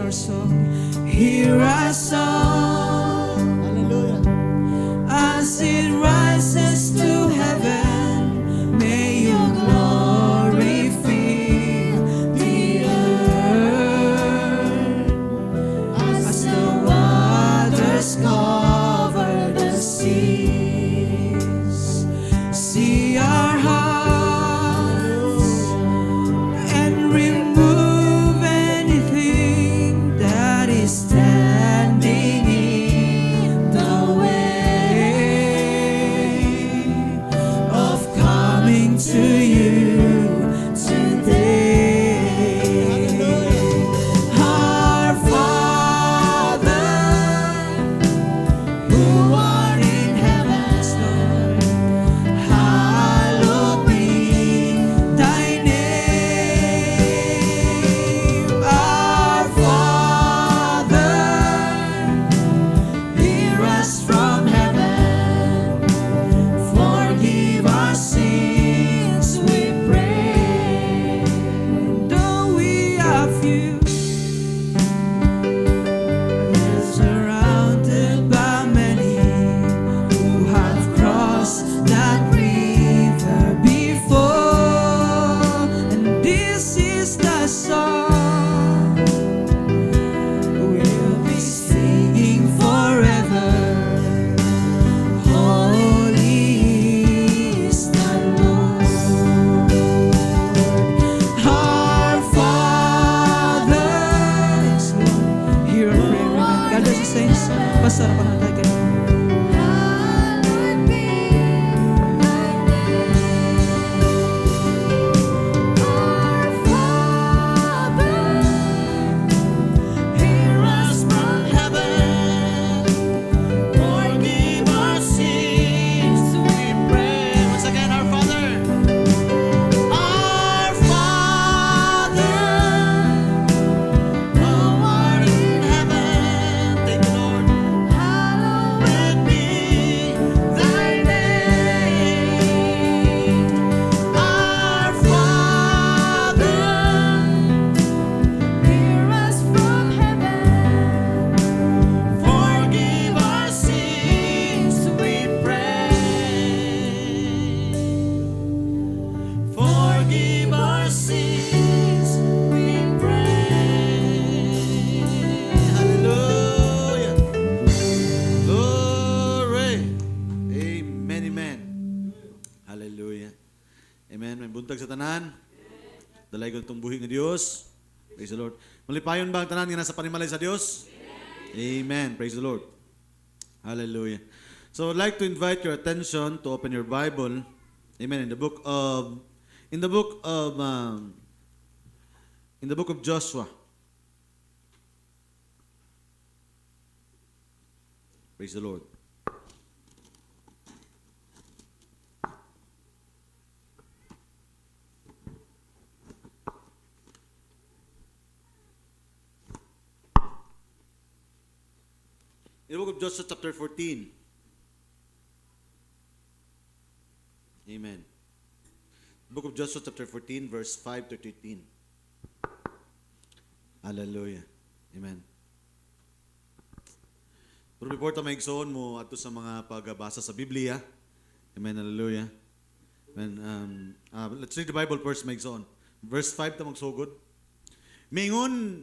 our song. Hear our song. Hallelujah. As it rises to heaven, may your glory fill the earth. As the waters cover the seas, see our hearts and remove anything that is standing in the way of coming to you today. Our Father, who art in heavens, Lord, hallowed be thy name. Our Father, hear us from heaven, forgive our sins, we pray. Though we are few, we're surrounded by many who have crossed that river before, and this is the song we'll be singing forever. Holy is the Lord. Our Father, yes, Lord, hear our prayer. Amen. God bless you, saints. Basta na panatay kayo. Hallowed be thy name. Our Father, Hear us from heaven. Forgive our sins, we pray. Once again, our Father. Our Father, who art in heaven. Thank you, Lord. Hallowed be thy name. Our Father, hear us from heaven. forgive our sins, we pray. Forgive our sins, we pray. Hallelujah. Glory. Amen, amen. Hallelujah. Amen. May buntag sa tanan. Dalay ko itong buhi ng Diyos. Praise the Lord. Malipayon ba ang tanan nga nasa panimalay sa Diyos? Amen. Praise the Lord. Hallelujah. So I'd like to invite your attention to open your Bible. Amen. In the book of Joshua. Praise the Lord. In the book of Joshua chapter 14. Amen. Book of Joshua chapter 14 verse 5 to 13. Hallelujah. Amen. Pero before ta maigsoon mo ato sa mga pagbasa sa Biblia. Amen. Hallelujah. Amen. Let's read the Bible first, maigsoon. Verse 5 ta magsugod. Maingon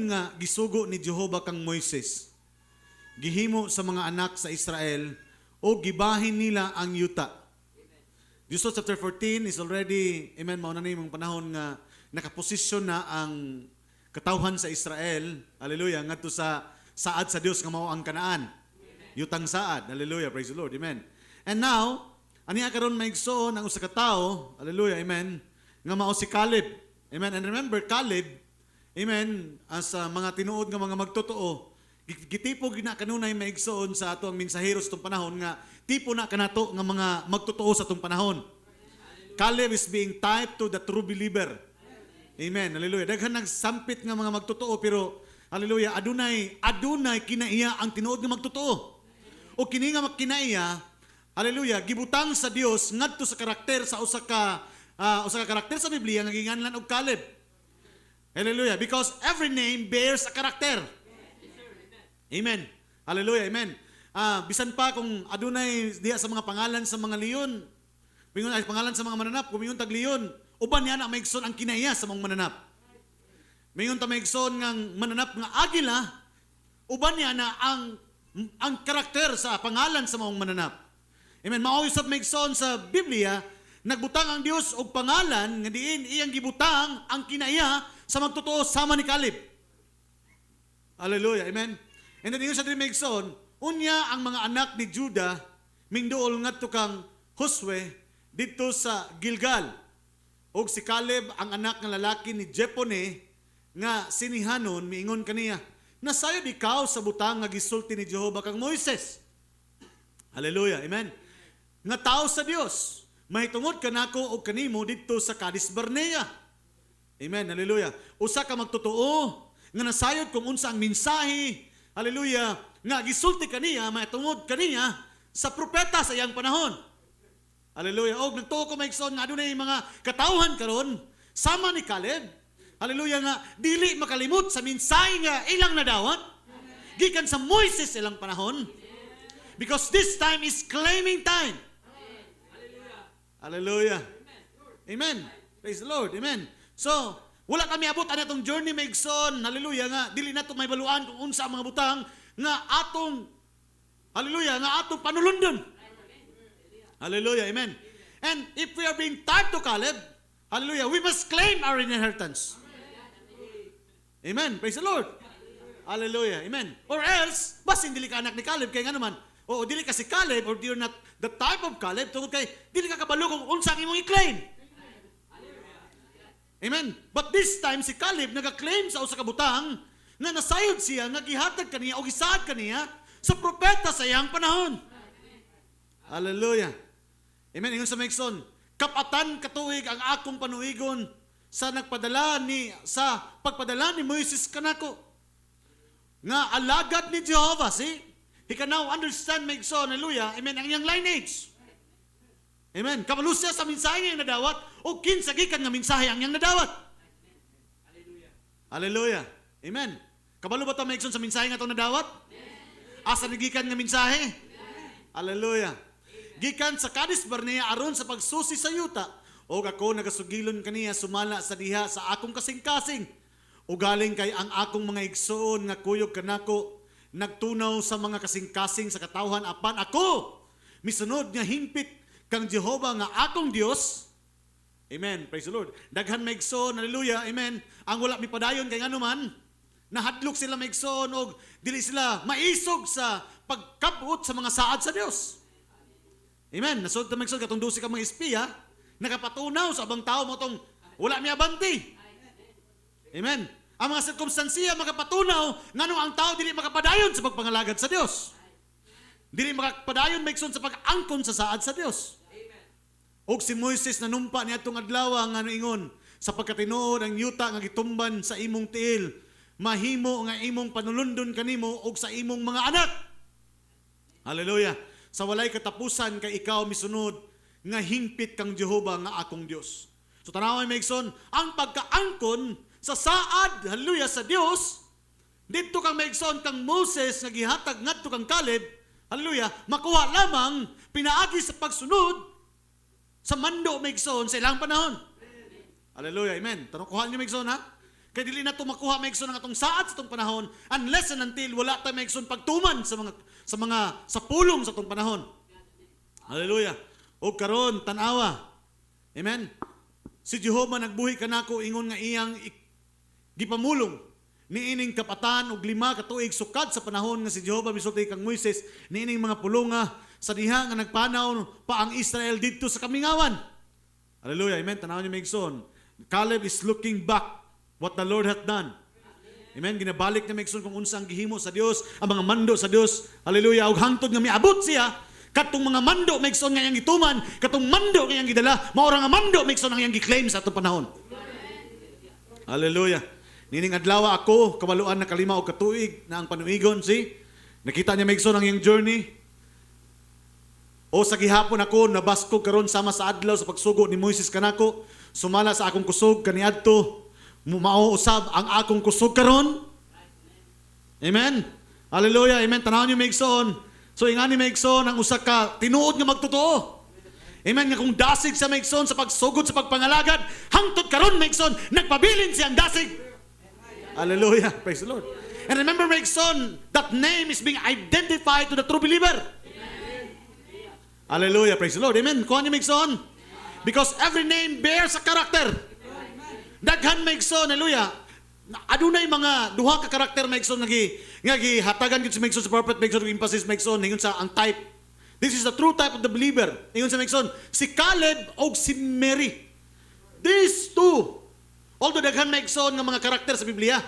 nga gisugo ni Jehova kang Moises. Gihimo sa mga anak sa Israel o gibahin nila ang yuta. Joshua chapter 14 is already, amen, mauna na yung panahon nga nakaposisyon na ang katawhan sa Israel, hallelujah, ngadto sa saad sa Dios nga mao ang Kanaan. Yutang saad, hallelujah, praise the Lord, amen. And now, aniya karon maigsoon ang usa ka tawo, hallelujah, amen, nga mao si Caleb. Amen. And remember Caleb, amen, as mga tinuod nga mga magtotoo, gitipo gina kanunay maigsoon sa ato ang mensahero sa itong panahon nga tipo na kanato nga mga magtotoo sa itong panahon. Caleb is being typed to the true believer. Amen. Hallelujah. Daghan nagsampit nga mga magtotoo pero hallelujah, adunay kinaiya ang tinuod nga magtotoo. O kini nga kinaiya, hallelujah, gibutang sa Dios ngadto sa karakter sa usa ka karakter sa Biblia nga ginganlan og Caleb. Hallelujah. Because every name bears a character. Amen. Hallelujah. Amen. Bisan pa kung adunay diha sa mga pangalan sa mga leon, mingon ay pangalan sa mga mananap, kung mingon tag leon, uban niya na maigsoon ang kinaiya sa mga mananap. Mingon ta maigsoon ngang mananap nga agila, uban niya na ang karakter sa pangalan sa mga mananap. Amen. Mao usab maigsoon sa Biblia, nagbutang ang Dios og pangalan nga diin iyang gibutang ang kinaiya sa magtotoo sama ni Caleb. Hallelujah. Amen. And then ingon sa diri maigsoon, unya ang mga anak ni Judah mingduol ngadto kang Josue dito sa Gilgal. Og si Caleb ang anak nga lalaki ni Jepone nga sinihanon miingon kaniya, nasayod ikaw sa butang nga gisulti ni Jehova kang Moises. Hallelujah. Amen. Nga tao sa Dios, mahitungod kanako og kanimo dito sa Cadiz Barnea. Amen. Hallelujah. Usa ka magtotoo nga nasayod kung unsa ang mensahe. Hallelujah. Nga gisulti kaniya, mahitungod kaniya sa propeta sa iyang panahon. Hallelujah. Og nagtuo ko maigsoon nga adunay mga katawhan karon sama ni Caleb. Hallelujah nga dili makalimot sa mensahe nga ilang nadawat gikan sa Moises ilang panahon. Because this time is claiming time. Hallelujah. Amen. Praise the Lord. Amen. So, wala kami abot ana tong journey maigsoon. Hallelujah nga dili nato may baluan kung unsa ang mga butang nga atong hallelujah nga atong panulundon. Hallelujah. Amen. And if we are being tied to Caleb, hallelujah, we must claim our inheritance. Amen. Praise the Lord. Hallelujah. Amen. Or else, basin dili ka anak ni Caleb kay nga naman, o dili ka si Caleb or you're not the type of Caleb tungod kay dili ka kabalo kung unsa ang imong i-claim. Amen. But this time si Caleb naga-claim sa usa ka butang nga nasayod siya nga gihatag kaniya o gisaad kaniya sa propeta sa iyang panahon. Hallelujah. Amen. Ingon sa Maigsoon, kapatan katuig ang akong panuigon sa pagpadala ni Moises kanako nga alagad ni Jehovah. See, he can now understand Maigsoon. Hallelujah. Amen. Ang iyang lineage. Amen. Kabalo siya sa mensahe nga iyang nadawat o kinsa gikan nga mensahe ang iyang nadawat. Hallelujah. Amen. Kabalo ba ta Maigsoon sa mensahe nga itong nadawat? Asa nagikan nga mensahe? Hallelujah. Gikan sa Cadiz Barnea aron sa pagsusi sa yuta, o ako nagasugilon kaniya sumala sa diha sa akong kasing-kasing. O galing kay ang akong mga igsoon nga kuyog kanako nagtunaw sa mga kasing-kasing sa katawhan apan ako misunod nga himpit kang Jehova nga akong Dios. Amen. Praise the Lord. Daghan maigsoon, hallelujah. Amen. Ang wala mi padayon kay nganuman nahadlok sila maigsoon og dili sila maisog sa pagkabot sa mga saad sa Dios. Amen. Nasod ta maigsoon katong 12 ka mga espiya nakapatunaw sa abang tao mo tong wala mi abanti. Amen. Ang mga sirkumstansiya makapatunaw nganong ang tao dili makapadayon sa pagpangalagad sa Dios. Dili makapadayon maigsoon sa pag-angkon sa saad sa Dios. Og si Moises nanumpa niadtong adlaw nga ingon sa pagkatinuod ang yuta nga gitumban sa imong tiil mahimo nga imong panulundon kanimo og sa imong mga anak. Hallelujah. Sa walay katapusan kay ikaw misunod nga hingpit kang Jehova nga akong Dios. So tanaway maigsoon, ang pagkaangkon sa saad, hallelujah, sa Dios, dito kang maigsoon kang Moses nga gihatag ngadto kang Caleb, hallelujah, makuha lamang pinaagi sa pagsunod sa mando maigsoon sa ilang panahon. Hallelujah, amen. Tanong kuha niyo maigsoon ha? Kaya dili na ito makuha maigsoon ang atong saad sa itong panahon unless and until wala tayo maigsoon pagtuman sa pulong sa itong panahon. Hallelujah. O karon tanawa. Amen. Si Jehova nagbuhi kanako ingon nga iyang gipamulong niining kapatan og 5 ka tuig sukad sa panahon nga si Jehova misulti kang Moises niining mga pulonga sa diha nga nagpanaw pa ang Israel didto sa kamingawan. Hallelujah. Amen. Tanaw niyo maigsoon. Caleb is looking back what the Lord hath done. Amen. Ginabalik na maigsoon kung unsa ang gihimo sa Dios, ang mga mando sa Dios. Hallelujah. Og hangtod nga miabot siya katong mga mando maigsoon nga iyang gituman, katong mando nga iyang gidala, mao ra nga mando maigsoon ang iyang giklaim sa atong panahon. Hallelujah. Nining adlaw ako kabaluan na kalima og katuig na ang panuigon, see? Nakita niya maigsoon ang iyang journey. O sa gihapon ako nabaskog karon sama sa adlaw sa pagsugo ni Moises kanako, sumala sa akong kusog kaniadto mauusab ang akong kusog karon. Amen. Hallelujah. Amen. Tanaw niyo maigsoon. So ingani maigsoon ang usa ka tinuod nga magtotoo. Amen. Nga kung dasig sa maigsoon sa pagsugod sa pagpangalagad, hangtod karon maigsoon nagpabilin siyang dasig. Hallelujah. Praise the Lord. And remember maigsoon, that name is being identified to the true believer. Hallelujah. Praise the Lord. Amen. Kuha niyo maigsoon. Because every name bears a character. Daghan maigsoon. Hallelujah. Adunay mga duha ka karakter maigsoon nga hatagan gid sa maigsoon sa prophet maigsoon emphasis maigsoon ingon sa ang type. This is the true type of the believer. Ingon sa maigsoon si Caleb o si Mary. These two, although daghan maigsoon nga mga karakter sa Biblia.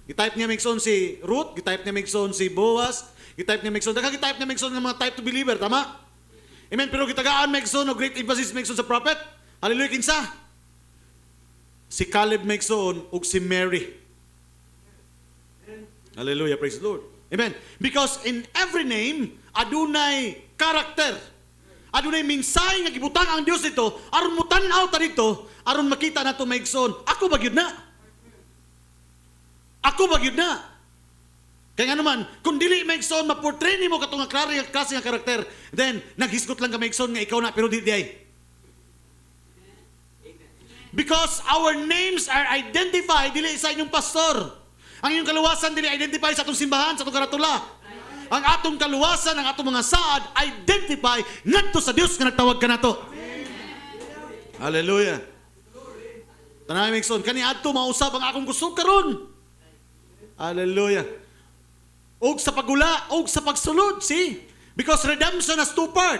Gi-type niya maigsoon si Ruth, gi-type niya maigsoon si Boaz, gi-type niya maigsoon daghan gi-type niya maigsoon nga mga type to believer, tama? Amen. Pero gitagaan maigsoon o great emphasis maigsoon sa prophet. Hallelujah kinsa? Si Caleb maigsoon ug si Mary. Hallelujah, praise the Lord. Amen. Because in every name adunay karakter. Adunay minsay nga gibutang ang Dios dito aron mo tan-aw ta dito aron makita nato maigsoon. Ako ba gyud na? Ako ba gyud na? Kaya nga naman, kung dili maigsoon maportray nimo katong nga klase nga karakter, then naghisgot lang ka maigsoon nga ikaw na pero di ay. Because our names are identified dili sa inyong pastor. Ang inyong kaluwasan dili identify sa atong simbahan, sa atong karatula. Ang atong kaluwasan, ang atong mga saad identify ngadto sa Dios nga nagtawag kanato. Hallelujah. Tanay maigsoon kani adto mausab ang akong kusog karon. Hallelujah. Og sa pagula, og sa pagsulod, see? Because redemption has two part.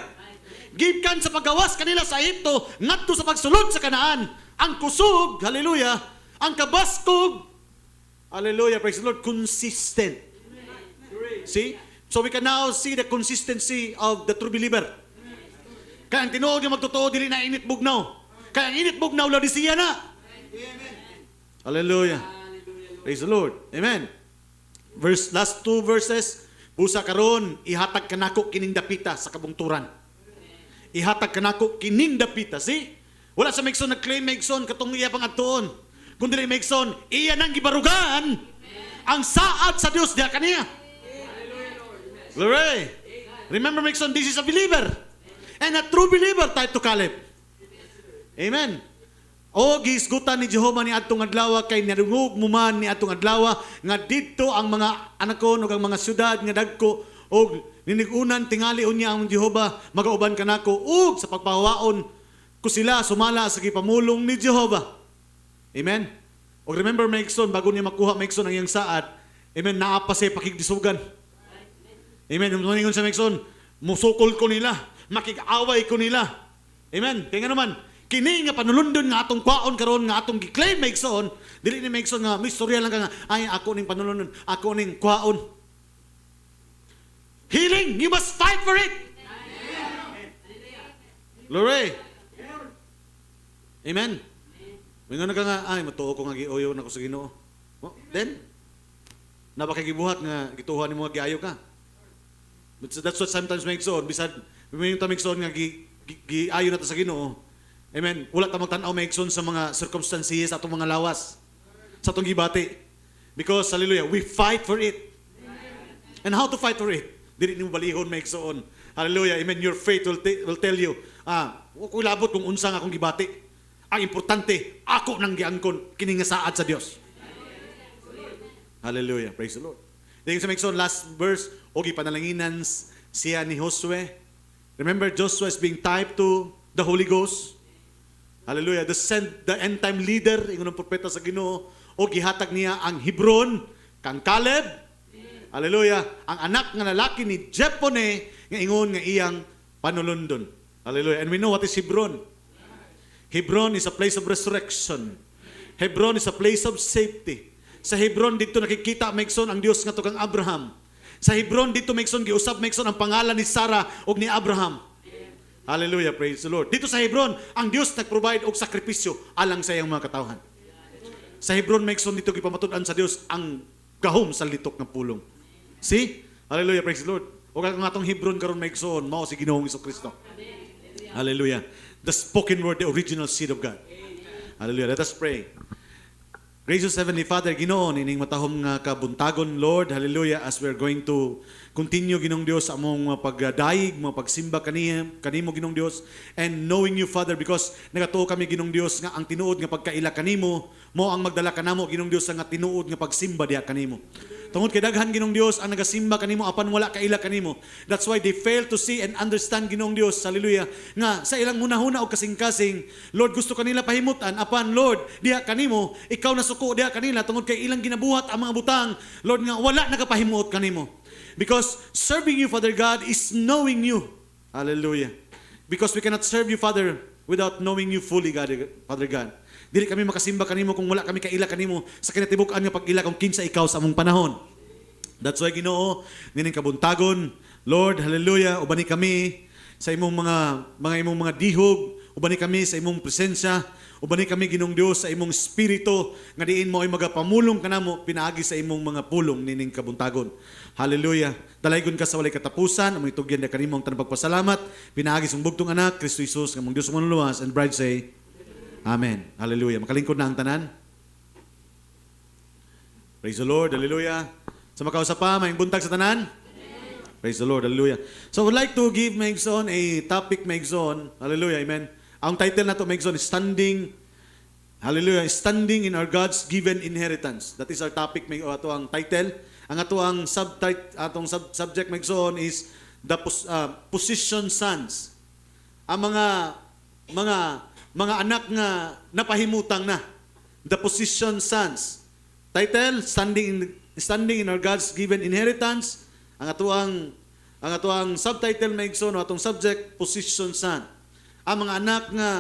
Gikan sa paggawas kanila sa Egypto ngadto sa pagsulod sa Kanaan. Ang kusog, hallelujah, ang kabaskog, hallelujah, praise the Lord, consistent. See? So we can now see the consistency of the true believer. Kaya ang tinuod nga magtotoo, dili na init bugnaw. Kaya ang init bugnaw, Laodicea na. Hallelujah. Praise the Lord. Amen. Last two verses, busa karon ihatag kanako kining dapita sa kabungturan. Ihatag kanako kining dapita, see? Wala sa maigsoon nag-claim maigsoon katong iya pang adtuon. Kundi dili maigsoon, iya nang gibarugan ang saad sa Dios diha kaniya. Glory. Remember maigsoon, this is a believer. And a true believer type to Caleb. Amen. O gihisgutan ni Jehova ni adtong adlaw kay nadungog mo man ni adtong adlaw nga didto ang mga anakon ug ang mga syudad nga dagko og ninigunan tingali unya ang Jehova magauban kanako ug sa pagpahawaon ko sila sumala sa gipamulong ni Jehova. Amen. O remember maigsoon bago niya makuha maigsoon ang iyang saad. Amen. Naapa siya pakigdisugan. Amen. Umingon sa maigsoon, musukol ko nila, makig-away ko nila. Amen. Kaya nga naman, kini nga panulundon nga atong kwaon karon nga atong gi-claim maigsoon, dili ni maigsoon nga mistorya lang ka nga ay ako ning panulundon, ako ning kwaon. Healing, you must fight for it. Glory. Amen. Mingon ka nga, ay matuo ko nga giuyo na ko sa Ginoo. Oh, then napakagibuhat nga gituhan nimo nga giayo ka. But that's what sometimes makes on bisad may tamigson nga giayo na ta sa Ginoo. Amen. Wala ta magtan-aw maigsoon sa mga circumstances atong mga lawas. Sa atong gibati. Because hallelujah, we fight for it. And how to fight for it? Dili nimo balihon maigsoon. Hallelujah. Amen. Your faith will tell you, ko labot kung unsa nga akong gibati. Ang importante, ako nang giangkon kini nga saad sa Dios. Hallelujah. Praise the Lord. Then sa maigsoon last verse, ogi panalanginan siya ni Josue. Remember, Joshua is being typed to the Holy Ghost. Hallelujah. The end time leader, ingon ang propeta sa Ginoo, o gihatag niya ang Hebron kang Caleb. Hallelujah. Ang anak nga lalaki ni Jephone nga ingon nga iyang panulundon. Hallelujah. And we know what is Hebron. Hebron is a place of resurrection. Hebron is a place of safety. Sa Hebron dito nakikita maigsoon ang Dios nga tukang Abraham. Sa Hebron dito maigsoon giusab maigsoon ang pangalan ni Sarah ug ni Abraham. Hallelujah, praise the Lord. Dito sa Hebron, ang Dios nag-provide og sakripisyo alang sa iyang mga katawhan. Sa Hebron maigsoon dito gipamatud-an sa Dios ang gahom sa litok ng pulong. See? Hallelujah, praise the Lord. O ang atong Hebron karon maigsoon mao si Ginoong Jesucristo. Hallelujah. The spoken word, the original seed of God. Hallelujah. Let us pray. Gracious Heavenly Father, Ginoo, ining matahom nga kabuntagon, Lord, hallelujah, as we're going to continue, Ginong Dios, among mga pagdaig, mga pagsimba kanimo, Ginong Dios, and knowing you, Father, because nagatuo kami, Ginong Dios, nga ang tinuod nga pagkaila kanimo, mo ang magdala kanamo, Ginong Dios, nga tinuod nga pagsimba diha kanimo. Tungod kay daghan, Ginong Dios, ang nagasimba kanimo apan wala kaila kanimo. That's why they fail to see and understand, Ginong Dios, hallelujah, nga sa ilang hunahuna o kasing-kasing, Lord, gusto kanila pahimutan apan Lord, diha kanimo, ikaw na suko diha kanila tungod kay ilang ginabuhat ang mga butang, Lord, nga wala nagapahimuot kanimo. Because serving you, Father God, is knowing you. Hallelujah. Because we cannot serve you, Father, without knowing you fully, God, Father God. Dili kami makasimba kanimo kung wala kami kaila kanimo sa kinatibuk-an nga pag-ila kung kinsa ikaw sa among panahon. That's why, Ginoo, nining kabuntagon, Lord, hallelujah, ubani kami sa imong imong mga dihog, ubani kami sa imong presensya, ubani kami, Ginong Dios, sa imong espiritu nga diin mo ay magapamulong kanamo pinaagi sa imong mga pulong nining kabuntagon. Hallelujah. Dalaygon ka sa walay katapusan, among itugyan na kanimo ang tanang pagpasalamat, pinaagi sa bugtong anak, Kristo Jesus, nga mong Diyos mong luwas, and bride say, Amen. Hallelujah. Makalingkod na ang tanan. Praise the Lord. Hallelujah. Sa makausa pa, maing buntag sa tanan. Praise the Lord. Hallelujah. So I would like to give Megson a topic, Megson. Hallelujah. Amen. Ang title na to, Megson, is Standing. Hallelujah. Standing in our God's given inheritance. That is our topic, ato ang title. Ang ato ang subject, Megson, is the position sons. Ang mga anak nga napahimutang na. The position sons. Title, Standing in our God's given inheritance. Ang atuang subtitle, Megson, o atong subject, position son. Ang mga anak nga,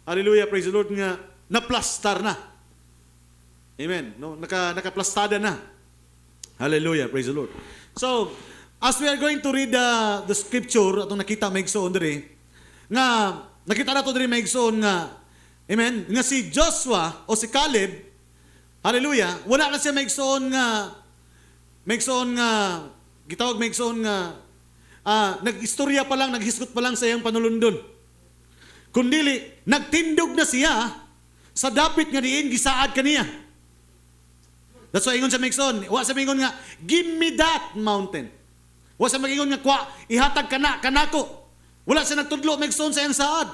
hallelujah, praise the Lord, nga naplastar na. Amen. No, nakaplastada na. Hallelujah, praise the Lord. So, as we are going to read the scripture, atong nakita, Megson, diri, nga nakita na to diri, Megson, nga, amen, nga si Joshua o si Caleb, hallelujah, wala na siya, Megson, nga, gitawag, Megson, nga, nag-istorya pa lang, naghisgot pa lang sa iyang panulundon. Kundili, nagtindog na siya sa dapit nga diin, gisaad kaniya. That's why ingon sa Megson, wa sa ingon nga, give me that mountain. Wa sa ingon nga, kwa, ihatag kanako. Wala siya nagtudlo, Megson, sa iyang saad.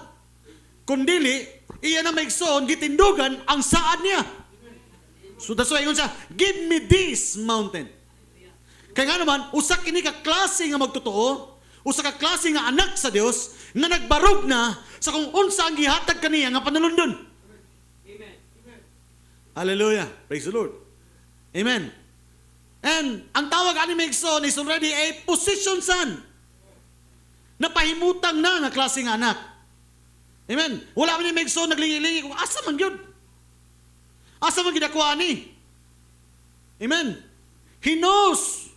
Kundili, iya na, Megson, gitindugan ang saad niya. So that's why ingon siya, give me this mountain. Kaya nga naman, usa kini ka klase nga magtotoo, usa ka klase nga anak sa Dios nga nagbarog na sa kung unsa ang gihatag kaniya nga panulundon. Amen. Hallelujah. Praise the Lord. Amen. And ang tawag ani, Megson, is already a position son. Napahimutang na nga klase nga anak. Amen. Wala man ni Megson naglingi-lingi kung asa man yun. Asa man gidakuha ni. Amen. He knows.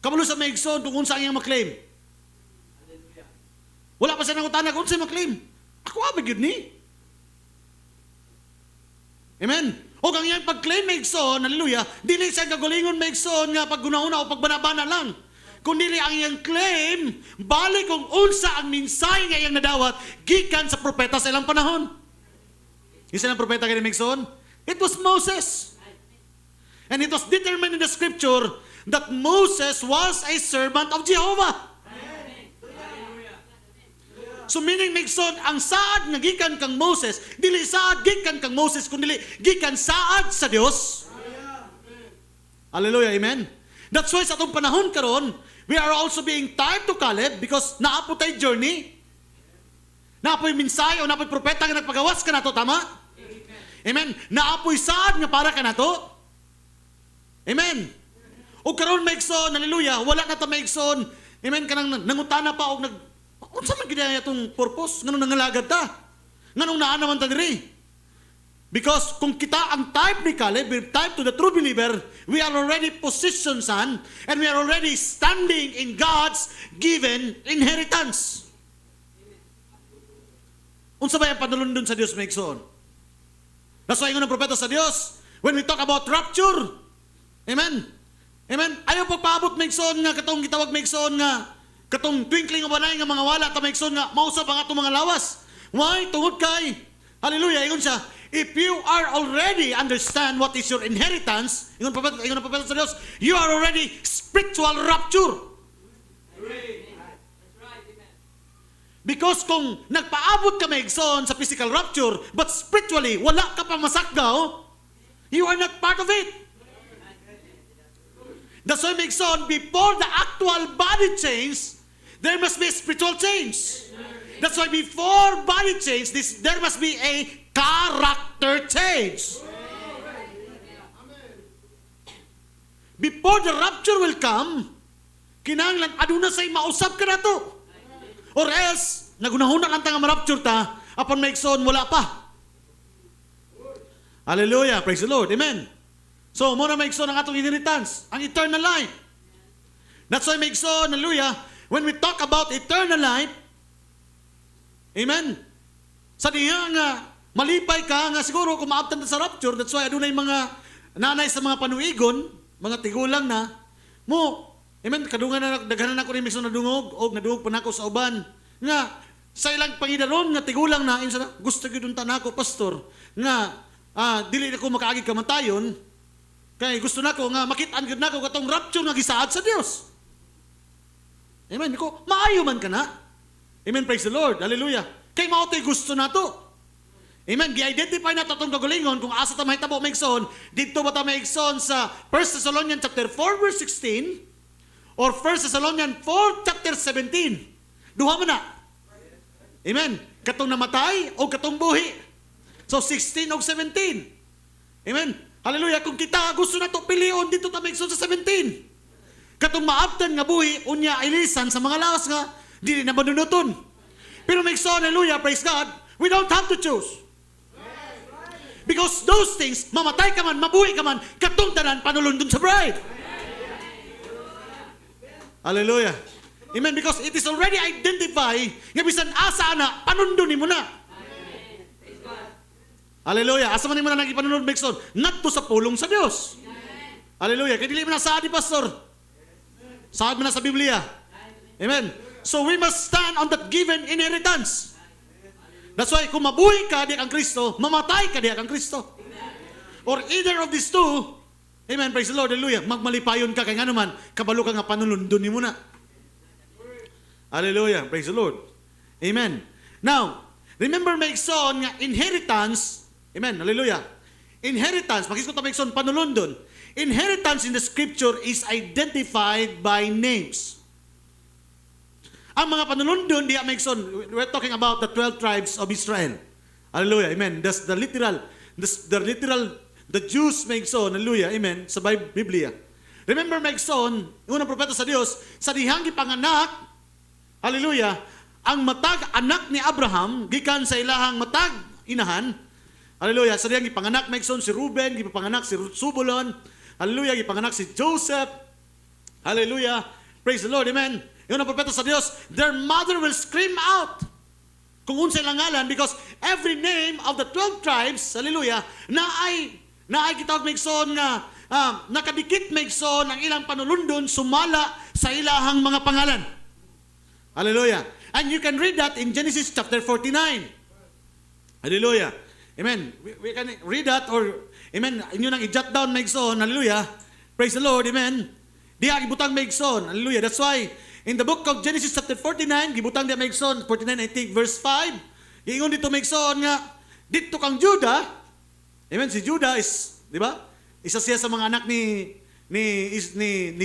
Kabalo sa Megson kung unsa ang iyang maklaim. Wala pa siya nangutana kung unsa maklaim. Ako abig yun ni. Amen. O kang iyang pag-claim, Megson, hallelujah, dili siya gagulingon, Megson, nga paggunahuna o pagbanabana lang. Kundi ang iyang claim, balik kung unsa ang minsay nga iyang nadawat, gikan sa propeta sa ilang panahon. Isa ng propeta kay Megson? It was Moses. And it was determined in the scripture that Moses was a servant of Jehovah. So meaning, Megson, ang saad nga gikan kang Moses, dili saad gikan kang Moses, kundi gikan saad sa Dios. Hallelujah, amen. That's why sa atong panahon karon, we are also being tied to Caleb because naapo tay journey. Naapoy minsay o naapoy propeta nga nagpagawas ka nato, tama? Amen. Naapoy saad nga para ka nato. Amen. O karon, Megson, hallelujah, wala na ta, Megson. Amen, kanang nangutana pa og unsa man gid atong purpose nganong nangalagad ta? Nganong naa naman ta diri? Because kung kita ang type ni Caleb, we're type to the true believer, we are already positioned, son, and we are already standing in God's given inheritance. Unsa ba yung panulundon sa Dios, Megson? That's why ng propeta sa Dios, when we talk about rapture, amen? Amen? Ayaw pagpaabot, Megson, nga katong gitawag, Megson, nga katong twinkling o banay nga mga wala ta, Megson, nga mausap ang atong mga lawas. Why? Tungod kay, hallelujah, ingon siya, if you are already understand what is your inheritance, ingon na propeta sa Dios, you are already spiritual rapture. Because kung nagpaabot ka maigsoon sa physical rapture, but spiritually, wala ka pa masakdaw, you are not part of it. That's why maigsoon, before the actual body change, there must be a spiritual change. That's why before body change, there must be a character change. Before the rapture will come, kinahanglan aduna say mausap ka na to. Or else, nagunahuna lang tanga ma-rapture ta, upon maigsoon, wala pa. Hallelujah, praise the Lord, amen. So, muna maigsoon ang atong inheritance, ang eternal life. That's why maigsoon, hallelujah, when we talk about eternal life, amen, sa diha nga, malipay ka nga siguro kung maabtan sa rapture, that's why adunay mga nanay sa mga panuigon, mga tigulang na, mo, amen, kadungan na, daghanan ako rin miso na dungog, o nadungog pa na ako sa uban, nga, sa ilang pangidaron, nga tigulang na, insa na, gusto ko dun tanako, pastor, nga, dili na ko makaagig kamatayon, kaya gusto na ko, nga, makitaan gud na ko katong rapture nga gisaad sa Dios. Amen, ko, maayo man ka na. Amen, praise the Lord, hallelujah. Kay maotoy gusto na to. Amen, gi-identify na tatong kagalingon, kung asa ta mahitabo maigsoon, dito ba ta maigsoon sa 1 Thessalonians chapter 4, verse 16, or 1 Thessalonians 4, chapter 17. Duha man na. Amen. Katong namatay o katong buhi. So 16 o 17. Amen. Hallelujah. Kung kita gusto na to pilion, dito ta maigsoon sa 17. Katong maabtan nga buhi, unya ilisan sa mga lawas nga, dili na manunuton. Pero maigsoon, hallelujah, praise God, we don't have to choose. Because those things, mamatay ka man, mabuhi ka man, katong tanan, panulundon sa bride. Hallelujah. Amen. Because it is already identified nga bisan asa ana panundon nimo na. Hallelujah. Asa man nimo na nagipanunod Mexon? Ngadto sa pulong sa Dios. Hallelujah. Kay dili man na saad ni pastor. Saad man na sa Biblia. Amen. So we must stand on that given inheritance. That's why kung mabuhay ka diha kang Kristo, mamatay ka diha kang Kristo. Or either of these two, amen, praise the Lord, hallelujah. Magmalipayon ka, kaya nga naman, kabalo ka nga panulundun ni mo na. Hallelujah, praise the Lord. Amen. Now, remember maigsoon nga inheritance, amen, hallelujah. Inheritance, makikita ko maigsoon, panulundun. Inheritance in the scripture is identified by names. Ang mga panulundun, diya maigsoon, we're talking about the 12 tribes of Israel. Hallelujah, amen. That's the literal, the Jews maigsoon, hallelujah, amen, sa Biblia. Remember maigsoon, unang propeta sa Dios, sa dihang gipanganak, hallelujah, ang matag anak ni Abraham, gikan sa ilahang matag inahan, hallelujah, sa dihang gipanganak maigsoon si Ruben, gipanganak si Zebulon, hallelujah, gipanganak si Joseph, hallelujah, praise the Lord, amen. Unang propeta sa Dios, their mother will scream out kung unsay langalan, because every name of the 12 tribes, hallelujah, na ay kitawag maigsoon nga nakadikit maigsoon ang ilang panulundon sumala sa ilahang mga pangalan. Hallelujah. And you can read that in Genesis chapter 49. Hallelujah. Amen. We can read that, or amen, inyo nang i-jot down maigsoon. Hallelujah. Praise the Lord. Amen. Diha gibutang maigsoon. Hallelujah. That's why in the book of Genesis chapter 49, gibutang diha maigsoon, 49 I think verse 5. Ingon dito maigsoon nga dito kang Judah. Amen. Si Judah is, di ba? Isa siya sa mga anak ni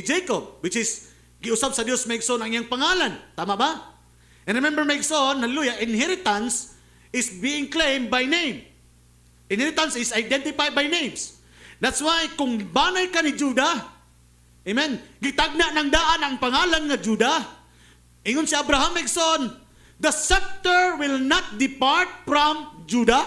Jacob, which is giusab sa Dios maigsoon ang iyang pangalan. Tama ba? And remember maigsoon, hallelujah, inheritance is being claimed by name. Inheritance is identified by names. That's why kung banay ka ni Judah, amen, gitagna ng daan ang pangalan nga Judah. Ingon si Abraham maigsoon, the scepter will not depart from Judah.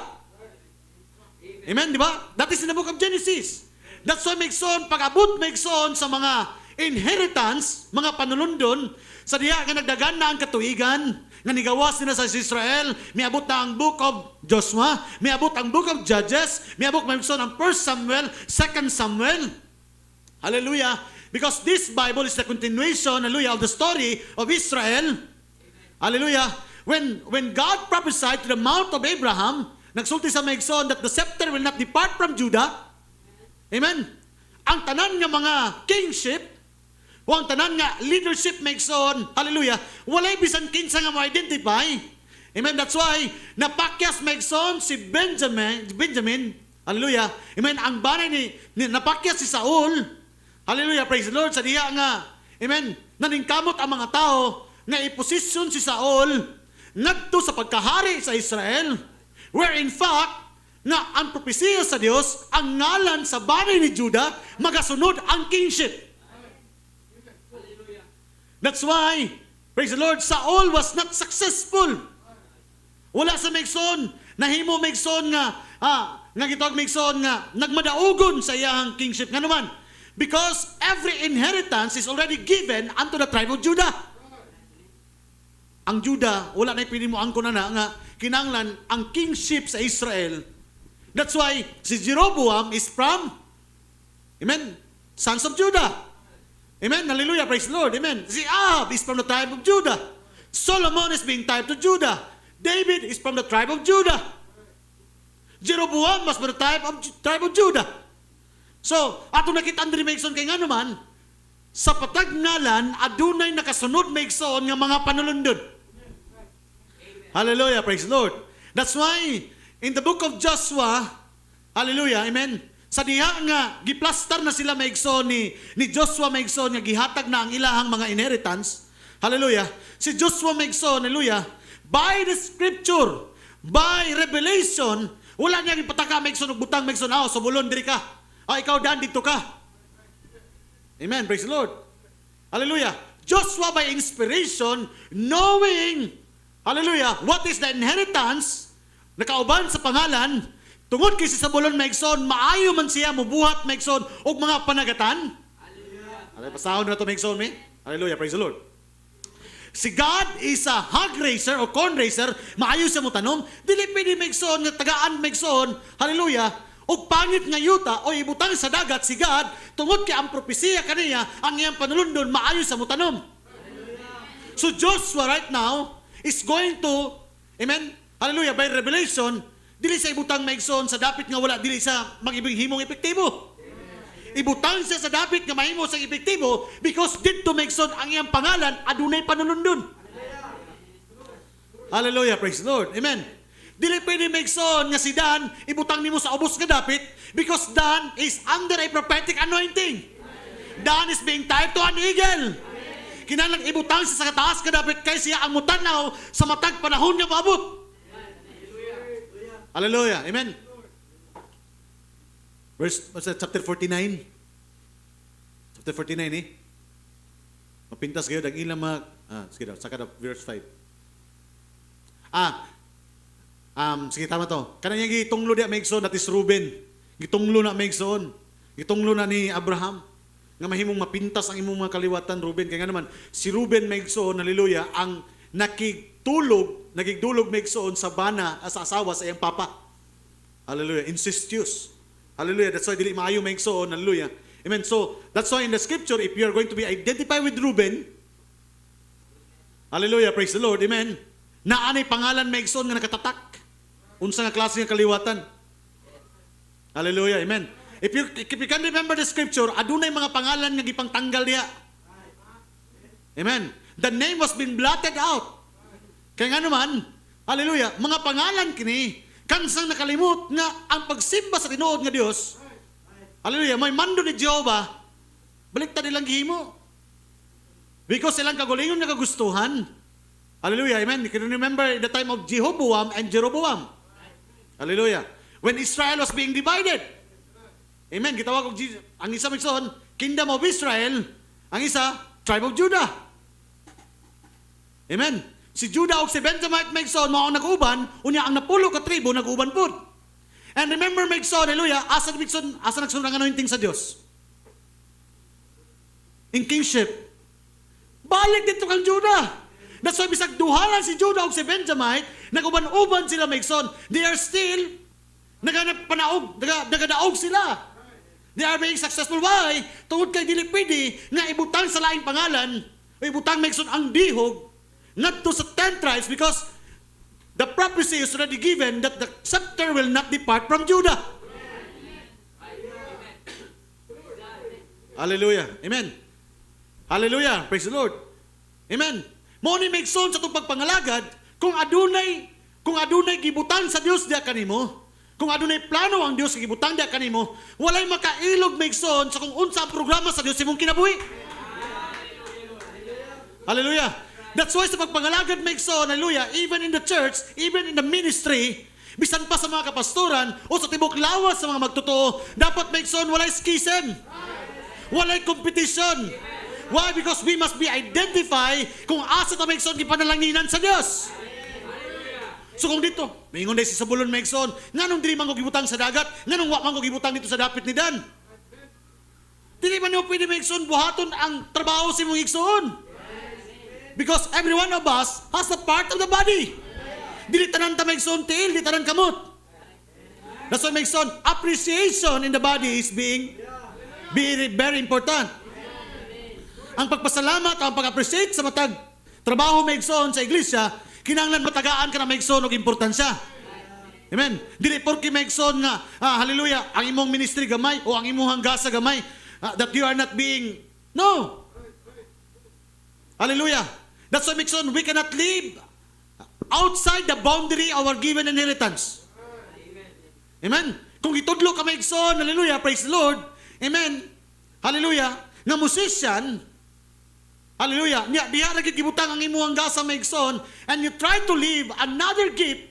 Amen, di ba? That is in the book of Genesis. That's why maigsoon, pag-abot maigsoon sa mga inheritance, mga panulundon, sa diya nga nagdagan na ang katuigan, nga nigawas nila sa Israel, miabot na ang book of Joshua, miabot ang book of Judges, miabot maigsoon ang 1 Samuel, 2 Samuel. Hallelujah. Because this Bible is the continuation, hallelujah, of the story of Israel. Hallelujah. When God prophesied to the mouth of Abraham nagsulti sa maigsoon that the scepter will not depart from Judah. Amen. Ang tanan nga mga kingship, o ang tanan nga leadership maigsoon, hallelujah, walay bisan kinsa nga ma-identify. Amen. That's why napakyas maigsoon si Benjamin, hallelujah. Amen. Ang banay ni napakyas si Saul. Hallelujah, praise the Lord. Sa diha nga, amen, naningkamot ang mga tao nga iposisyon si Saul ngadto sa pagkahari sa Israel, where in fact nga ang propesiya sa Dios, ang ngalan sa banay ni Judah magasunod ang kingship. That's why, praise the Lord, Saul was not successful. Wala sa maigsoon, nahimo maigsoon nga gitawag maigsoon nga nagmadaugon sa iyang kingship nga naman. Because every inheritance is already given unto the tribe of Judah. Ang Judah, wala na pili mo angko na nga kinanglan ang kingship sa Israel. That's why si Jeroboam is from, amen, sons of Judah. Amen, hallelujah, praise the Lord, amen. Si Ahab is from the tribe of Judah. Solomon is being tied to Judah. David is from the tribe of Judah. Jeroboam was from the tribe of Judah. So, ato nakita Andre Maigsoon kay nga naman, sa patag ngalan, adunay nakasunod Maigsoon nga mga panulundod. Hallelujah, praise the Lord. That's why, in the book of Joshua, hallelujah, amen, sa diha nga, giplastar na sila Maigsoon ni Joshua Maigsoon nga gihatag na ang ilahang mga inheritance. Hallelujah. Si Joshua Maigsoon, hallelujah, by the scripture, by revelation, wala niya gipataka Maigsoon ug butang Maigsoon, sa bulon diri ka. Ikaw daan dito ka. Amen. Praise the Lord. Hallelujah. Joshua by inspiration, knowing, hallelujah, what is the inheritance, nakauban sa pangalan, tungod kay si Sabulon Maigsoon, maayo man siya mubuhat Maigsoon og mga panagatan. Hallelujah. Pasahon na to Maigsoon mi. Hallelujah. Praise the Lord. Si God is a hog raiser o corn raiser, maayo siya mo tanom. Dili pwede Maigsoon nga tagaan Maigsoon, hallelujah, o pangit nga yuta o ibutang sa dagat si God tungod kay ang propesiya kaniya ang iyang panulundon maayo sa mutanom. So Joshua right now is going to, amen, hallelujah, by revelation, dili sa ibutang Maigsoon sa dapit nga wala dili sa magibing-himong epektibo. Ibutang siya sa dapit nga mahimo sa epektibo because didto Maigsoon ang iyang pangalan adunay panulundon. Hallelujah, praise the Lord, amen. Dili pwede Maigsoon nga si Dan ibutang nimo sa ubos nga dapit because Dan is under a prophetic anointing. Dan is being tied to an eagle. Kinahanglan ibutang sa kataas nga dapit kay siya ang mutanaw sa matag panahon nga maabot. Hallelujah. Amen. Chapter 49. Chapter 49 Mapintas kayo dag ilang mga sige daw, saka daw verse 5. Sige, tama to. Kanang gitunglo diya Maigsoon that is Reuben. Gitunglo na Maigsoon. Gitunglo na ni Abraham. Nga mahimong mapintas ang imong mga kaliwatan, Reuben. Kaya nga naman, si Reuben Maigsoon, hallelujah, ang nagigdulog Maigsoon sa bana, sa asawa sa iyang papa. Hallelujah. Incestuous. Hallelujah. That's why dili maayo Maigsoon. Hallelujah. Amen. So, that's why in the scripture, if you are going to be identified with Reuben, hallelujah, praise the Lord, amen, naanay pangalan Maigsoon nga nakatatak. Unsa nga klase nga kaliwatan. Hallelujah, amen. If you can remember the scripture, adunay mga pangalan nga gipangtanggal diha. Amen. The name was being blotted out. Kaya nga naman, hallelujah, mga pangalan kini, kansang nakalimot nga ang pagsimba sa tinuod nga Dios, hallelujah, may mando ni Jehovah, baliktad nilang gihimo. Because silang kagulingon nga kagustuhan. Hallelujah, amen. You can remember the time of Jehoboam and Jeroboam. Hallelujah. When Israel was being divided. Amen. Gitawag og ang isa Maigsoon, Kingdom of Israel, ang isa, Tribe of Judah. Amen. Si Judah o si Benjamin Maigsoon, mao ang nag-uban, unya ang napulo ka tribo nag-uban pod. And remember Maigsoon, hallelujah, asa nagsunod ang anointing sa Dios. In kingship. Balik dito kang Judah. That's why bisag duhalan si Judah o si Benjamin, nag-uban-uban sila Maigsoon. They are still nagadaog sila. They are being successful. Why? Tungod kay dili pwede nga ibutang sa laing pangalan o ibutang Maigsoon ang dihog ngadto sa 10 tribes because the prophecy is already given that the scepter will not depart from Judah. Hallelujah. Amen. Hallelujah. Praise the Lord. Amen. Mo ni Megson sa itong pagpangalagad, kung adunay gibutang sa Dios diya kanimo, kung adunay plano ang Dios gibutang diya kanimo, walay makailog Megson sa kung unsa ang programa sa Dios imong kinabuhi. Hallelujah. That's why sa pagpangalagad Megson, hallelujah, even in the church, even in the ministry, bisan pa sa mga kapastoran o sa tibok lawas sa mga magtotoo, dapat Megson walay schism. Walay competition. Why? Because we must be identify kung asa ta Megson gipanalanginan sa Dios. So kung dito, maingon day si Sabulon Megson, nganong dili man ko gibutang sa dagat, nganong wa man ko gibutang dito sa dapit ni Dan. Dili man niyo pwede Megson buhaton ang trabaho sa imong igsoon. Because every one of us has a part of the body. Dili tanan ta Megson tiil, dili tanan kamot. That's why Megson, appreciation in the body is being very important. Ang pagpasalamat, ang pag-appreciate sa matag trabaho Megson sa iglesia, kinahanglan matagaan ka na Megson og importansya. Amen. Dili porke Megson nga, hallelujah, ang imong ministry gamay o ang imong gasa gamay, that you are not being, no. Hallelujah. That's why Megson, we cannot live outside the boundary of our given inheritance. Amen. Kung itudlo ka Megson, hallelujah, praise the Lord, amen, hallelujah, nga musician, hallelujah, diha ra gid gibutang ang imong gasa Megson, and you try to live another gift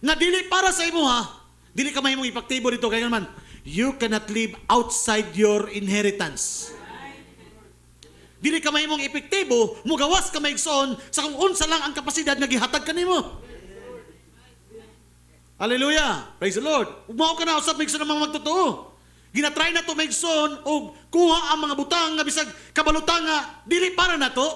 nga dili para sa imuha, dili ka mahimong ipaktibo dito kay naman you cannot live outside your inheritance. Dili ka mahimong epektibo, mugawas ka Megson sa kung unsa lang ang kapasidad nga gihatag kanimo. Hallelujah, praise the Lord. Ugmao ka na usab Megson ang mga magtotoo. Ginatry na to Megson o kuha ang mga butang nga bisag kabalutang nga dili para na to.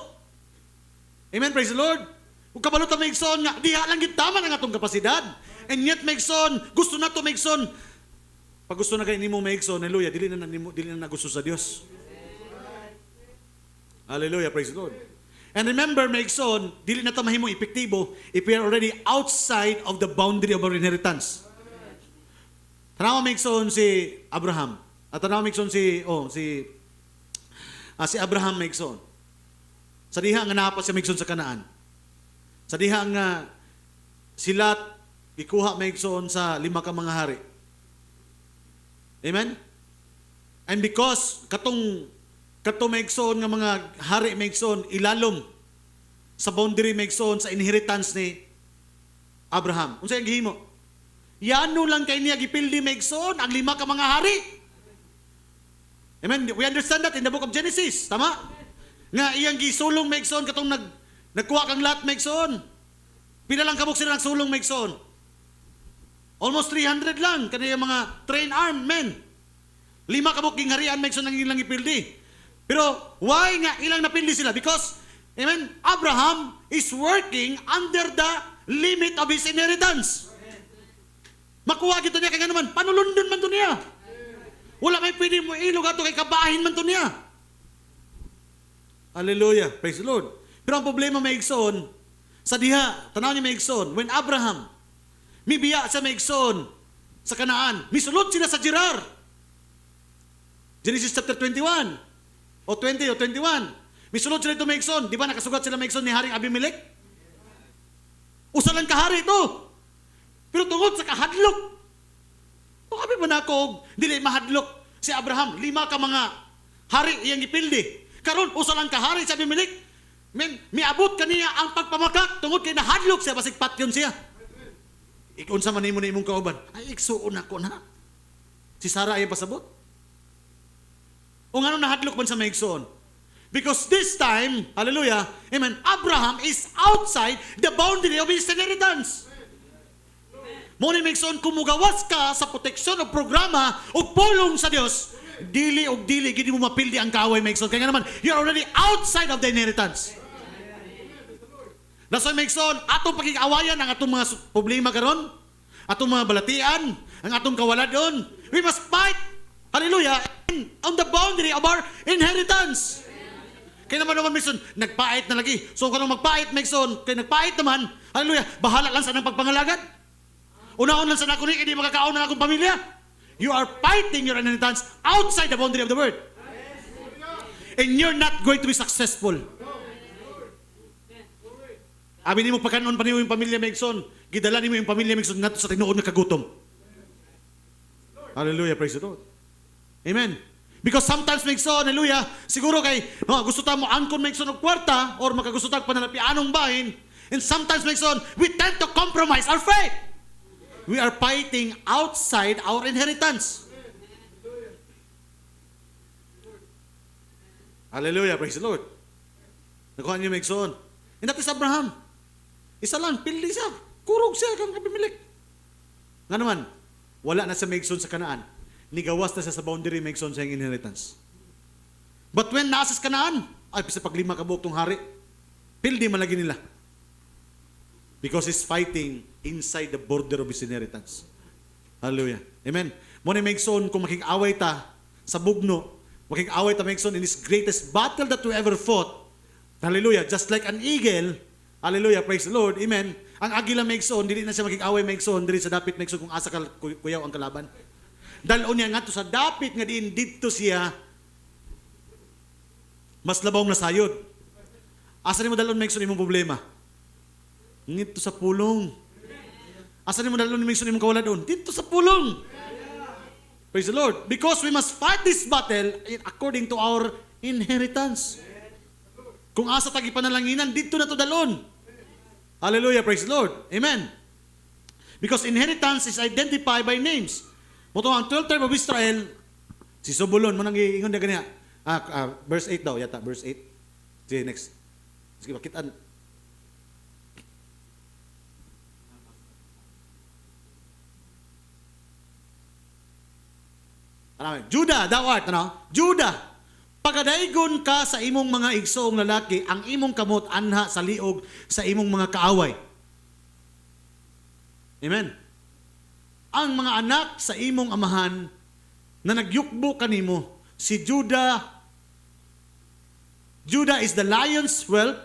Amen, praise the Lord. Ug kabalutang Megson nga diha lang gid tama ang atong kapasidad. And yet Megson, gusto na to Megson. Pag gusto na kay nimo Megson, hallelujah, dili na gusto sa Dios. Hallelujah, praise the Lord. And remember Megson, dili na ta mahimong epektibo if we are already outside of the boundary of our inheritance. Tanawa Megson si Abraham. At tanawa Megson si Abraham Megson. Sa diha nga naapa si Megson sa Kanaan. Sa diha nga si Lot ikuha Megson sa 5 ka mga hari. Amen? And because katong Megson nga mga hari Megson ilalom sa boundary Megson sa inheritance ni Abraham. Unsa ang gihimo? Yano lang kay niya gipildi Megson ang 5 ka mga hari. Amen. We understand that in the book of Genesis, tama? Nga iyang gisulong Megson katong nagkuha kang Lot Megson. Pila lang kabuk sila nagsulong Megson? Almost 300 lang kaniyang mga trained armed men. 5 kabuk ging harian Megson ang ilang gipildi. Pero why nga ilang napildi sila? Because amen, Abraham is working under the limit of his inheritance. Makuha gito niya kaya naman, panulundon man to niya. Wala may pwede mo ilog ato kay kabahin man to niya. Hallelujah, praise the Lord. Pero ang problema Megson, sa diha, tanaw niya Megson, when Abraham, mibiya sa Megson, sa Kanaan, misulod sila sa Gerar. Genesis chapter 21, o 20 o 21. Misulod sila ito Megson, di ba nakasugat sila Megson ni Haring Abimelech? Usa lang kahari ito. Pero tungod sa kahadlok, o kami ba na ako, dili mahadlok si Abraham, 5 ka mga hari iyang ipildi. Karon usa lang kahari sa Abimelech, miabot kaniya ang pagpamakak, tungod kay nahadlok siya, basig patyon siya. Ikunsa man nimo na imong kauban, ay iksuon ako na. Si Sarah ay pasabot. O nga nahadlok man sa Megson? Because this time, hallelujah, amen, Abraham is outside the boundary of his inheritance. Muna Megson, kumugawas ka sa proteksyon o programa o pulong sa Dios, dili o dili, gini mo mapildi ang kaaway Megson. Kaya naman, you're already outside of the inheritance. That's why Megson, atong pagkikawayan ang atong mga problema karon, atong mga balatian, ang atong kawaladon, we must fight, hallelujah, on the boundary of our inheritance. Kaya naman Maigsoon, nagpait na lagi. So kung magpait Maigsoon, kaya nagpait naman, hallelujah, bahala lang sa nang pagpangalagad. Una-una lang sa nakunik, hindi makakaon na akong pamilya. You are fighting your inheritance outside the boundary of the word. And you're not going to be successful. Abi nimo pagkanon pa niyo yung pamilya Maigsoon, gidala nimo yung pamilya Maigsoon ngadto sa tinuod nga kagutom. Hallelujah, praise the Lord. Amen. Because sometimes Maigsoon, hallelujah, siguro kay gusto ta mo angkon Maigsoon og kwarta or makagusto ta panalapianong bahin, and sometimes Maigsoon, we tend to compromise our faith. We are fighting outside our inheritance. Hallelujah, praise the Lord. Nakuha niyo Maigsoon. And that is Abraham. Isa lang, pildi siya. Kurog siya kang Abimelech. Nga naman, wala na sa Maigsoon sa Kanaan. Nigawas na siya sa boundary Maigsoon sa iyang inheritance. But when naasas Kanaan, ay sa paglima kabuok tong hari, pildi man lagi nila. Because he's fighting inside the border of his inheritance. Hallelujah. Amen. Muna Maigsoon, kung makik-away ta sa bugno, makik-away ta Maigsoon in this greatest battle that we ever fought. Hallelujah. Just like an eagle, hallelujah, praise the Lord, amen. Ang agila Maigsoon, dili na siya makik-away Maigsoon, dili sa dapit Maigsoon kung asa kuyaw ang kalaban. Dalon niya nga to sa dapit nga diin dito siya mas labaw na sayod. Asa nimo dalon Maigsoon imong problema? Ngito sa pulong. Asa nimo dalon Maigsoon imong kawaladon? Dito sa pulong. Praise the Lord. Because we must fight this battle according to our inheritance. Kung asa tagi panalanginan, dito na to dalon. Hallelujah, praise the Lord. Amen. Because inheritance is identified by names. Moto ang 12 tribe of Israel, si Zebulon, mo nang iingon na ganiya. Verse 8 daw, yata, verse 8. Sige, next. Sige, bakitaan. Judah, thou art, Judah, pagadaygon ka sa imong mga igsoong lalaki, ang imong kamot anha sa liog sa imong mga kaaway. Amen. Ang mga anak sa imong amahan na nagyukbo kanimo, si Judah. Judah is the lion's whelp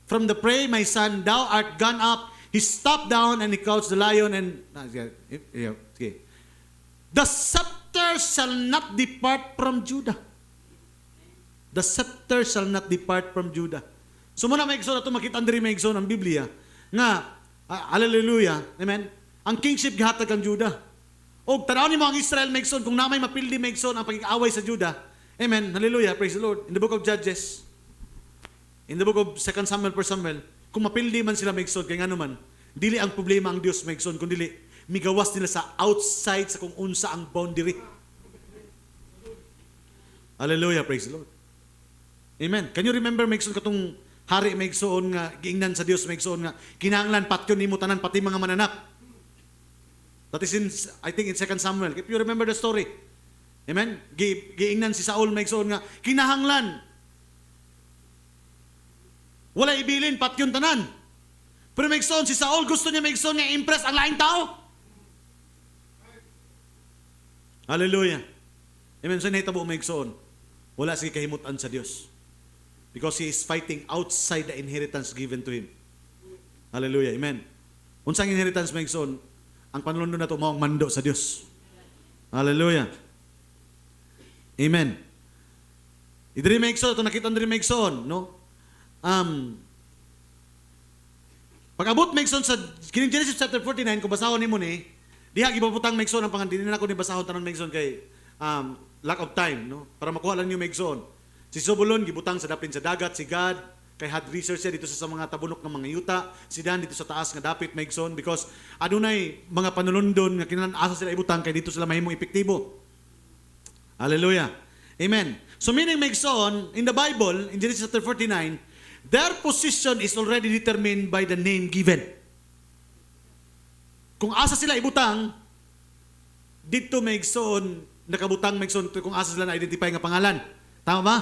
from the prey, my son, thou art gone up. He stopped down and he couched the lion and okay. The scepter shall not depart from Judah. The scepter shall not depart from Judah. So muna Maigsoon ato makita diri Maigsoon ang Biblia nga hallelujah, amen. Ang kingship gihatag ang Judah. Og tanaw nimo ang Israel Maigsoon kung namay mapildi Maigsoon ang pagig-away sa Judah. Amen. Hallelujah, praise the Lord. In the book of Judges, in the book of 2 Samuel, 1 Samuel, kung mapildi man sila Maigsoon kay ngano man, dili ang problema ang Dios Maigsoon kundi migawas nila sa outside sa kung unsa ang boundary. Hallelujah, praise the Lord. Amen. Can you remember Maigsoon katong hari Maigsoon nga giingnan sa Dios Maigsoon nga kinahanglan patyon nimo tanan pati mga mananap. That is in, I think in 2 Samuel. If you remember the story. Amen. Giingnan si Saul Maigsoon nga kinahanglan wala ibilin patyon tanan. Pero Maigsoon si Saul gusto niya Maigsoon nga impress ang laing tao. Hallelujah. Amen. So nahitabo Maigsoon, wala sige kahimutan sa Dios. Because he is fighting outside the inheritance given to him. Hallelujah. Amen. Unsang inheritance Maigsoon? Ang panulundon na ito, mao ang mando sa Dios. Hallelujah. Amen. Idiri Maigsoon, ito nakita diri Maigsoon, no? Pag-abot Maigsoon sa Genesis chapter 49, kung basahon nimo ni, diha gibabutang Maigsoon ang pangan, dinina ko ni basahon tanan Maigsoon kay lack of time, no? Para makuha lang niyo Maigsoon. Si Zebulon gibutang sa dapin sa dagat, si Gad kay had research siya dito sa mga tabunok ng mga yuta, si Dan dito sa taas nga dapit Maigsoon because adunay mga panulundon nga kinahanglan asa sila ibutang kay dito sila mahimong epektibo. Hallelujah. Amen. So meaning Maigsoon in the Bible in Genesis chapter 49, their position is already determined by the name given. Kung asa sila ibutang, dito Maigsoon, nakabutang Maigsoon kung asa sila na-identify nga pangalan. Tama ba?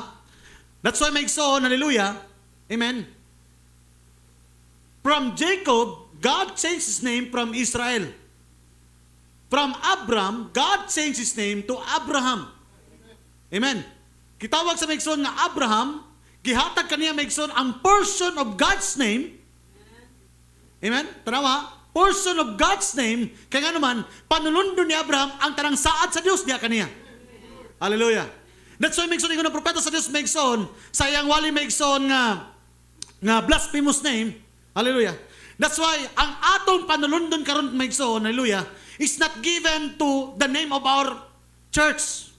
That's why Maigsoon, hallelujah, amen. From Jacob, God changed his name from Israel. From Abram, God changed his name to Abraham. Amen. Kitawag sa Maigsoon nga Abraham, gihatag kaniya maigsoon ang portion of God's name. Amen? Tanawa, portion of God's name, kaya nga naman, panulundon ni Abraham ang tanang saad sa Dios diya kaniya. Hallelujah. That's why maigsoon ingon ang propeta sa Dios maigsoon, sa iyang wali maigsoon nga blasphemous name. Hallelujah. That's why ang atong panulundon karon maigsoon, hallelujah, is not given to the name of our church.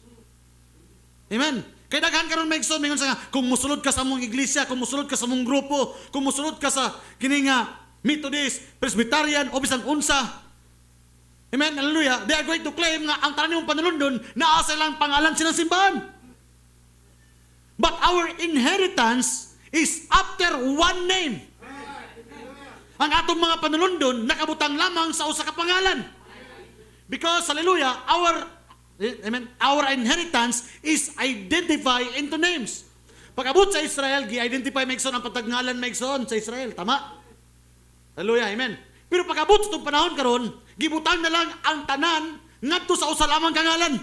Amen. Kaya daghan karon maigsoon mingon sa nga, kung musulod ka sa among iglesia, kung musulod ka sa among grupo, kung musulod ka sa kini nga Methodist, Presbyterian, o bisang unsa. Amen. Hallelujah. They are going to claim nga ang tanan nimong panulundon naa sa ilang pangalan silang simbahan. But our inheritance is after one name. Ang atong mga panulundon nakabutang lamang sa usa ka pangalan. Because hallelujah, our inheritance is identified into names. Pag-abot sa Israel, gi-identify maigsoon ang patagnalan maigsoon sa Israel, tama? Hallelujah, amen. Pero pag-abot sa itong panahon karon, gibutang na lang ang tanan ngadto sa usa lamang kangalan.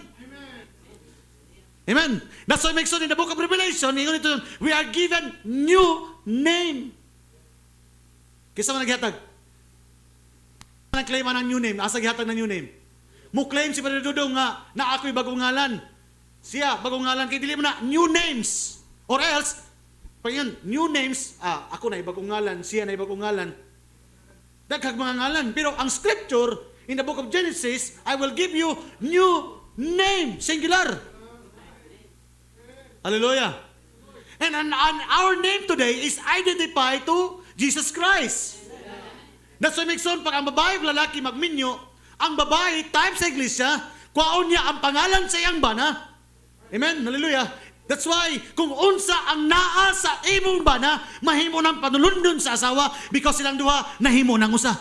Amen. That's why maigsoon in the book of Revelation, ingon ito, we are given new name. Kisa man naghatag? Nag-claim ang new name, asa gihatag ng new name? Mo claim si Brother Dudong nga na ako'y bagong ngalan. Siya, bagong ngalan, kaya dili mo na new names. Or else, pag yun, new names, ako na bagong ngalan, siya na bagong ngalan. Daghang mga ngalan. Pero ang scripture, in the book of Genesis, I will give you new name, singular. Hallelujah. And our name today is identified to Jesus Christ. That's why maigsoon, pag ang babae o lalaki magminyo, ang babae, type sa iglesia, kwaon niya ang pangalan sa iyang bana. Amen? Hallelujah. That's why, kung unsa ang naa sa imong bana, mahimo ng panulundon sa asawa because silang duha nahimo ng usa.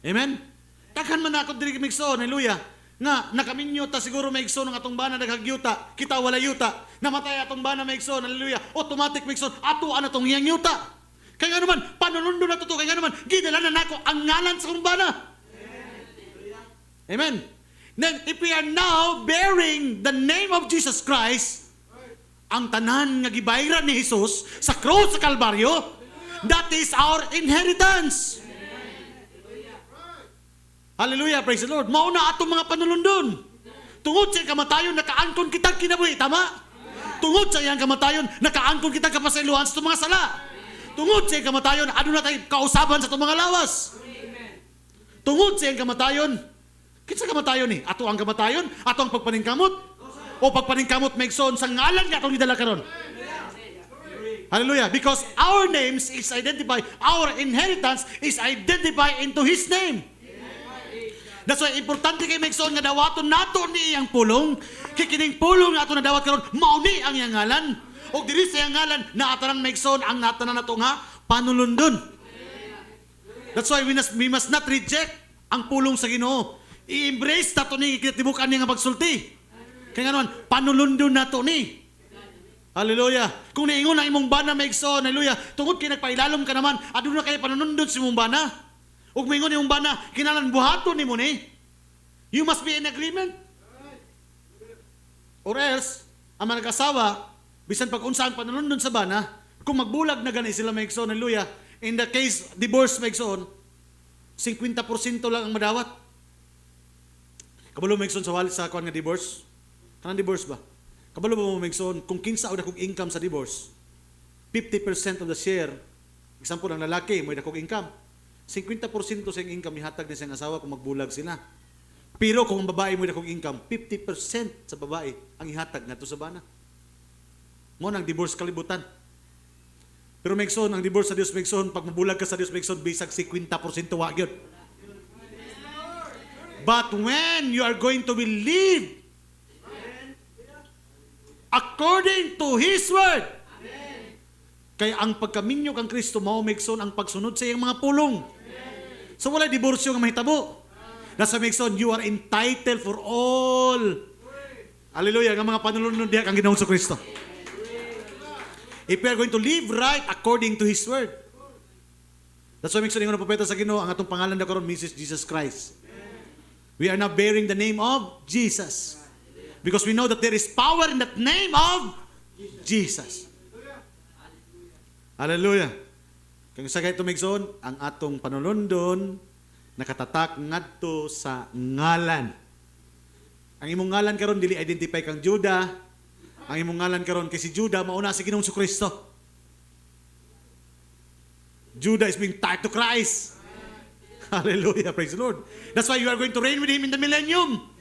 Amen? Takhan man ako diri maigsoon, hallelujah. Nga nakaminyo ta siguro maigsoon ng atong bana naghagyuta, kita wala yuta. Namatay atong bana maigsoon, hallelujah. Automatic maigsoon, ato ana tong iyang yuta. Kaya nga naman, panulundo na to, kaya nga naman, gidala na nako ang ngalan sa kumbana. Amen. Then, if we are now bearing the name of Jesus Christ, ang tanan nga gibayran ni Jesus sa cross sa Kalbaryo, that is our inheritance. Hallelujah, praise the Lord. Mauna atong mga panulundon. Tungod sa iyang kamatayon, nakaangkon kitang kinabuhi, tama? Tungod sa iyang kamatayon, nakaangkon kitang kapasaylohan sa itong mga sala. Tungod sa iyang kamatayon, ano na tayo kausaban sa itong mga lawas? Tungod sa iyang kamatayon, kinsa kamatayon ni? Ato ang kamatayon? Ato ang pagpaningkamot? O pagpaningkamot maigsoon sa ngalan nga atong gidala karon? Hallelujah. Because our names is identified, our inheritance is identified into His name. That's why importante kay maigsoon nga dawaton nato ni iyang pulong, kikining pulong nga ato na dawat karon, mauni ang iyang ngalan. O diri sa iyang ngalan, naatanan maigsoon ang natanan nato nga panulundon. That's why we must not reject ang pulong sa Ginoo. I-embrace nato ni kinatibukan niya nga pagsulti. Kaya nga naman, panulundon nato ni. Hallelujah. Kung niingon ang imong bana maigsoon, hallelujah, tungod kay nagpailalom ka naman, aduna kay panulundon sa imong bana. Ug mingon imong bana, kinalan buhaton nimo ni. You must be in agreement. Or else, ang mga nag-asawa, bisan pag unsa ang panulundon sa bana, kung magbulag na gani sila maigsoon, hallelujah, in the case, divorce maigsoon, 50% lang ang madawat. Kabalo maigsoon sa walit sa kuan nga divorce? Kanang divorce ba? Kabalo ba mo maigsoon, kung kinsa o dakong income sa divorce, 50% of the share, example, ang lalaki, may dakong income, 50% sa income ihatag din sa asawa kung magbulag sila. Pero kung ang babae mo dakong income, 50% sa babae ang ihatag ngadto sa bana. Mo nang divorce kalibutan. Pero maigsoon ang divorce sa Dios maigsoon, pag mabulag ka sa Dios maigsoon, bisag 50% wa gyud. But when you are going to believe according to His word, kaya ang pagkaminyo kang Kristo mao maigsoon ang pagsunod sa iyang mga pulong. So wala diborsyo nga mahitabo. Nasa maigsoon, you are entitled for all. Hallelujah, nga mga panulunod diha kang Ginoong Kristo. If we are going to live right according to His word. That's why maigsoon ingon ang propeta sa Ginoo, ang atong pangalan na karon Mrs. Jesus Christ. We are now bearing the name of Jesus. Because we know that there is power in that name of Jesus. Hallelujah. Kung sa kayo tumigson, ang atong panulundon, nakatatak ngadto sa ngalan. Ang imong ngalan karon dili identify kang Juda. Ang imong ngalan karon kay si Juda mauna si Ginoong Kristo. Judah is being tied to Christ. Hallelujah, praise the Lord. That's why you are going to reign with Him in the millennium.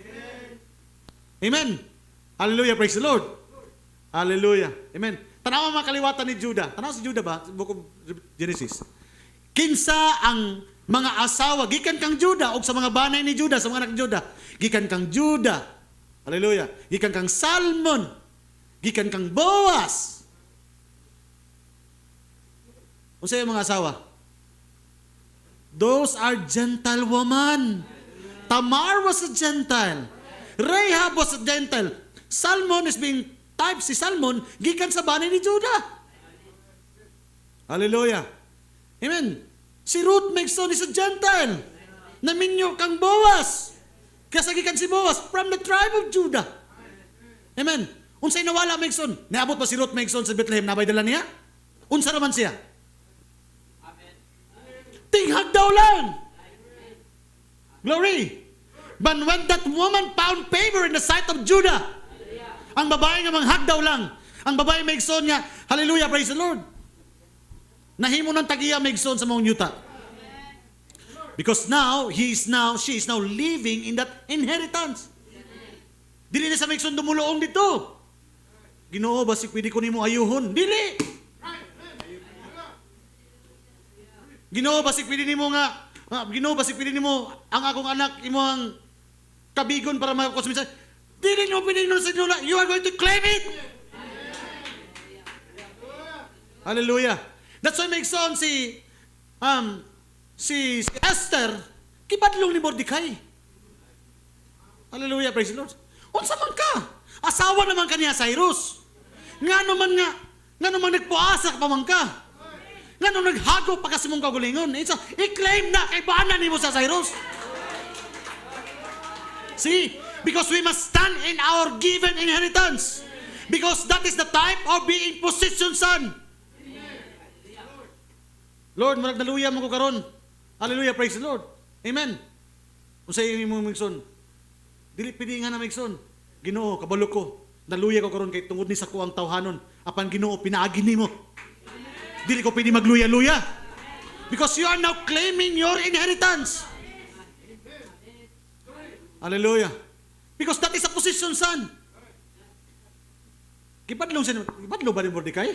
Amen. Hallelujah, praise the Lord. Hallelujah. Amen. Tanawa mga kaliwatan ni Judah. Tanawa si Judah ba? Book of Genesis. Kinsa ang mga asawa, gikan kang Judah, o sa mga banay ni Judah, sa mga anak ni Judah. Gikan kang Judah. Hallelujah. Gikan kang Salmon. Gikan kang Boaz. Unsa yung mga asawa? Those are Gentile woman. Tamar was a Gentile. Rahab was a Gentile. Salmon is being typed, si Salmon, gikan sa banay ni Judah. Hallelujah. Amen. Si Ruth Megson is a Gentile. Naminyo kang Boaz. Kasi gikan si Boaz from the tribe of Judah. Amen. Unsay nawala Megson? Naabot pa si Ruth Megson sa Bethlehem, nabay dala niya? Unsa naman siya? Tinghag daw lang. Glory. But when that woman found favor in the sight of Judah, ang babae nga manghag daw lang. Ang babae Megson niya, hallelujah, praise the Lord. Nahimo ng tagiya Megson sa mong yuta. Because now, she is now living in that inheritance. Dili na sa Megson dumuluong dito. Ginoo, basig pwede ko nimo ayuhon. Dili. Ginoo, basig pwede nimo nga, Ginoo, basig pwede nimo ang akong anak, imo ang kabigon para makakonsumisa. Dili nyo pwede nyo sa inyo na, you are going to claim it. Hallelujah. That's why Megson si Esther, kipadlong ni Mordecai. Hallelujah, praise the Lord. Unsa man ka? Asawa naman ka niya Cyrus. Nga naman nagpuasa pa man ka. Nga naman naghago pa kasi mong kagulingon. I-claim na kay baanan ni mo sa Cyrus. See? Because we must stand in our given inheritance. Because that is the type of being possession son. Lord, marag naluya mo ko karon. Hallelujah, praise the Lord. Amen. Kung sa iyo mo Megson, dili pidi nga na Megson. Ginoo, kabalo ko. Naluya ko karon kay tungod ni sa kuang tawhanon. Apan Ginoo, pinaagi nimo. Dili ko pidi magluya-luya. Because you are now claiming your inheritance. Hallelujah. Because that is a possession son. Kipadlong ba ni Mordecai?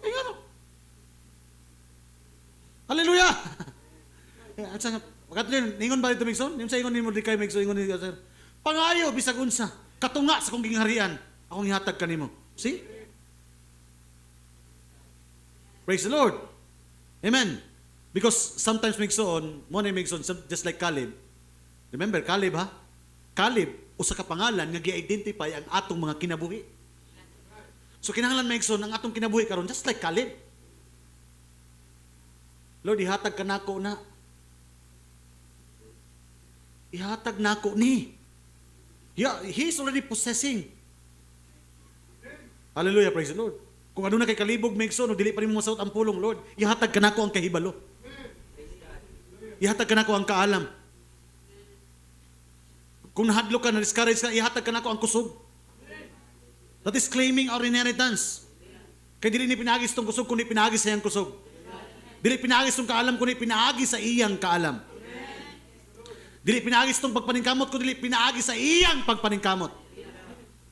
Ay ano? Hallelujah! At sa pagkatuloy, ningon ba ito Megson? Yung sa ingon ni Mordecai, Megson, ingon ni Esther. Pangayo, bisag unsa, katunga sa kong gingharian, akong ihatag kanimo. See? Praise the Lord. Amen. Because sometimes Megson, mo na Megson, just like Caleb. Remember, Caleb ha? Caleb, usa ka pangalan nga gi-identify ang atong mga kinabuhi. So kinahanglan Megson ang atong kinabuhi karon just like Caleb. Lord, ihatag ka nako na. Ihatag nako ni. Yeah, he is already possessing. Hallelujah, praise the Lord. Kung ano na kay kalibog Megson o dili pa nimo masaot ang pulong, Lord, ihatag ka nako ang kahibalo. Ihatag ka nako ang kaalam. Kung nahadlo ka, na-discourage ka, ihatag ka nako ang kusog. That is claiming our inheritance. Kaya dili ni pinagis tong kusog, kundi pinagis sa iyang kusog. Dili pinagis tong kaalam, kundi pinagis sa iyang kaalam. Dili pinagis tong pagpaningkamot, kundi pinagis sa iyang pagpaningkamot.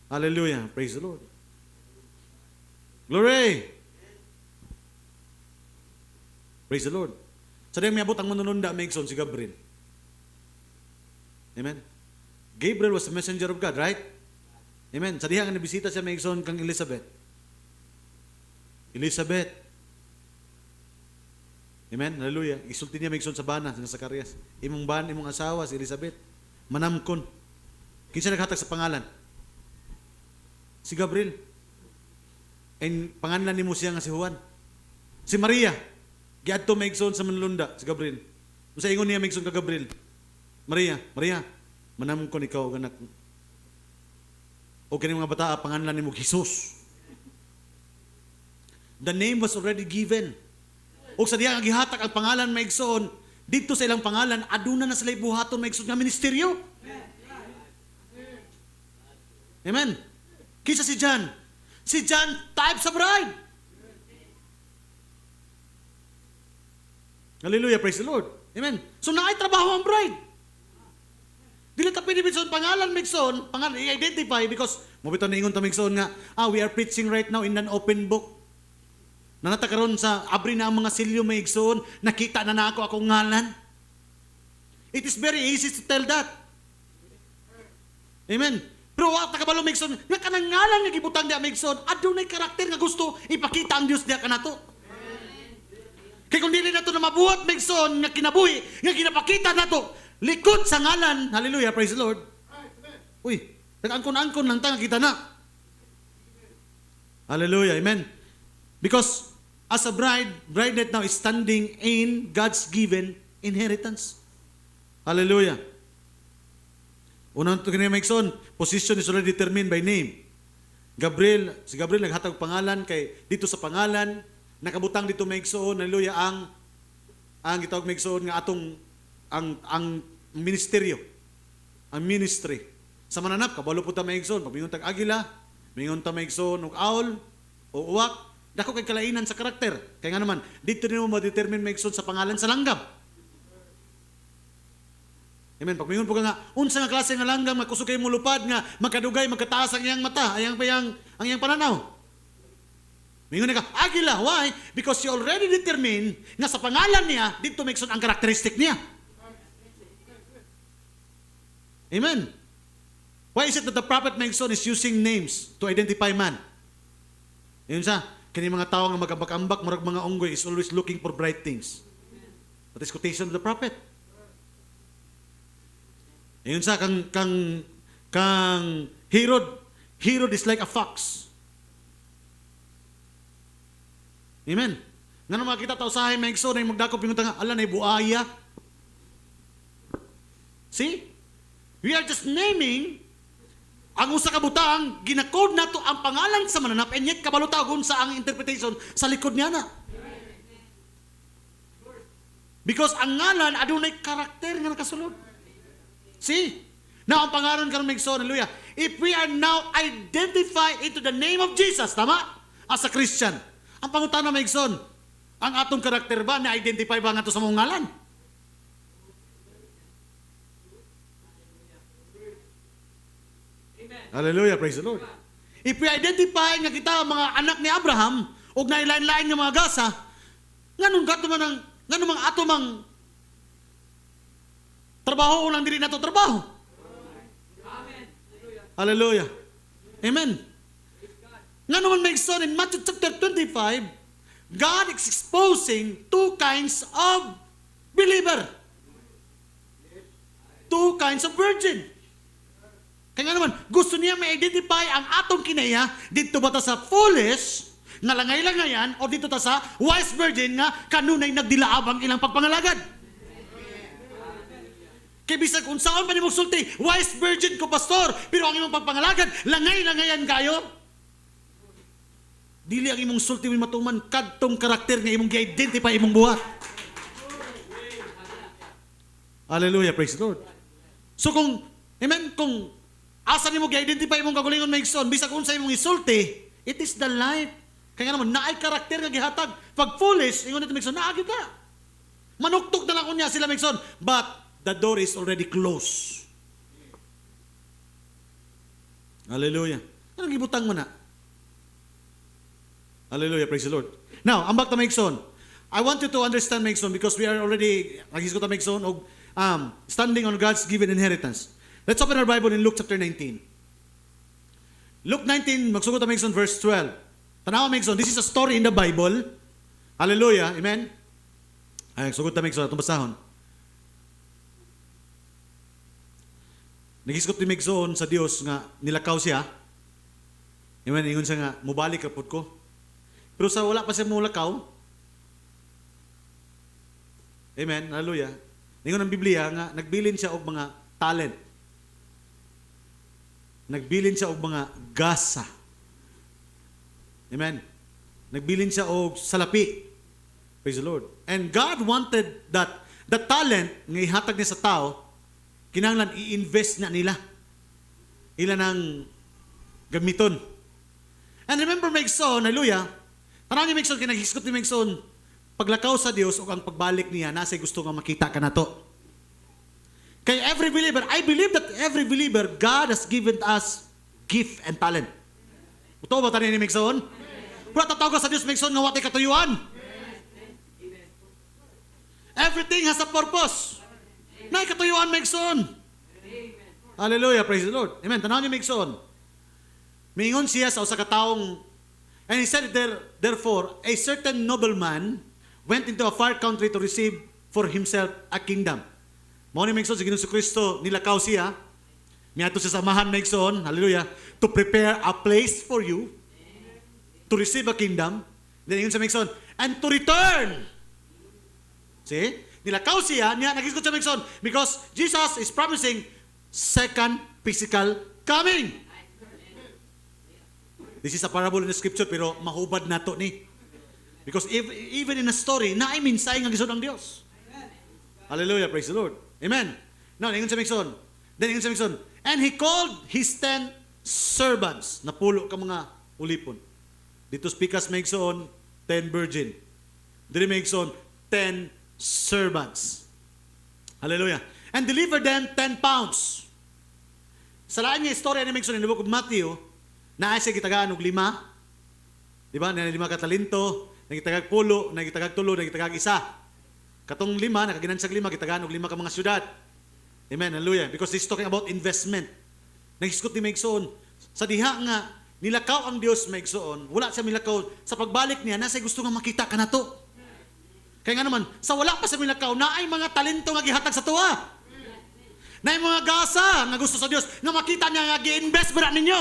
Hallelujah. Praise the Lord. Glory. Praise the Lord. Sa diyang miabot ang manununda, Megson, si Gabriel. Amen. Gabriel was the messenger of God, right? Amen. Sa diha nga nabisita siya Megson kang Elizabeth. Amen. Hallelujah. Isulti niya Megson sa bana sa Zacarias. Imong asawa si Elizabeth. Manamkon. Kinsa naghatag sa pangalan? Si Gabriel. And pangalan nimo siya nga si Juan. Si Maria. Giadto Megson sa manlunda si Gabriel. Usa ingon niya Megson ka Gabriel. Maria, manamkon ikaw og anak. O kini mga bata, panganlan ni mo Jesus. The name was already given. O sa diya, gihatak ang pangalan maigsoon, dito sa ilang pangalan, aduna na sila ibuhaton maigsoon nga ministeryo. Amen. Kisa si John. Si John, type sa bride. Hallelujah, praise the Lord. Amen. So naay trabaho ang bride. Dili ta pwede bitson pangalan migson, pangalan i-identify because mo bitaw niingon ta migson nga, we are preaching right now in an open book. Nanata karon sa abri na ang mga silyo maigsoon, nakita na nako akong ngalan. It is very easy to tell that. Amen. Pero wa ta kabalo migson, nga kanang ngalan nga gibutang diha migson, adunay karakter nga gusto ipakita ang Dios diha kanato. Kaya kung dili nato na mabuhat migson nga kinabuhi, nga ginapakita nato likod sa ngalan, hallelujah, praise the Lord. Uy, nag-angkon-angkon lang ta nga kita na. Hallelujah, amen. Because as a bride right now is standing in God's given inheritance. Hallelujah. Unang ito kanina Mikeson, position is already determined by name. Si Gabriel naghatag pangalan kay dito sa pangalan, nakabutang dito Mikeson, hallelujah, ang gitawag Mikeson nga atong ang ministeryo, ang ministry. Sa mananap, kabalo po ta Mikeson, pagmingon tag agila, mingon ta Mikeson, og aul, o uwak, dako kay kalainan sa karakter. Kaya nga naman, dito nimo ma-determine Mikeson sa pangalan sa langgam. Amen. Pag mingon po ka nga, unsa nga klase nga langgam, makusugay mo lupad nga, magkadugay, magkataas ang iyang mata, ang iyang pananaw. Mingon ka, agila, why? Because you already determined nga sa pangalan niya, dito Mikeson ang karakteristik niya. Amen. Why is it that the prophet Mikeson is using names to identify man? Yun sa, kini mga tao nga magambak-ambak, murag mga unggoy is always looking for bright things. That is quotation of the prophet. Yun sa, kang Herod is like a fox. Amen. Nga nung makita tao sa hay Mikeson ay magdakop yung tanga, ala na buaya. See? We are just naming ang usa ka butang, ginakod nato ang pangalan sa mananap, and yet kabalutagon sa ang interpretation sa likod niya na. Because ang ngalan, adunay karakter nga nakasulod. See? Now, ang pangalan karon Mikeson, hallelujah. If we are now identified into the name of Jesus, tama? As a Christian, ang pangutana Mikeson, ang atong karakter ba na-identify ba nga to sa mong ngalan? Hallelujah, praise the Lord. If we identify nga kita mga anak ni Abraham o nailain-lain nga mga gasa, nganong ato mang trabaho o lang dili nato trabaho. Hallelujah. Amen. Nga naman Mikeson in Matthew chapter 25, God is exposing two kinds of believer. Two kinds of virgin. Kaya nga naman, gusto niya ma-identify ang atong kinaya, dito ba ta sa foolish, nga langay-langayan, o dito ta sa wise virgin nga kanunay nagdilaab ang ilang pagpangalagad. Kaya bisag kung saan pa ni mong sulti, wise virgin ko pastor, pero ang imong pagpangalagad, langay-langayan kayo. Dili ang imong sulti mo matuman, kadtong karakter nga imong gi-identify imong buhat. Hallelujah, praise the Lord. So kung, amen, kung asa nimo gi-identify imong kagulingon Mikeson, bisag unsa imong isulti, it is the light. Kaya naman, naay karakter nga gihatag. Pag foolish, ingon nito Mikeson, naagi ka. Manuktok na lang unya sila Mikeson, but the door is already closed. Hallelujah. Anong gibutang mo na? Hallelujah, praise the Lord. Now, ambak ta Mikeson. I want you to understand Mikeson because we are already, nagisgot ta Mikeson, standing on God's given inheritance. Let's open our Bible in Luke chapter 19. Luke 19, magsugod ta Mikeson, verse 12. Tanawa Mikeson, this is a story in the Bible. Hallelujah, amen? Ay, sugod ta Mikeson, atong basahon. Nagisgot ni Mikeson sa Dios nga nilakaw siya. Amen, ingon siya nga, mubalik kapot ko. Pero sa wala pa siya mulakaw, amen, hallelujah. Ingon ang Biblia nga, nagbilin siya og mga talent. nagbilin siya og mga gasa. Amen. Nagbilin siya og salapi. Praise the Lord. And God wanted that the talent nga ihatag niya sa tao, kinahanglan i-invest na nila. Ilan ang gamiton. And remember Megson, hallelujah, tanaw ni Megson, kinagisgot ni Megson, paglakaw sa Dios o ang pagbalik niya, nasa gusto nga makita ka na to. Kay every believer, I believe that every believer, God has given us gift and talent. Ito ba tanin ni Megson? Wala tatawag ka sa Dios, Megson, nga wati katuyuan. Everything has a purpose. Na katuyuan, Megson. Hallelujah, praise the Lord. Amen. Tanaw niyo, Megson. Mingon siya sa usa ka taong, and he said therefore, a certain nobleman went into a far country to receive for himself a kingdom. Mao ni Megson, si Ginoong Kristo nilakaw siya. Miadto sa samahan, Megson, hallelujah, to prepare a place for you to receive a kingdom. Then yun sa Megson, and to return. See? Nilakaw siya, niya nagisgot sa Megson because Jesus is promising second physical coming. This is a parable in the scripture pero mahubad nato ni. Because even in a story, naay minsay nga gisod ang Dios. Hallelujah, praise the Lord. Amen. Now, ingon sa Megson. Then ingon sa Megson, and he called his 10 servants. Napulo ka mga ulipon. Dito speakas Megson, 10 virgin. Dito Megson, 10 servants. Hallelujah. And delivered them 10 pounds. Sa laan niya istorya ni Megson in the book of Matthew, naay siya gitagaan og 5. Di ba? Na 5 ka talento, nagitagag 10, nagitagag 3, nagitagag 1. Katong 5, nakaginansag 5, gitagaan og 5 ka mga syudad. Amen. Hallelujah. Because this is talking about investment. Nagisgot ni Megson, sa diha nga nilakaw ang Dios, Megson, wala siya milakaw. Sa pagbalik niya, nasa gusto nga makita ka na to. Kaya nga naman, sa wala pa sa milakaw, naay mga talento nga gihatag sa tuwa. Naay mga gasa nga gusto sa Dios nga makita niya nga gi-invest ba na ninyo?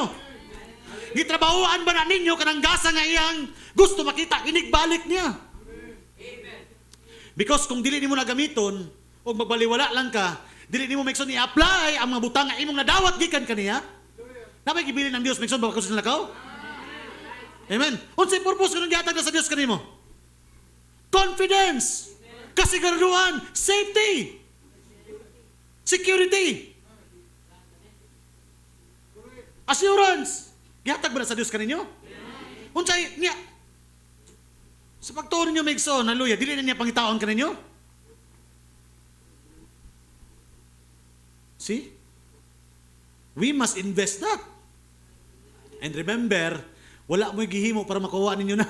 Gitrabahuan ba na ninyo kanang gasa nga iyang gusto makita, inigbalik niya. Because kung dili nimo na gamiton o magbaliwala lang ka, dili nimo Megson i-apply ang mga butang nga imong nadawat gikan kaniya. Napay gibilin ng Dios Megson baka sa nilakaw? Amen. Unsay purpose kanang gihatag na sa Dios kanimo? Confidence, kasiguraduhan, safety, security, assurance. Gihatag ba na sa Dios kaninyo? Unsay niya? Sa pagtuon ninyo Megson, hallelujah, dili na niya pangitaon kaninyo? See? We must invest that. And remember, wala mo'y gihimo para makuha ninyo na.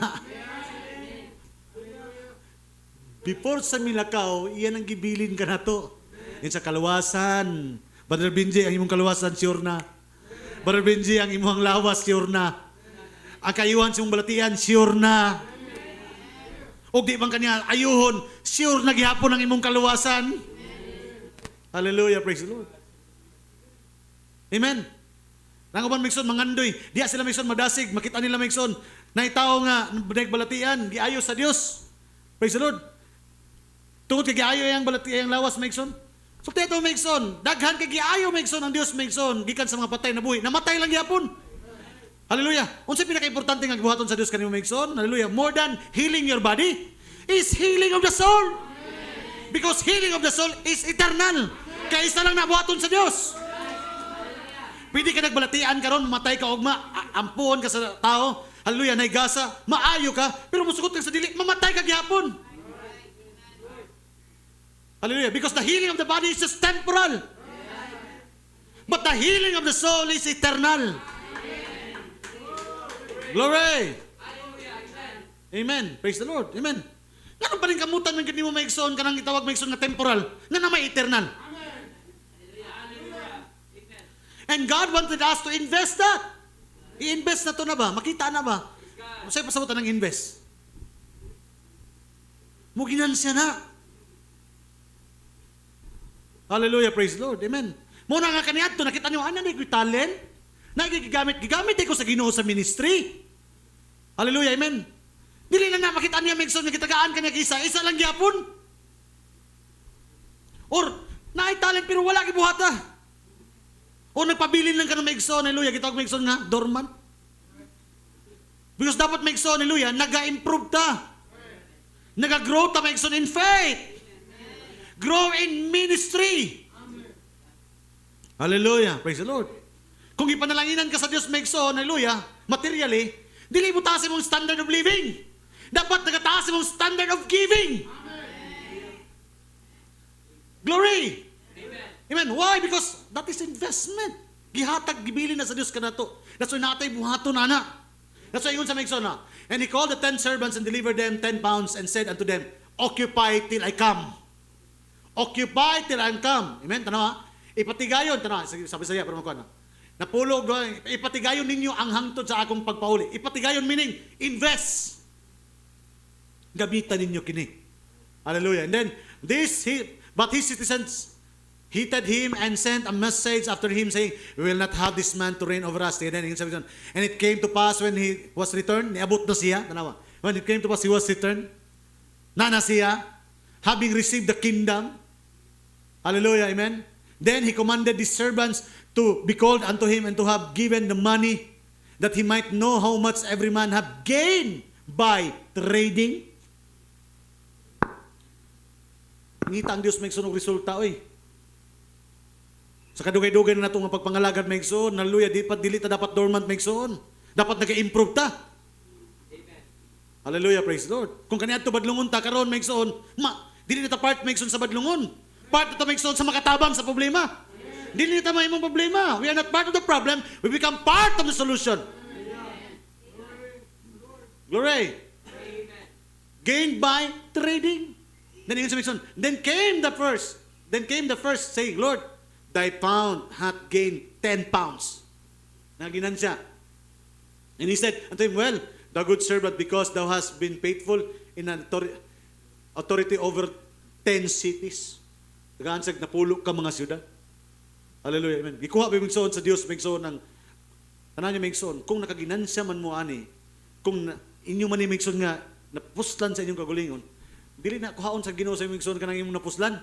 Before sa milakaw, iyan ang gibilin ka na to. Yan sa kaluwasan. Brother Benji, ang imong kaluwasan, sure na. Brother Benji, ang imong lawas, sure na. Ang kayuhan sa imong balatian, sure na. O di bang kanya ayuhon, sure na gihapon ang imong kaluwasan. Hallelujah, praise the Lord. Amen. Nangaban Megson, mangandoy. Diya sila Megson madasig. Makita nila Megson. Naitaw nga, balatian, giayo sa Dios. Praise the Lord. Tungod kay giayo yang balatian, yang lawas Megson. So teto Megson, daghan kay giayo Megson ang Dios Megson, gikan sa mga patay na buhi. Namatay lang gyapon. Hallelujah. Unsay pinaka-importante nga gibuhaton sa Dios kanimo Megson? Hallelujah. More than healing your body is healing of the soul. Because healing of the soul is eternal. Kaya isa lang nabuhaton sa Dios. Pwede ka nagbalatian karon, matay ka og ampuon ka sa tao. Hallelujah, naigasa, maayo ka, pero musugot ka sa dili, mamatay ka gyapon. Hallelujah, because the healing of the body is just temporal. But the healing of the soul is eternal. Glory. Amen. Praise the Lord. Amen. Nga pa rin kamutan ng ganito mo Megson, kanang itawag Megson nga temporal, nga na may eternal. And God wanted us to invest that. I-invest na to na ba? Makita na ba? Sa'yo pasabutan ng invest. Muginan siya na. Hallelujah, praise the Lord. Amen. Muna nga kaniyat to, nakita niyo, ano na yung talent? Gigamit ko sa Ginoo sa ministry. Hallelujah, amen. Dili na makita niya Megson, nagitagaan kanya kisa, isa lang gyapon. Or, naay talent pero wala gibuhata. O nagpabilin lang ka ng maigsoon, hallelujah, gitawag maigsoon nga, dormant. Because dapat maigsoon, hallelujah, naga-improve ta. Naga-grow ta maigsoon in faith. Grow in ministry. Hallelujah, praise the Lord. Kung ipanalanginan ka sa Diyos maigsoon, hallelujah, materially, dili mo taasin mong standard of living. Dapat nagataasin mong standard of giving. Glory. Amen. Why? Because that is investment. Gihatag, gibili na sa Diyos ka na to. That's why natay buhato na na. That's why yun sa maigsoon na. And he called the 10 servants and delivered them 10 pounds and said unto them, occupy till I come. Occupy till I come. Amen? Tanawa? Ipatigayon. Tanawa? Sabi saya, pero magkuhan na. Napulog doon. Ipatigayon ninyo ang hangtod sa akong pagpauli. Ipatigayon meaning, invest. Gamitan ninyo kini. Hallelujah. And then, but his citizens heeded him and sent a message after him saying, we will not have this man to reign over us. And it came to pass when he was returned, niabot na siya, tanawa. When it came to pass, he was returned, na siya, having received the kingdom. Hallelujah, amen. Then he commanded his servants to be called unto him and to have given the money that he might know how much every man have gained by trading. Ngita ang Diyos may sunog resulta, oy. Sa kadugay-dugay na nato nga pagpangalagad may igsoon, hallelujah, dili ta dapat dormant may igsoon. Dapat nag-improve ta. Amen. Hallelujah, praise the Lord. Kung kaniadto badlungon ta karon may igsoon, dili na ta part may igsoon sa badlungon. Part na ta may igsoon sa makatabang sa problema. Amen. Dili na ta may imong problema. We are not part of the problem, we become part of the solution. Amen. Glory. Amen. Gained by trading. Then came the first saying, Lord, thy pound hath gained 10 pounds. Naginan siya. And he said unto him, well, thou good servant, because thou hast been faithful in authority over 10 cities. Nagansag napulo ka mga siyudad. Hallelujah, amen. Gikuha ba migsoon sa Dios, migsoon ng tanan niya migsoon. Kung nakaginansya man mo ani, kung inyo man ni migsoon nga napuslan sa inyong kagulingon, dili na kuhaon sa Ginoo sa migsoon kanang imong napuslan.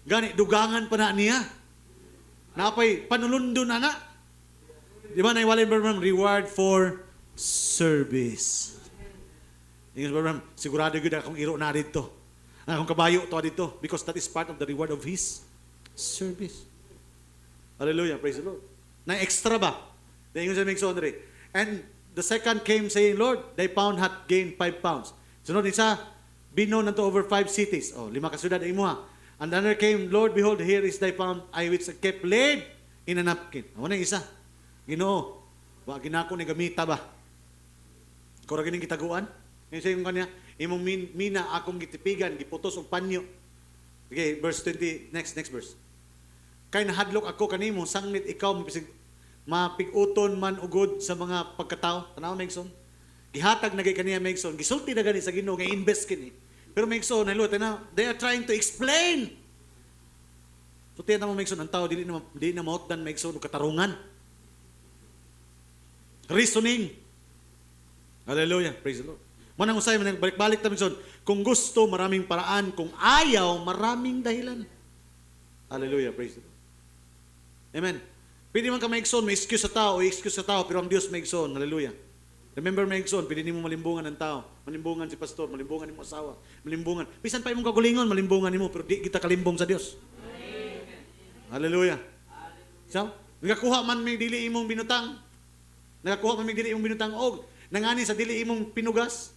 Gani dugangan pa na niya. Napay panulundo na na. Di ba na iwalay Abraham reward for service. Ingos Abraham, sigurado gyud akong iro na dito. Akong kabayo to dito because that is part of the reward of his service. Hallelujah, praise the Lord. Na extra ba? Dahil sa migsoon ri. And the second came saying, Lord, thy pound hath gained 5 pounds. Sunod isa, binon nanto over 5 cities. Oh, 5 ka syudad imo ha. And another came, Lord, behold, here is thy pound, I which kept laid in a napkin. Ano na isa? Ginoo, wa ginako ni gamita ba? Kura gining kitaguan? Yung sayo kanya, imong mina akong gitipigan, giputos og panyo. Okay, verse 20, next verse. Kay nahadlok ako kanimo, sangnit ikaw, mapig-uton man ugod sa mga pagkatao. Tanaw, Megson? Gihatag na kay kaniya, Megson. Gisulti na gani sa Ginoo, nga invest kini. Pero Megson, they are trying to explain. So, tiyan mo, Megson, ang tao, di na mautdan, Megson, o katarungan. Reasoning. Hallelujah. Praise the Lord. Manang usay, balik-balik na, Megson. Kung gusto, maraming paraan. Kung ayaw, maraming dahilan. Hallelujah. Praise the Lord. Amen. Pwede man ka Megson, may excuse sa tao, pero ang Diyos Megson. Hallelujah. Remember, Megson, pwede mo malimbungan ng tao. Malimbungan si pastor, malimbungan ni mo asawa, malimbungan. Bisan pa imong kagulingon, malimbungan ni mo, pero di kita kalimbong sa Dios. Amen. Hallelujah. So, nagakuha man may dili imong binutang. Og nangani sa dili imong pinugas.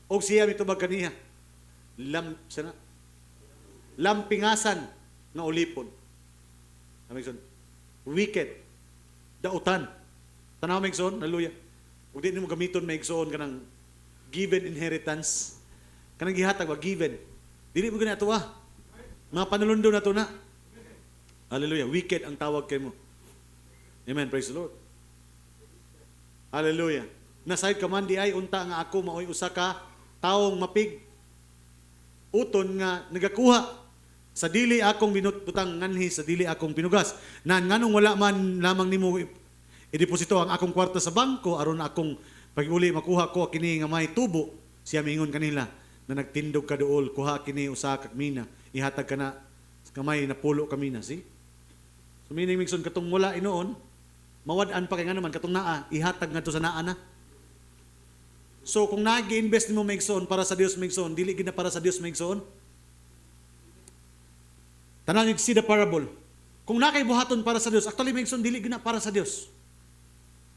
Og siya mitubag kaniya. Lampingasan nga ulipon. Megson. Wicked. Dautan. Tanaw, Megson, hallelujah. Kung di mo gamiton may igsoon kanang given inheritance, kanang gihatag ba given. Dili mo gani ato mga panulundo na to na. Hallelujah. Wicked ang tawag kay mo. Amen. Praise the Lord. Hallelujah. Nasayod ka man di ay unta nga ako maoy usa ka taong mapig uton nga nagakuha sa dili akong binutbutang nganhi sa dili akong pinugas. Nganong wala man lamang nimo i-deposito ang akong kwarta sa bangko aron akong pag-uli makuha ko kini nga may tubo. Siya miingon kanila na nagtindog ka duol, kuha kini usa ka mina, ihatag ka na kamay na pulo ka mina. See? So meaning migson katong wala inoon, mawad-an pa kay nga naman katong naa, ihatag ngadto sa naa na. So kung nag-invest nimo migson para sa Dios migson, dili gid na para sa Dios migson. Tanang see the parable. Kung nakay buhaton para sa Dios, actually migson dili gid na para sa Dios.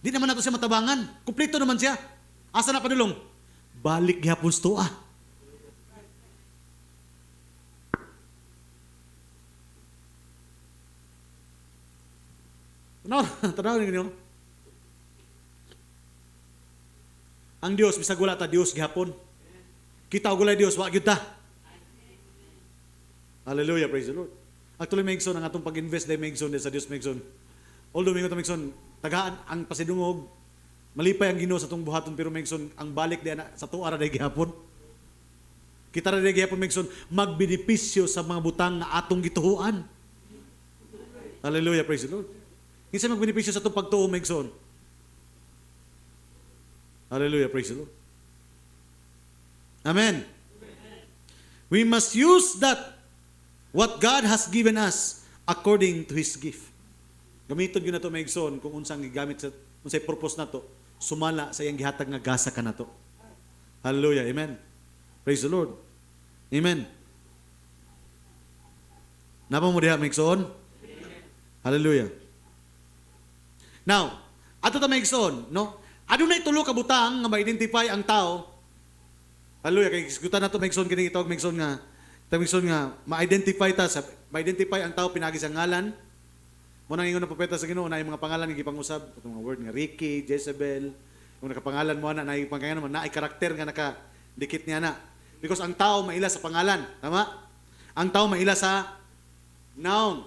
Di naman nato siya matabangan. Kumpleto naman siya. Asa na padulong? Balik gihapon sa tuwa. Tanaw ninyo. Ang Dios bisag wala ta Dios gihapon. Kita og walay Dios wa gyud ta. Hallelujah, praise the Lord. Actually migson ang atong pag-invest dai migson sa Dios migson. Although mingon ta migson tagaan ang pasidungog malipay ang Ginoo sa atong buhaton pero migson ang balik di sa tuwa ra dai gihapon. Kita ra dai gihapon migson magbenepisyo sa mga butang nga atong gituhuan. Hallelujah, praise the Lord. Kinsa magbenepisyo sa atong pagtuo migson? Hallelujah, praise the Lord. Amen. We must use that what God has given us according to His gift. Gamiton gyud nato migson kung unsang gigamit sa unsay purpose nato sumala sa iyang gihatag nga gasa kanato. Hallelujah, amen. Praise the Lord. Amen. Napa mo diha migson? Hallelujah. Now, ato ta migson, no? Adunay tulo ka butang nga ma-identify ang tao. Hallelujah, kay isgutan nato migson kini gitawag migson nga ma-identify ta sa ma-identify ang tao pinagi sa ngalan. Mo nang ingon na propeta sa Ginoo na yung mga pangalan nga gipangusab, katong mga word nga Ricky, Jezebel, yung nakapangalan mo na nay pangkaya naman na ay karakter nga nakadikit niya na. Because ang tao maila sa pangalan, tama? Ang tao maila sa noun.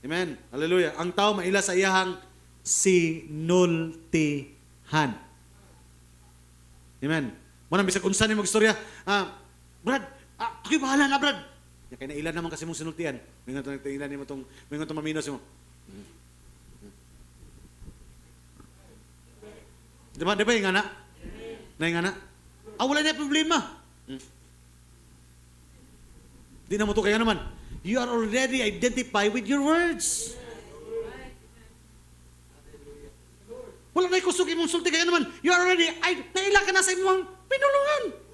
Amen. Hallelujah. Ang tao maila sa iyahang sinultihan. Amen. Mo nang bisag unsa ni magstorya, Brad, ako'y bahala na, Brad. Ya kay nailan naman kasi mong sinultian. Mingon tong ilan nimo tong mingon tong maminos mo. Di ba yung anak? Na yung anak? Wala na problema. Di na mo to kaya naman. You are already identified with your words. Wala na kusog imong sulti kaya naman. You are already, naila ka na sa imong pinulungan.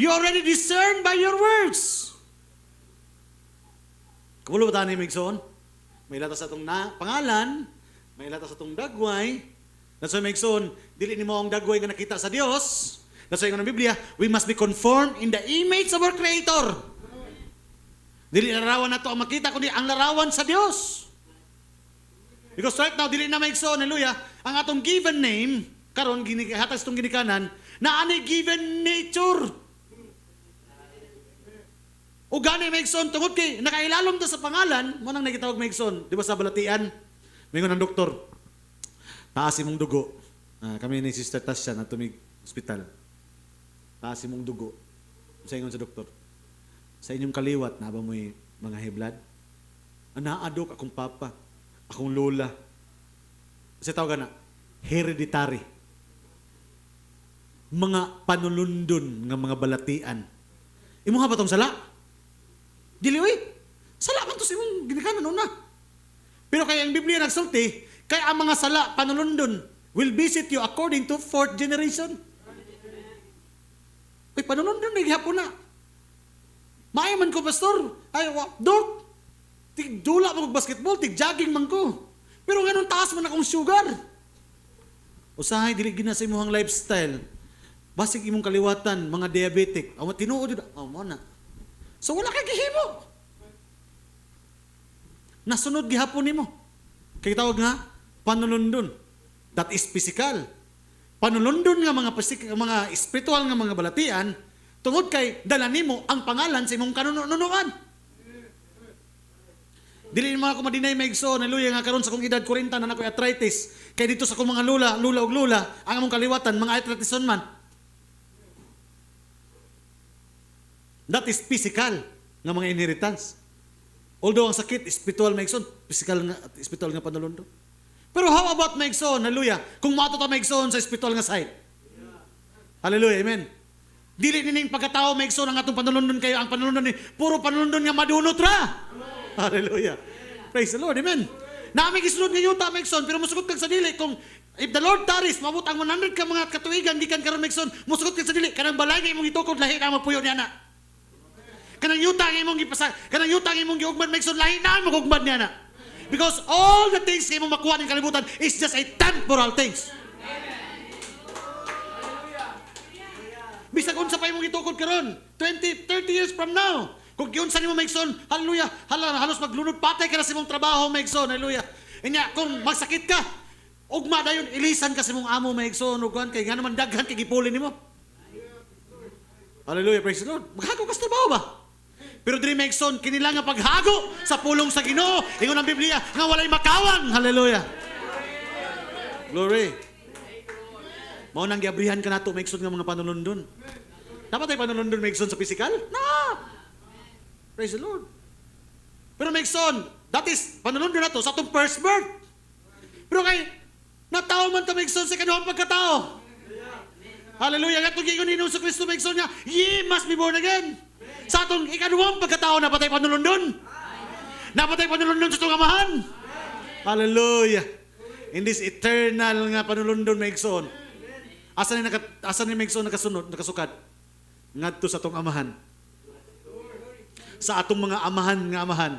You already discern by your words. Kamulo ba tayo ni Migson? May latas sa itong pangalan, may latas sa itong dagway. That's why Migson, dili ni mo ang dagway nga nakita sa Dios. That's why ng Biblia, we must be conformed in the image of our Creator. Dili larawan na ito ang makita, kundi ang larawan sa Dios. Because right now, dili na Migson, hallelujah, ang atong given name, karon hatas itong ginikanan, na ani given nature. O gani Migson, tungod kay nakailalom ta sa pangalan, mo nang nagitawag Migson, di ba sa balatian? Mingon ang doktor, taas imong dugo. Kami ni Sister Tasha na tumig hospital. Taas imong dugo. Sa ingon sa doktor, sa inyong kaliwat, na ba mo'y mga high blood? Naadok akong papa, akong lola. Kasi tawag na, hereditary. Mga panulundon ng mga balatian. Imo nga ba itong sala? Dili, oy. Sala man to sa imong ginikanan una. Pero kaya ang Biblia nagsulti, kaya ang mga sala, panulundon, will visit you according to 4th generation. Uy, panulundon, naghihapon na. Maayaman ko, pastor. Ay, dok. Tig-dula mo basketball, tig-jogging man ko. Pero ganun taas man akong sugar. Usahay, dili gina sa imong lifestyle. Basig imong kaliwatan, mga diabetic. Tinuod yun. Mo na. So wala kay gihimo. Nasunod gihapon nimo. Kay tawag nga panulundon. That is physical. Panulundon nga mga spiritual nga mga balatian tungod kay dala nimo ang pangalan sa imong kanunuan. Dili mo ako madinay Migson, hallelujah nga karon sa kong edad 40 na ako'y arthritis. Kay dito sa kong mga lula ug lula, ang among kaliwatan mga arthritis man. That is physical nga mga inheritance. Although ang sakit, spiritual Migson, spiritual nga panulundon. Pero how about Migson? Hallelujah. Kung mato ta Migson sa spiritual nga side. Hallelujah, amen. Dili nining pagkatao Migson ang atong panulundon kayo. Ang panulundon ni puro panulundon nga madunot ra. Hallelujah. Praise the Lord. Amen. Naamig isunod nga yuta, Megson, pero musugot kag sa dili. Kung if the Lord tarries, mabot ang 100 ka mga katuigan, gikan karon Megson, musugot kag sa dili. Kanang balay nga imong itukod, lahi na magpuyo niya na. Kanang yuta nga imong gipasa, kanang yuta nga imong giugmad, Megson, lahi na magugmad niya na. Because all the things nga imong makuha ng kalibutan is just a temporal things. Bisag unsa pa imong itukod karon, 20, 30 years from now. Kung giunsa nimo Megson, hallelujah, halos maglunod patay ka na sa imong trabaho, Megson, hallelujah. Inya, kung magsakit ka, ugma dayon ilisan ka sa imong amo, Megson, ugan kay nga naman daghan kay gipulin nimo. Hallelujah, praise the Lord. Maghago ka sa trabaho ba? Pero diri Megson, kinila nga paghago sa pulong sa Ginoo. Ingon ang Biblia nga walay makawang. Hallelujah. Glory. Mao nang giabrihan ka nato Megson nga mga panulundon. Dapat ay panulundon Megson sa physical? No. Praise the Lord. Pero Megson, that is panulundon nato sa atong first birth. Pero kay natawo man ta Megson sa kaduhang pagkatao. Hallelujah. Nga itong gingon ni Hesus Kristo Megson nga, ye must be born again. Sa atong ikaduhang pagkatao, napatay panulundon. Napatay panulundon sa itong amahan. Hallelujah. In this eternal nga panulundon, Megson. Asa ni Megson nakasunod, nakasukat? Ngadto sa atong amahan. Sa atong mga amahan nga amahan.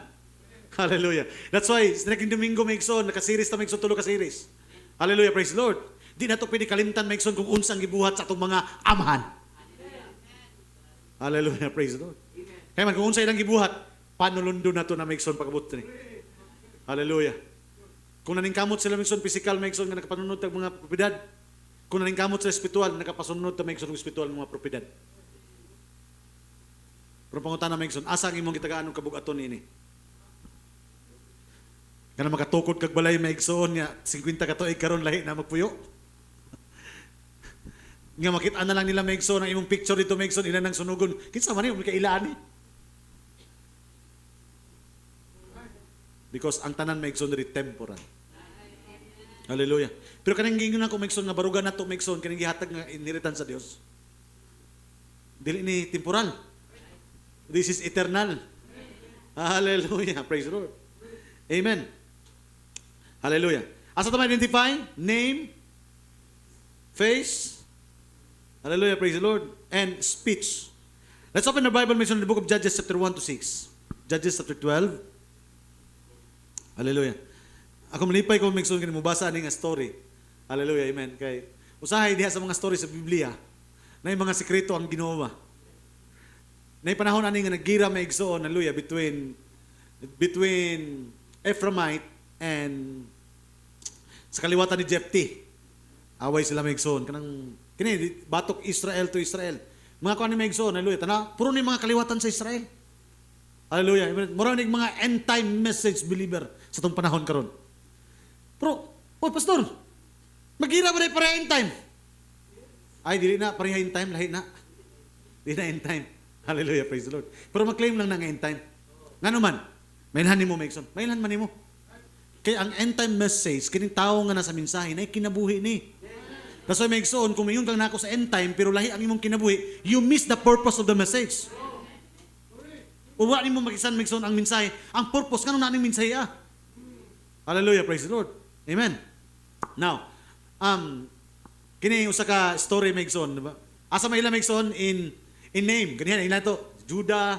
Hallelujah. That's why, sa next Domingo, Megson, nakasiris ta Megson, tulo ka series. Hallelujah, praise the Lord. Di na ito pwede kalimtan, Megson, kung unsang gibuhat sa atong mga amahan. Hallelujah, praise the Lord. Kaya man, kung unsang ilang gibuhat, panulundo na ito na Megson pagabot ni. Hallelujah. Kung naningkamot sila Megson, physical Megson, nga nakapanunod ng mga propiedad. Kung naningkamot sila spiritual, nakapasunod na Megson ng spiritual ng mga propiedad. Pero pangutan na Megson, asa ang imong gitagaan ng kabugaton ini? Kana makatukod kag balay Megson nga 50 ka tuig karon lahi na magpuyo. Nga makita na lang nila Megson ang imong picture dito Megson ila nang sunugon. Kinsa man ni kailaan ni? Because ang tanan Megson diri temporal. Hallelujah. Pero kanang gingon ako Megson nga barugan nato Megson kaning gihatag nga inheritance sa Dios. Dili ni temporal. This is eternal. Hallelujah. Praise the Lord. Amen. Hallelujah. Asa ta ma-identify? Name, face, hallelujah, praise the Lord, and speech. Let's open the Bible mentioned in the book of Judges chapter 1 to 6. Judges chapter 12. Hallelujah. Ako malipay ko Megson kini mubasa ani nga story. Hallelujah, amen. Kay usahay diha sa mga story sa Biblia na yung mga sekreto ang Ginoo. Na yung panahon ani nga naggira Megson, hallelujah, between Ephraimite and sa kaliwatan ni Jephthah. Away sila Megson kanang kini batok Israel to Israel. Mga kuan ni Megson, hallelujah, tana puro ni mga kaliwatan sa Israel. Hallelujah. Mura ning mga end time message believer sa tong panahon karon. Pero, pastor, magira ba para end time? Ay, dili na pareha end time, lahi na. Dili na end time. Hallelujah, praise the Lord. Pero mag-claim lang ng end time. Ngano man? Mailhan ni mo, Megson. Mailhan man ni mo. Kaya ang end time message, kining tao nga nasa mensahe, na kinabuhi ni. That's why, Megson, kung mayon kang nako sa end time, pero lahi ang imong kinabuhi, you miss the purpose of the message. O wala ni mo magisan, Megson, ang mensahe. Ang purpose, kanong naning mensahe Hallelujah, praise the Lord. Amen. Now, kini usa ka story, Megson, diba? Asa may ila, Megson, in name. Ganyan, ila to, Judah,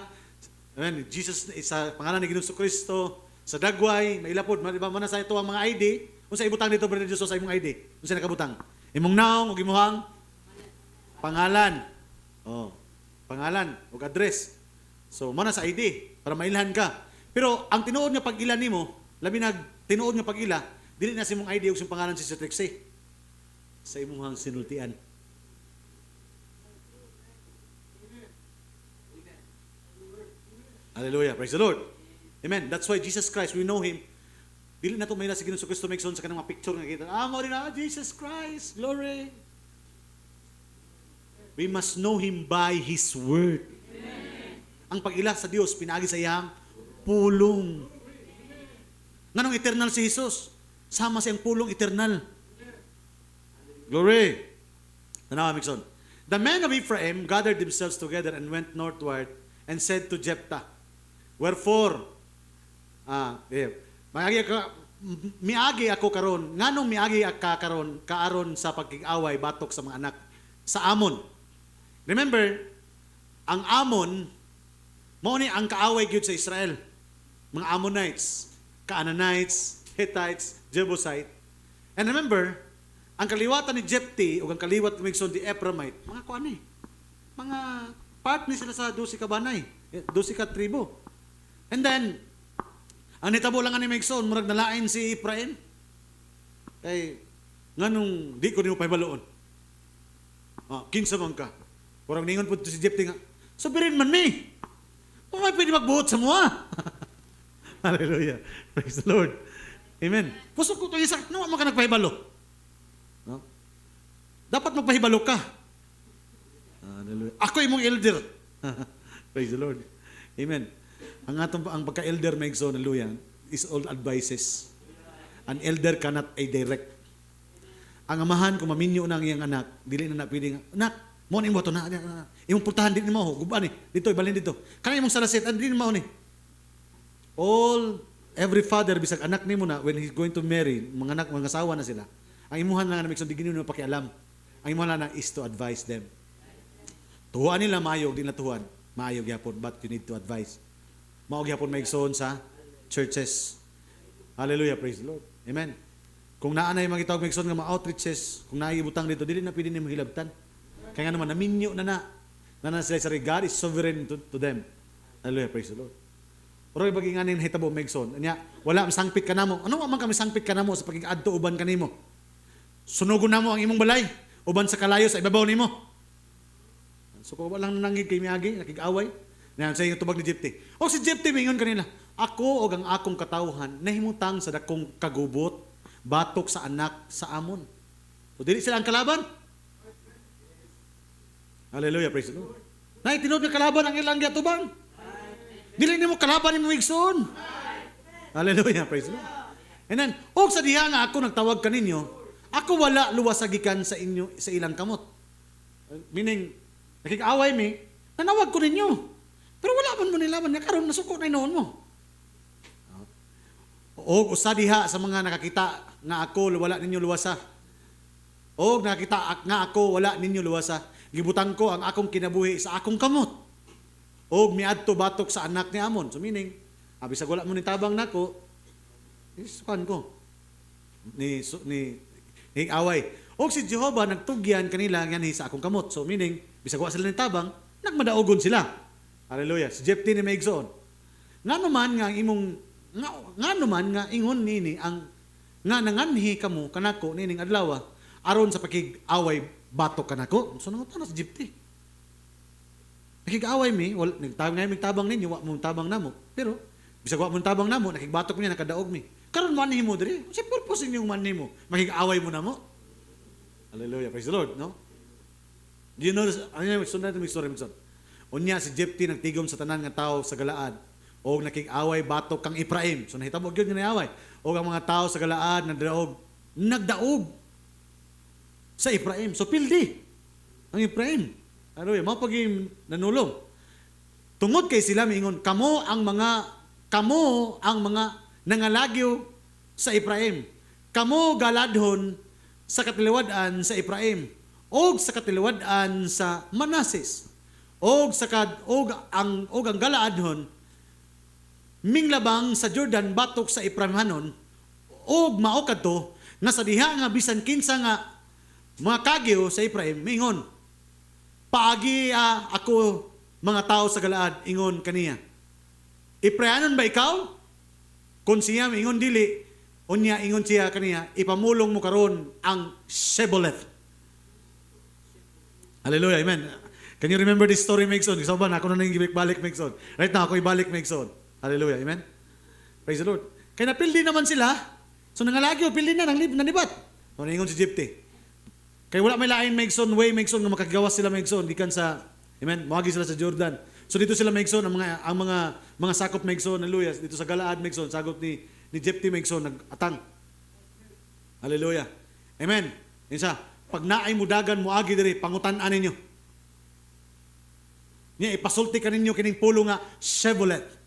amen, Jesus, sa pangalan ni Ginoong Kristo, sa dagway, may ilapod, diba, mana sa ito ang mga ID, kung sa ibutang dito, Brother Jesus, sa imong ID, kung sa nakabutang. Imong naong, o imuhang pangalan. Oh, pangalan, o address. So, mana sa ID, para mailhan ka. Pero, ang tinuod nga pag-ila nimo, labi nag tinuod nga pag-ila, dili na sa imong ID, o sa pangalan si Trixie. Sa imong sinultian. Hallelujah. Praise the Lord. Amen. That's why Jesus Christ, we know Him. Dili na ito may nasa Ginoong Kristo Megson sa kanang mga picture nga kita. Mo rin Jesus Christ. Glory. We must know Him by His Word. Amen. Ang pag-ila sa Dios, pinaagi sa iyang pulong. Nganong eternal si Jesus? Sama siyang pulong eternal. Glory. Tanawa, Megson. The men of Ephraim gathered themselves together and went northward and said to Jephthah, wherefore miagi ako karon. Nganong miagi ka karon kaaron sa pagkig-away batok sa mga anak sa Amon. Remember, ang Amon mao ni ang kaaway gyud sa Israel. Mga Ammonites, Canaanites, Hittites, Jebusite. And remember, ang kaliwatan ni Jepti o ang kaliwat ni Migson di Ephraimite, mga kuan ni. Mga part ni sila sa 12 ka banay, 12 ka tribo. And then, ang nitabo lang ni Migson, murag nalain si Ephraim. Kay nganong di ko nimo pahibaloon. Kinsa man ka. Kurang ningon po si Jepti nga, sabirin man mi. May pwede magbuot sa mua. Hallelujah. Praise the Lord. Amen. Puso ko ito isa, no, ka nagpahibalo. No? Dapat magpahibalo ka. Hallelujah. Ako imong elder. Praise the Lord. Amen. Ang pagka-elder, Megson, hallelujah, is all advices. An elder cannot a direct. Ang amahan, kung maminyo na ang iyang anak, dili na pwede nga, anak, mo na imo ito na, imong pultahan, di mo, guban dito, ibalin dito. Kanang imong salasit, di mo ni. Every father, bisag anak ni mo na, when he's going to marry, mga anak, mga asawa na sila, ang imuhan lang na Megson, di giniyo na pakialam. Ang imuhan lang is to advise them. Tuhuan nila, maayog, di na tuhuan. Maayog yapon, but you need to advise. Maog yapon Megson sa churches. Hallelujah, praise the Lord. Amen. Kung naanay mga itawag Megson nga mga outreaches, kung naibutang dito, dili na pwede nimo hilabtan. Kaya nga naman, naminyo na sila sa God is sovereign to them. Hallelujah, praise the Lord. Pero ibagi nga ning hitabo Megson, anya wala masangpit ka namo. Ano man kami sangpit ka namo sa pagig-adto uban kanimo? Sunugon namo ang imong balay uban sa kalayo sa ibabaw nimo. So kung walang nanangig kay miagi, nakig-away, na sa yung tubag ni Jepti. O si Jepti mingon kanila, ako o ang akong katawhan nahimutang sa dakong kagubot batok sa anak sa Amon. So dili sila ang kalaban. Hallelujah, praise the Lord. Nay tinud nga kalaban ang ilang giatubang. Dili nimo kalaban ni Migson. Hallelujah, praise the Lord. And then, og sa diha nga ako nagtawag kaninyo, ako wala luwasagikan sa inyo sa ilang kamot. Meaning, nakik-away mi, nanawag ko ninyo. Pero wala man mo nilaban nga karon nasuko na inoon mo. Og usa diha sa mga nakakita nga ako wala ninyo luwasa. Og nakita nga ako wala ninyo luwasa. Gibutang ko ang akong kinabuhi sa akong kamot. Og miadto batok sa anak ni Amon. So meaning, bisag wala mo ni tabang nako, isukan ko. Ni away. Og si Jehovah nagtugyan kanila nga sa akong kamot. So meaning, bisag wala sila ni tabang, nagmadaogon sila. Hallelujah. Si Jepti ni Megson. Nga naman nga ingon nini ang nga nanganhi kamo kanako nining adlaw aron sa pakig-away batok kanako. So nangutan na si Jepti. Nakig-away mi, wala nagtabang ninyo, wa mo tabang namo. Pero bisag wa mo tabang namo, nakigbatok niya nakadaog mi. Karon man nimo diri. Si purpose niyo man nimo, makig-away mo namo. Hallelujah. Praise the Lord, no? Do you notice, ano yung sunod na story Megson? Unya si Jepti nagtigom sa tanan nga tao sa Galaad o nakig-away batok kang Ephraim. So nahitabo gyud nga away. O ang mga tao sa Galaad nagdaog sa Ephraim. So pildi ang Ephraim. Ano mao paging nanulong. Tungod kay sila miingon, kamo ang mga nangalagyo sa Ephraim. Kamo galadhon sa katiliwad-an sa Ephraim o sa katiliwad-an sa Manases. Og ang Galaadhon minglabang sa Jordan batok sa Ephraimhanon og mao kadto nga sa diha nga bisan kinsa nga mga kagyo sa Ephraim mingon paagi ako mga tao sa Galaad ingon kaniya Ephraimhanon ba ikaw kun siya mingon dili unya ingon siya kaniya ipamulong mo karon ang Shebeleth. Hallelujah, amen. Can you remember this story, Megson? Isa ba na ako na nang balik Megson? Right now, ako ibalik Megson. Hallelujah. Amen? Praise the Lord. Kaya napildi naman sila. So nangalagi, pildi na, nanibat. So nangingon si Jepti. Kaya wala may lain Megson, way Megson, nga makagawas sila Megson. Gikan sa, amen, mawagi sila sa Jordan. So dito sila Megson, ang mga sakop Megson, hallelujah. Dito sa Galaad Megson, sagot ni Jepti Megson, nag-atang. Hallelujah. Amen. Insa, pag naay mudagan mo agi diri, pangutan-an ninyo. Niya ipasulti ka ninyo kining pulo nga Shebeleth.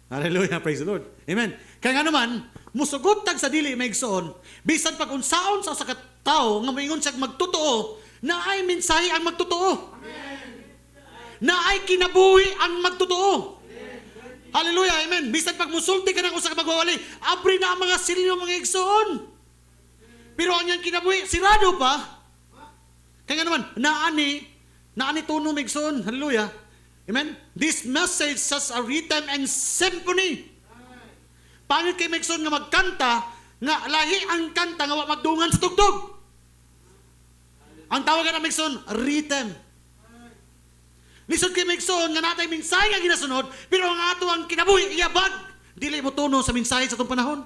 Hallelujah, praise the Lord. Amen. Kaya nga naman, musugot tag sa dili maigsoon, bisan pag unsaon sa tao nga moingon siya magtotoo, na ay mensahe ang magtotoo. Na ay kinabuhi ang magtotoo. Hallelujah, amen. Bisan pag musulti ka ng usa ka magwawali, abri na ang mga silyo mga igsoon. Pero ang yan kinabuhi, sirado pa. Kaya nga naman, naani tuno mga igsoon. Hallelujah. Amen. This message such a rhythm and symphony. Pangit kay mga igsoon nga magkanta, nga lahi ang kanta nga magdungan sa tugtog. Ang tawagan ng mga igsoon, rhythm. Lisod kay Megson nga natay mensahe nga ginasunod, pero ang ato ang kinabuhi iyabag, dili mo tuno sa mensahe sa tong panahon.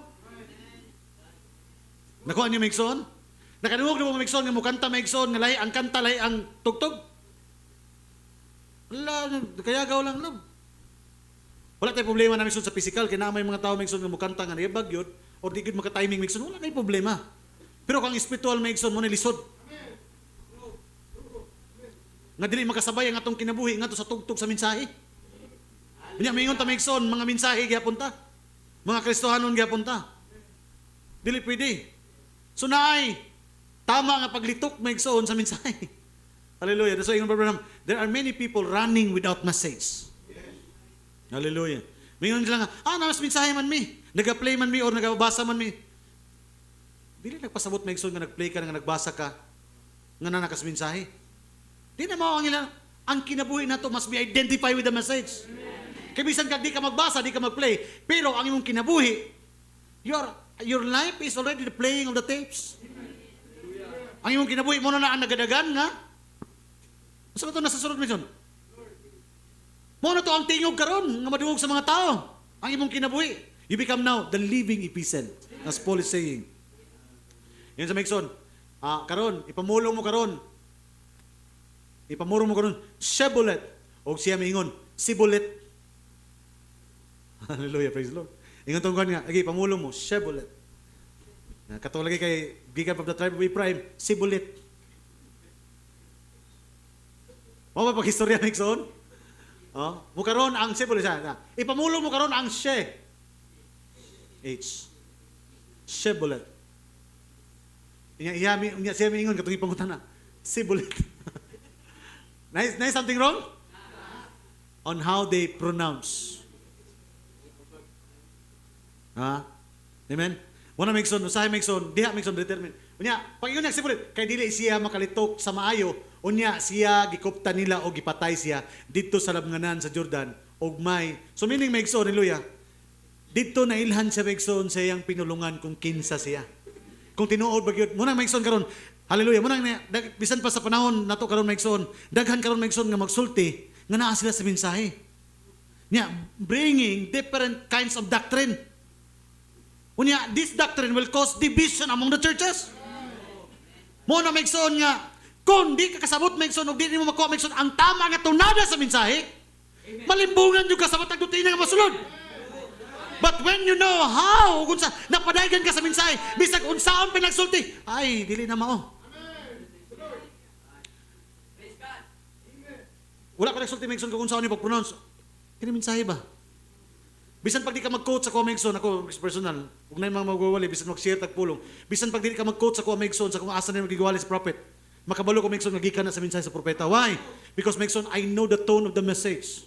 Nakuha niyo Megson? Nakaduog na mo Megson nga mo kanta Megson nga lahi ang kanta lahi ang tugtog. Wala, kaya gaw lang love. Wala tay problema na Megson sa physical kay na may mga tao Megson nga mo kanta nga iyabag yun or di gid maka-timing Megson, wala nay problema. Pero kung spiritual Megson mo ni lisod. Nga dili makasabay ang atong kinabuhi nga to sa tugtog sa mensahe. Unya mingon ta Megson, mga mensahe gyapon ta. Mga Kristohanon gyapon ta. Dili pwede. So naay tama nga paglitok Megson sa mensahe. Hallelujah. That's why Brother Branham, there are many people running without message. Hallelujah. Mingon sila nga, namas mensahe man mi. Naga-play man mi or nagabasa man mi. Dili nagpasabot Megson nga nag-play ka nga nagbasa ka nga nanakas mensahe. Di na mao ang ilang, ang kinabuhi na to must be identified with the message. Kaya bisan ka di ka magbasa, di ka mag-play, pero ang imong kinabuhi, your life is already the playing of the tapes. Ang imong kinabuhi mo na ang nagadagan nga. Saan ba ito nasa sunod mission? Mo na to ang tingog karon nga madungog sa mga tao. Ang imong kinabuhi. You become now the living epistle, as Paul is saying. Yan sa Megson. Karon, ipamulong mo karon. Ipamuro mo karon Shebolet o siya mingon Sibolet. Hallelujah, praise the Lord. Ingon tong nga, agi pamulong mo Shebolet. Katulad kay gikan of the tribe of Ephraim, Sibolet. Mo ba paghistorya ng Ikson? Mo karon ang Sibolet siya. Ipamulong mo karon ang Shebolet. Inya siya mingon katong ipangutan na Sibolet. Nice something wrong? On how they pronounce. Amen? Muna Megson, usahay Megson, diha Megson determine. Unya, pag yun nagsipulit, kay dili siya makalitok sa maayo, unya siya gikupta nila o gipatay siya dito sa labnganan sa Jordan, ugmay. So meaning Megson, hallelujah, dito na ilhan siya Megson sa iyang pinulungan kung kinsa siya. Kung tinuod bagyod, muna Megson karon. Hallelujah. Munang bisan pa sa panahon nato karon Megson, daghan karon Megson nga magsulti nga naa sila sa mensahe. Nya, bringing different kinds of doctrine. Unya, this doctrine will cause division among the churches. Mo na Megson nga kung di ka kasabot Megson ug di mo makuha Megson ang tama nga tunada sa mensahe, malimbungan jud ka sa matag doktrina nga masulod. But when you know how, kung sa napadagan ka sa mensahe, bisag unsaon pinagsulti, ay, dili na mao. Wala ka nagsulti Megson kung unsaon ni pag-pronounce. Kini mensahe ba? Bisan pag di ka mag-quote sa kuha Megson, ako personal, huwag na yung mga magwawali, bisan mag-share tagpulong. Bisan pag di ka mag-quote sa kuha Megson, sa kung asa na yung magiwali sa prophet, makabalo ko Megson, nagikan na sa mensahe sa propeta. Why? Because Megson, I know the tone of the message.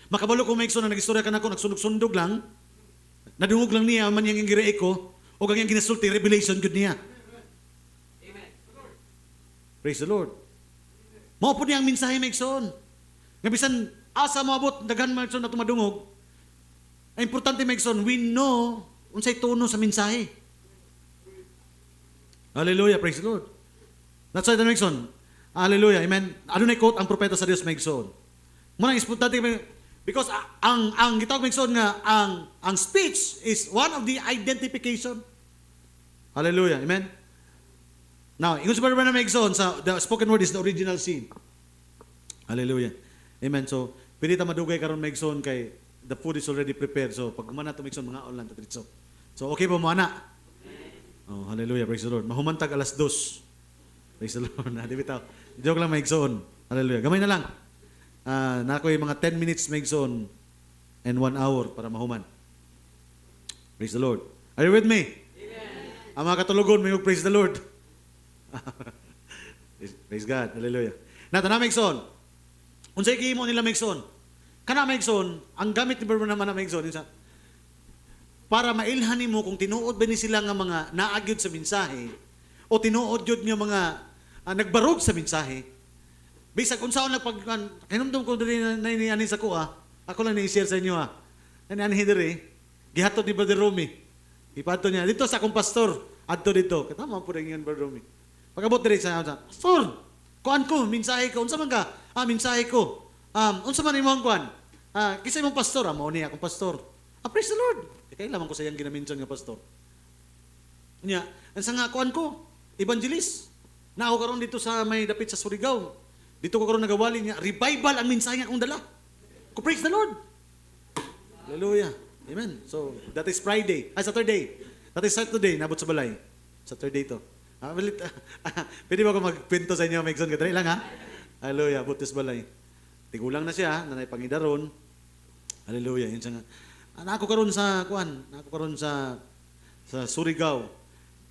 Makabalo ko Megson na nag-istorya ka na ako, nagsundog-sundog lang, nadungog lang niya, man yung gire ko, o kanyang ginasulti, revelation good niya. Amen. Praise the Lord. Mao po niya ang mensahe Megson. Nga bisan, asa moabot, daghan Megson na tumadungog, ang importante Megson, we know unsay tono sa mensahe. Hallelujah, praise the Lord. That's why the Megson, hallelujah, amen. Ano na quote ang propeta sa Dios Megson? Muna importante because ang gitawag Megson nga ang speech is one of the identification. Hallelujah. Amen. Now, ingon sa Brother Megson sa the spoken word is the original sin. Hallelujah. Amen. So, pili ta madugay karon Megson kay the food is already prepared. So, pag humana to Megson mga online ta dito. So, okay ba mo ana? Oh, hallelujah. Praise the Lord. Mahumantag alas 2. Praise the Lord. Di bitaw. Joke lang Megson. Hallelujah. Gamay na lang. Na ako yung mga 10 minutes Megson and 1 hour para mahuman. Praise the Lord. Are you with me? Amen. Ang mga katulugon, may praise the Lord. Praise God. Hallelujah. Nato na Megson. Unsay gihimo nila Megson? Kana Megson, ang gamit ni Brother naman na Megson, para mailhan nimo kung tinuod ba ni sila nga mga naagyod sa mensahe o tinuod yun nga mga nagbarog sa mensahe. Bisag unsaon nagpag hinumdum ko diri na ani sa kuha. Ako lang ni-share sa inyo Ani diri. Gihatod ni Brother Romy. Ipadto niya dito sa akong pastor. Adto dito. Katama po rin yun Brother Romy. Pagabot diri sa pastor. Kuan ko mensahe ko unsa man ka? Mensahe ko. Unsa man imong kuan? Kisa imong pastor mao ni akong pastor. Praise the Lord. Kailangan ko sa iyang ginaminsan nga pastor. Nya, ansa nga kuan ko? Evangelist. Na ako karon dito sa may dapit sa Surigao. Dito ko karon nagawali niya. Revival ang mensahe nga akong dala. Ko praise the Lord. Hallelujah. Amen. So, that is Friday. Saturday. That is Saturday. Nabot sa balay. Saturday to. Pwede ba ako magkwento sa inyo, Megson? Kadali lang, ha? Hallelujah. Butis balay. Tigulang na siya. Nanay Pangidaron. Hallelujah. Yun siya nga. Ako karon sa, kuan, ako karon sa Surigao.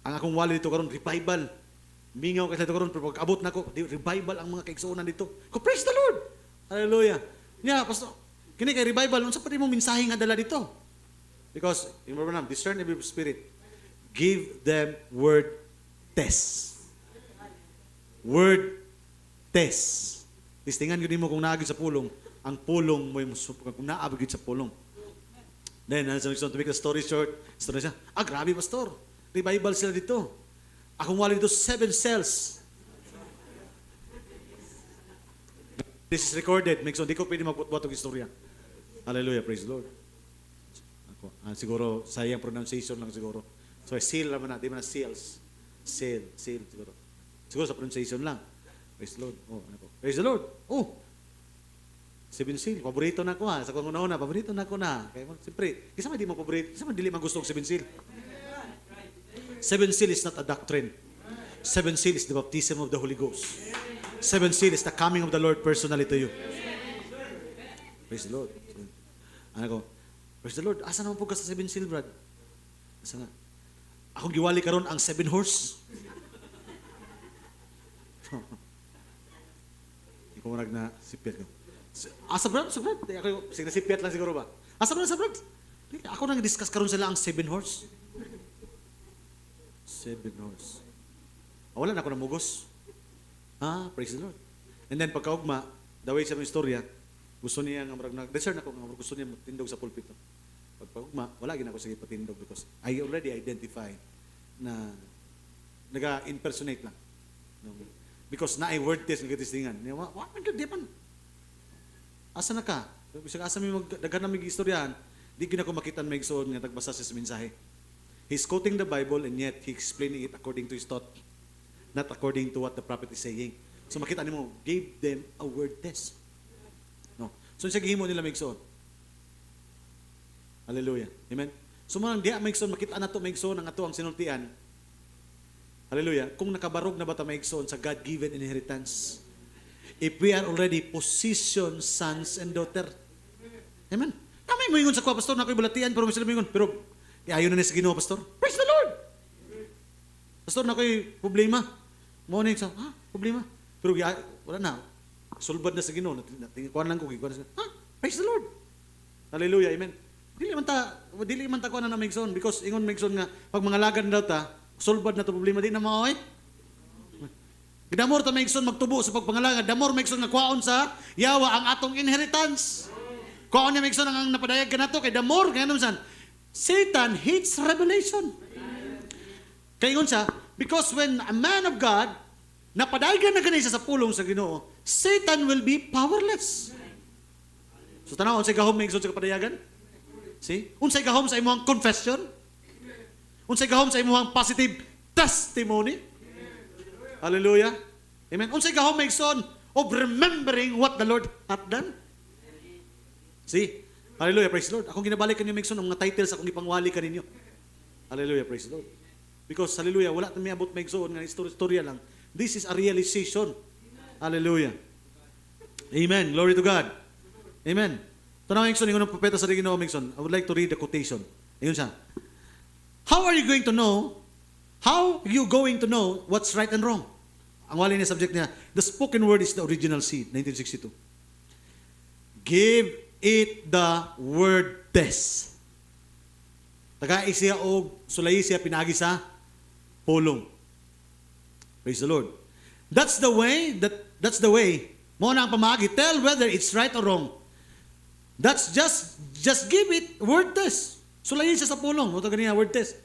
Ang akong wali dito karon revival. Mingaw kasi dito karon, pero pag abot na ako, revival ang mga kaigsuonan dito. Ko, praise the Lord! Hallelujah. Yeah, pastor, kini kay revival, unsa pa rin mo mensahe nga dala dito? Because, remember na, discern every spirit. Give them word test. Word test. Listingan yun mo kung naagid sa pulong. Ang pulong mo yung kung naabigid sa pulong. Then, to make the story short, story siya, grabe pastor. Revival sila dito. Akong wala dito 7 cells. This is recorded. Make so, di ko pwede magputbot ng istorya. Hallelujah, praise the Lord. Ako, siguro, sayang pronunciation lang siguro. So, seal naman na, di man na seals. Seal siguro. Siguro sa pronunciation lang. Praise the Lord. Praise the Lord. 7 seal, paborito na ko Sa kung una, paborito na ko na. Kaya siyempre, kasi di mo paborito, kasi dili man gusto 7 seal. 7 seal is not a doctrine. 7 seal is the baptism of the Holy Ghost. 7 seal is the coming of the Lord personally to you. Praise the Lord. Praise the Lord. Asa naman po ka sa 7 seal, Brad? Asa nga? Akong giwali karon ang 7 horse. Ikaw marag na sipit ko. Asa Brad? Ako, sige na sipit lang siguro ba? Asa Brad? Ako nang discuss karon sila ang 7 horse. 7 horse. Wala na ako namugos. Praise the Lord. And then pagkaugma, the way sa mga istorya, gusto niya nga marag nag-discern ako nga gusto niya matindog sa pulpit. Pagkaugma, wala gina ako sige patindog because I already identify na naga-impersonate lang. No? Because na word test nga tistingan. Wa man gyud di man. Asa na ka? Bisag asa mi daghan na mig istoryahan, di gyud ako makita may igsoon nga tagbasa sa mensahe. He's quoting the Bible and yet he explaining it according to his thought, not according to what the prophet is saying. So makita nimo, gave them a word test. No. So sa gihimo nila maigsoon. Hallelujah. Amen. So man diha maigsoon makita nato maigsoon ang ato ang sinultian. Hallelujah. Kung nakabarog na ba ta maigsoon sa God-given inheritance. If we are already positioned sons and daughter. Amen. Kamay mo ingon sa kuha pastor na ko'y balatian pero may sila ingon pero ayaw na sa Ginoo pastor. Praise the Lord. Pastor na ko'y problema. Mo na sa problema. Pero wala na. Sulbad na sa Ginoo. Kuan lang ko kuan. Praise the Lord. Hallelujah. Amen. Dili man ta kuan na Megson because ingon Megson nga pag mga lagan daw ta, sulbad na to problema di na maoy. Gidamor ta Megson magtubo sa pagpangalangan. Damor Megson nga kuwaon sa yawa ang atong inheritance. Kuwaon niya Megson ang napadayag kanato kay damor kay san. Satan hates revelation. Kaya ingon siya, because when a man of God napadagan na ganisa sa pulong sa Ginoo, Satan will be powerless. So tanaw unsay gahom Megson sa kapadayagan? See? Unsay gahom sa imong confession? Unsay gahom sa imong positive testimony? Hallelujah. Amen. Unsay gahom Megson of remembering what the Lord hath done? See? Hallelujah, praise the Lord. Akong ginabalik kanyo Megson ang mga titles akong ipangwali kaninyo. Hallelujah, praise the Lord. Because hallelujah, wala ta miabot Megson nga istorya lang. This is a realization. Hallelujah. Amen. Glory to God. Amen. Tanaw Mingson, ingon ng propeta sa Ginoo Mingson. I would like to read the quotation. Ingon siya. How are you going to know? How you going to know what's right and wrong? Ang wali niya subject niya, the spoken word is the original seed, 1962. Give it the word test. Tagai siya og sulay siya pinagi sa pulong. Praise the Lord. That's the way. Mo na ang pamagi, tell whether it's right or wrong. That's just give it word test. Sulayin siya sa pulong. Ito ganyan, word test.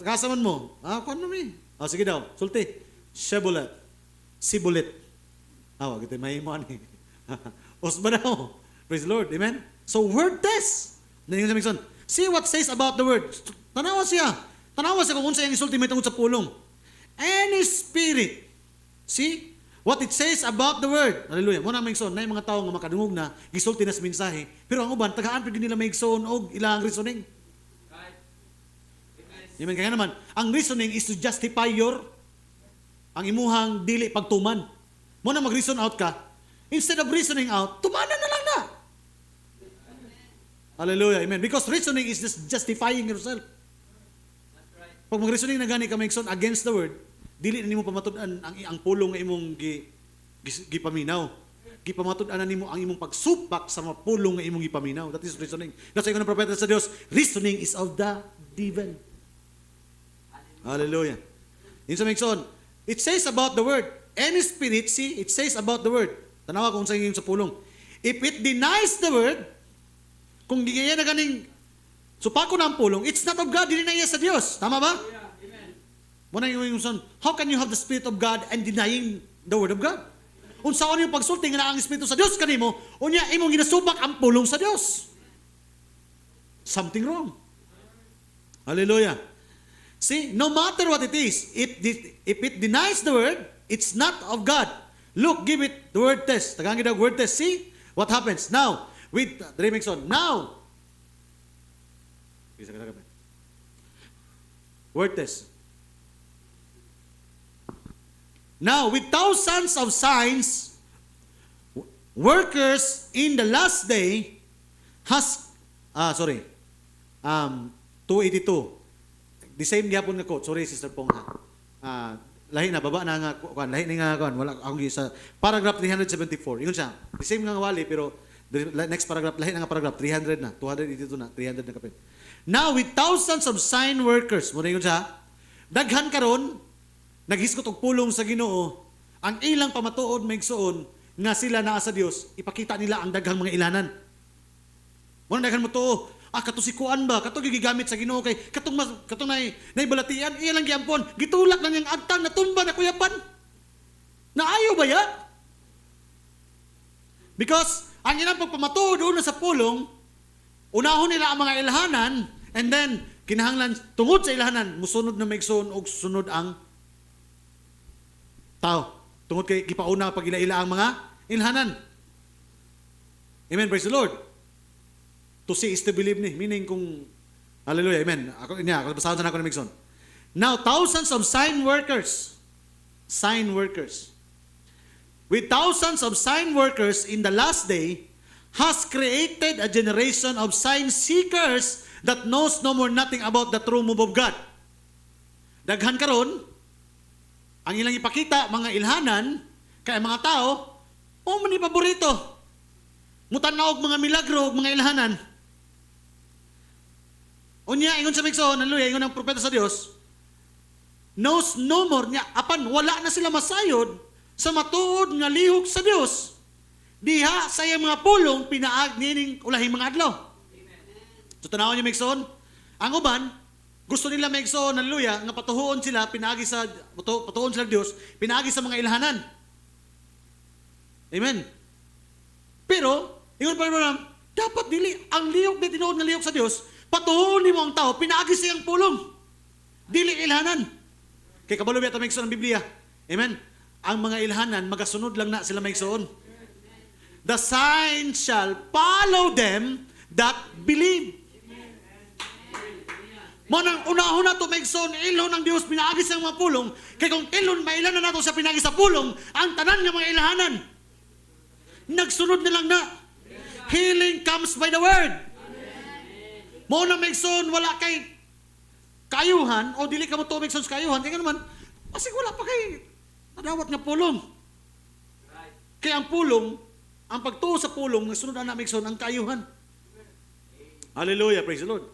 Kasaman mo. Kung ano mi? Sige daw, sulti. Shebulet. Sibulit. Wag ito may mo ani. Osba daw. Praise the Lord. Amen? So, word test. See what says about the word. Tanawa siya. Tanawa siya kung unsa yung isulti may tungod sa pulong. Any spirit. See? What it says about the word. Hallelujah. Muna maigsoon, na yung mga tao nga makadungog na, gisulti na sa mensahe. Pero ang uban, tagaan pa nila maigsoon o ilang reasoning. Amen. Kaya naman, ang reasoning is to justify ang imuhang dili pagtuman. Muna mag-reason out ka. Instead of reasoning out, tumanan na lang na. Hallelujah. Amen. Because reasoning is just justifying yourself. Pag mag-reasoning na gani ka maigsoon against the word, dili na nimo pamatud-an ang pulong nga imong gipaminaw. Gipamatud-an na nimo ang imong pagsupak sa mga pulong nga imong gipaminaw. That is reasoning. That's why ng propeta sa Dios, reasoning is of the devil. Hallelujah. Yun sa Mekson, it says about the word. Any spirit, see, it says about the word. Tanawa kung sa sa pulong. If it denies the word, kung gigaya na ganing supako na ang pulong, it's not of God, dili na iya sa Dios. Tama ba? Muna yung son, how can you have the Spirit of God and denying the Word of God? Unsaon yung pagsulti nga na ang Espiritu sa Dios kanimo, unya imong ginasubak ang pulong sa Dios. Something wrong. Hallelujah. See, no matter what it is, if it denies the Word, it's not of God. Look, give it the word test. Tagang gid word test. See what happens now with the remix on. Now, word test. Now, with thousands of signs, workers in the last day has, 282. The same gyapon nga quote. Sorry, Sister Pong. Lahi na, baba na nga, lahi na nga, wala akong sa paragraph 374. Ingon siya. The same nga wali, pero the next paragraph, lahi na nga paragraph, 300 na, 282 na, 300 na kapit. Now, with thousands of sign workers, muna ingon siya, daghan karon naghiskot og pulong sa Ginoo, ang ilang pamatuod maigsuon nga sila naa sa Dios, ipakita nila ang daghang mga ilanan. Muna daghan mo to, kato si kuan ba, kato gigamit sa Ginoo kay katong naibalatian, iya lang giampon, gitulak lang yung agtang natumba na kuyapan. Naayo ba ya? Because ang ilang pagpamatuod una sa pulong, unahon nila ang mga ilahanan, and then kinahanglan tungod sa ilahanan, musunod na maigsuon og sunod ang tao. Tungod kay gipauna pag ila-ila ang mga ilhanan. Amen, praise the Lord. To see is to believe ni. Meaning kung, hallelujah, amen. Ako basahan na ako ng Migson. Now, thousands of sign workers, with thousands of sign workers in the last day, has created a generation of sign seekers that knows no more nothing about the true move of God. Daghan karon, ang ilang ipakita, mga ilhanan, kaya mga tao, man ni paborito. Mutanaw og mga milagro, og mga ilhanan. Unya, ingon sa Migson, hallelujah, ingon ang propeta sa Dios, knows no more niya, apan wala na sila masayod sa matuod nga lihok sa Dios. Diha sa iyang mga pulong, pinaag nining ulahing mga adlaw. So, tanawon niyo Migson, ang uban, gusto nila maigsoon, hallelujah, nga patuhoon sila, patuhoon sila Diyos, pinagi sa mga ilhanan. Amen. Pero, ingon pa rin dapat dili, ang liyok na tinuod nga liyok sa Diyos, patuhoon mo ang tao, pinagi sa iyang pulong. Dili ilhanan. Kay kabalo biya maigsoon ang Biblia. Amen. Ang mga ilhanan, magasunod lang na sila maigsoon. The sign shall follow them that believe. Manang unahon na ito maigsoon, ilon ng Diyos, pinaagi sa mga pulong, kaya kung ilon, mailan na nato sa pinagi sa pulong, ang tanan ng mga ilahanan. nagsunod na lang na. Healing comes by the word. Mo na Megson, wala kay kayuhan, o dili ka mo to Megson sa kayuhan, kaya naman, kasi wala pa kay nadawat nga pulong. Kaya ang pulong, ang pagtuo sa pulong, nagsunod na Megson, ang kayuhan. Hallelujah, praise the Lord.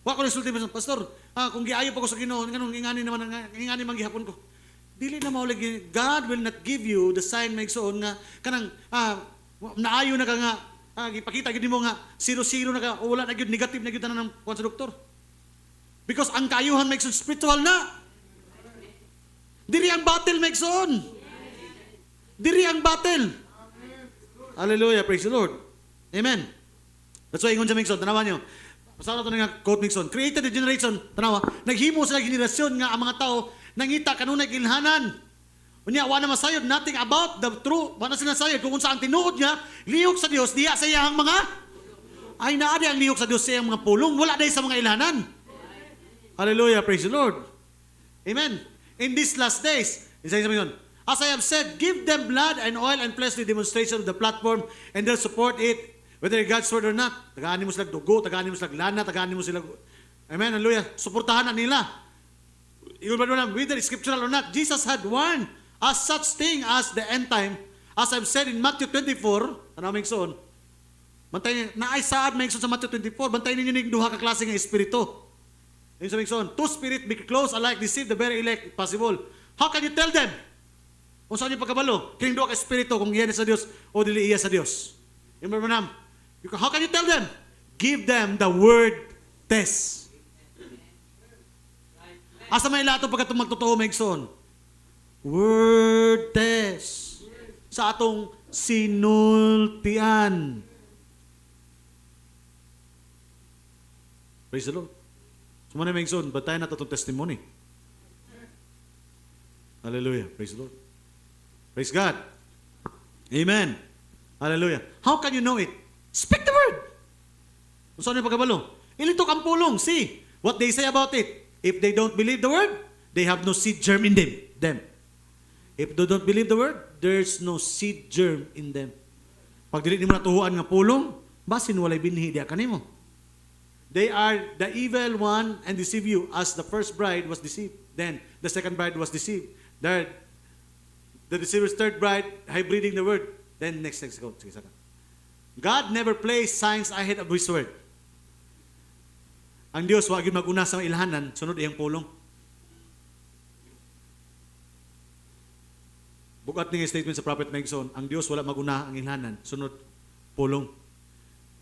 Wa ko nagsulti Megson, Pastor, kung giayo pa ko sa Ginoo, nganong ingani naman, ingani man gihapon ko. Dili na maulig, God will not give you the sign Megson nga, kanang, naayo na ka nga, ipakita gid mo nga 0-0 na ka o wala na gyud negative na gyud tanan ng kuan sa doktor. Because ang kayuhan makes spiritual na. Diri ang battle Megson. Diri ang battle. Hallelujah, praise the Lord. Amen. That's why ingon sa Megson, tanawan niyo. Pasara to nga quote Megson. Created a generation, tanawa, naghimo sa generasyon nga ang mga tao nangita kanunay ilhanan. Unya, wala masayod, nothing about the truth. Wala sila sayod. Kung saan tinuod niya, lihok sa Diyos, diya sa iyang mga, ay naadi ang lihok sa Diyos sa iyang mga pulong. Wala dahil sa mga ilhanan. Hallelujah, praise the Lord. Amen. In these last days, isa sabi yun, as I have said, give them blood and oil and fleshly demonstration of the platform and they'll support it, whether God's word or not. Tagaanin mo sila dugo, tagaanin mo sila lana, tagaanin mo sila, amen, hallelujah, suportahan na nila. Whether it's scriptural or not, Jesus had warned as such thing as the end time, as I've said in Matthew 24, ano Megson? Bantayin, naay saad Megson sa Matthew 24, bantayin ninyo ng duha ka klase ng espiritu. Yun sa Megson, two spirit be close alike, deceive the very elect, possible. How can you tell them? Kung saan yung pagkabalo? Kining duha ka espiritu, kung iyan sa Diyos o dili iya sa Diyos. Yung manam, how can you tell them? Give them the word test. Asa may lato pagkatong magtotoo Megson? Word test sa atong sinultian. Praise the Lord. Sumana Megson, batayan nato itong testimony. Hallelujah. Praise the Lord. Praise God. Amen. Hallelujah. How can you know it? Speak the word. Kung saan yung pagkabalo? Ilitok ang pulong. See what they say about it. If they don't believe the word, they have no seed germ in them. If they don't believe the word, there's no seed germ in them. Pag dili nimo natuhuan nga pulong, basin walay binhi diha kanimo. They are the evil one and deceive you as the first bride was deceived. Then the second bride was deceived. The deceiver's third bride hybriding the word. Then next go. God never plays signs ahead of His word. Ang Dios wa gyud mag-una sa ilhanan, sunod iyang pulong. Bukat ng statement sa Prophet Megson, ang Diyos wala maguna ang ilhanan, sunod pulong.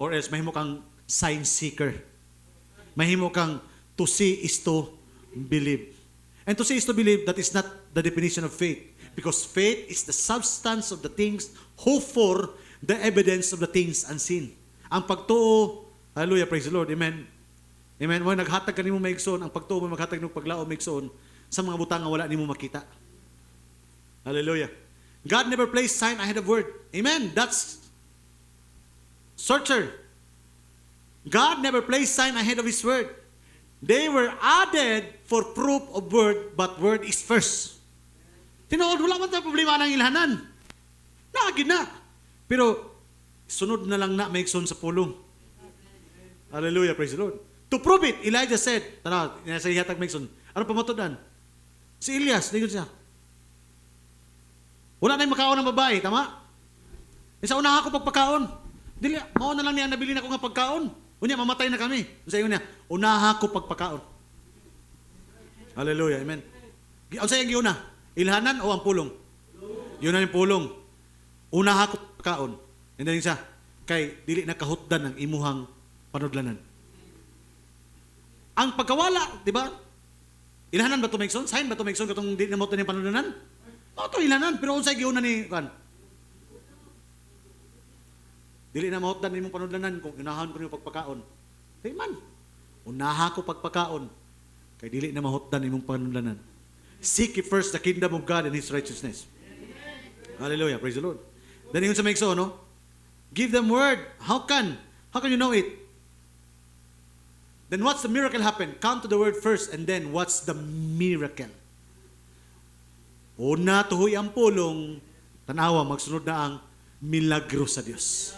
Or else, mahimo kang sign seeker. Mahimo kang to see is to believe. And to see is to believe, that is not the definition of faith. Because faith is the substance of the things hoped for, the evidence of the things unseen. Ang pagtuo, hallelujah, praise the Lord, amen. Amen. Mo naghatag kanimo Megson, ang pagtuo mo maghatag ng paglao Megson sa mga butang nga wala nimo makita. Hallelujah. God never plays sign ahead of word. Amen. That's searcher. God never plays sign ahead of His word. They were added for proof of word, but word is first. Tinuod, wala man tayo problema ng ilhanan. Naagid na. Pero, sunod na lang na Megson sa pulong. Hallelujah, praise the Lord. To prove it, Elijah said, tanaw, nasa ihatag Megson, ano pamatudan? Si Elias, ligod siya. Wala na yung makaon ng babae, tama? Isa una ako pagpakaon. Dili, mauna lang niya nabili na ko nga pagkaon. Unya, mamatay na kami. Sa iyo niya, unaha ko pagpakaon. Hallelujah, amen. Ang sayang giuna, ilhanan o ang pulong? Yun na yung pulong. Unaha ko pagpakaon. And then siya, kay dili nakahutdan ng imuhang panudlanan. Ang pagkawala, di ba? Ilhanan ba ito Megson? Sign ba ito Megson katong di na mo ito ng panudlanan? Ito ilanan, pero unsay giuna ni kan. Dili na mahutdan nimong panudlanan kung unahan ko niyo pagpakaon. Hey man, unaha ko pagpakaon. Kay dili na mahutdan nimong panudlanan. Seek ye first the kingdom of God and His righteousness. Hallelujah, praise the Lord. Then yung sa Megson, no? Give them word. How can you know it? Then what's the miracle happen? Come to the word first and then what's the miracle? Una tuhoy ang pulong, tanawa, magsunod na ang milagro sa Dios.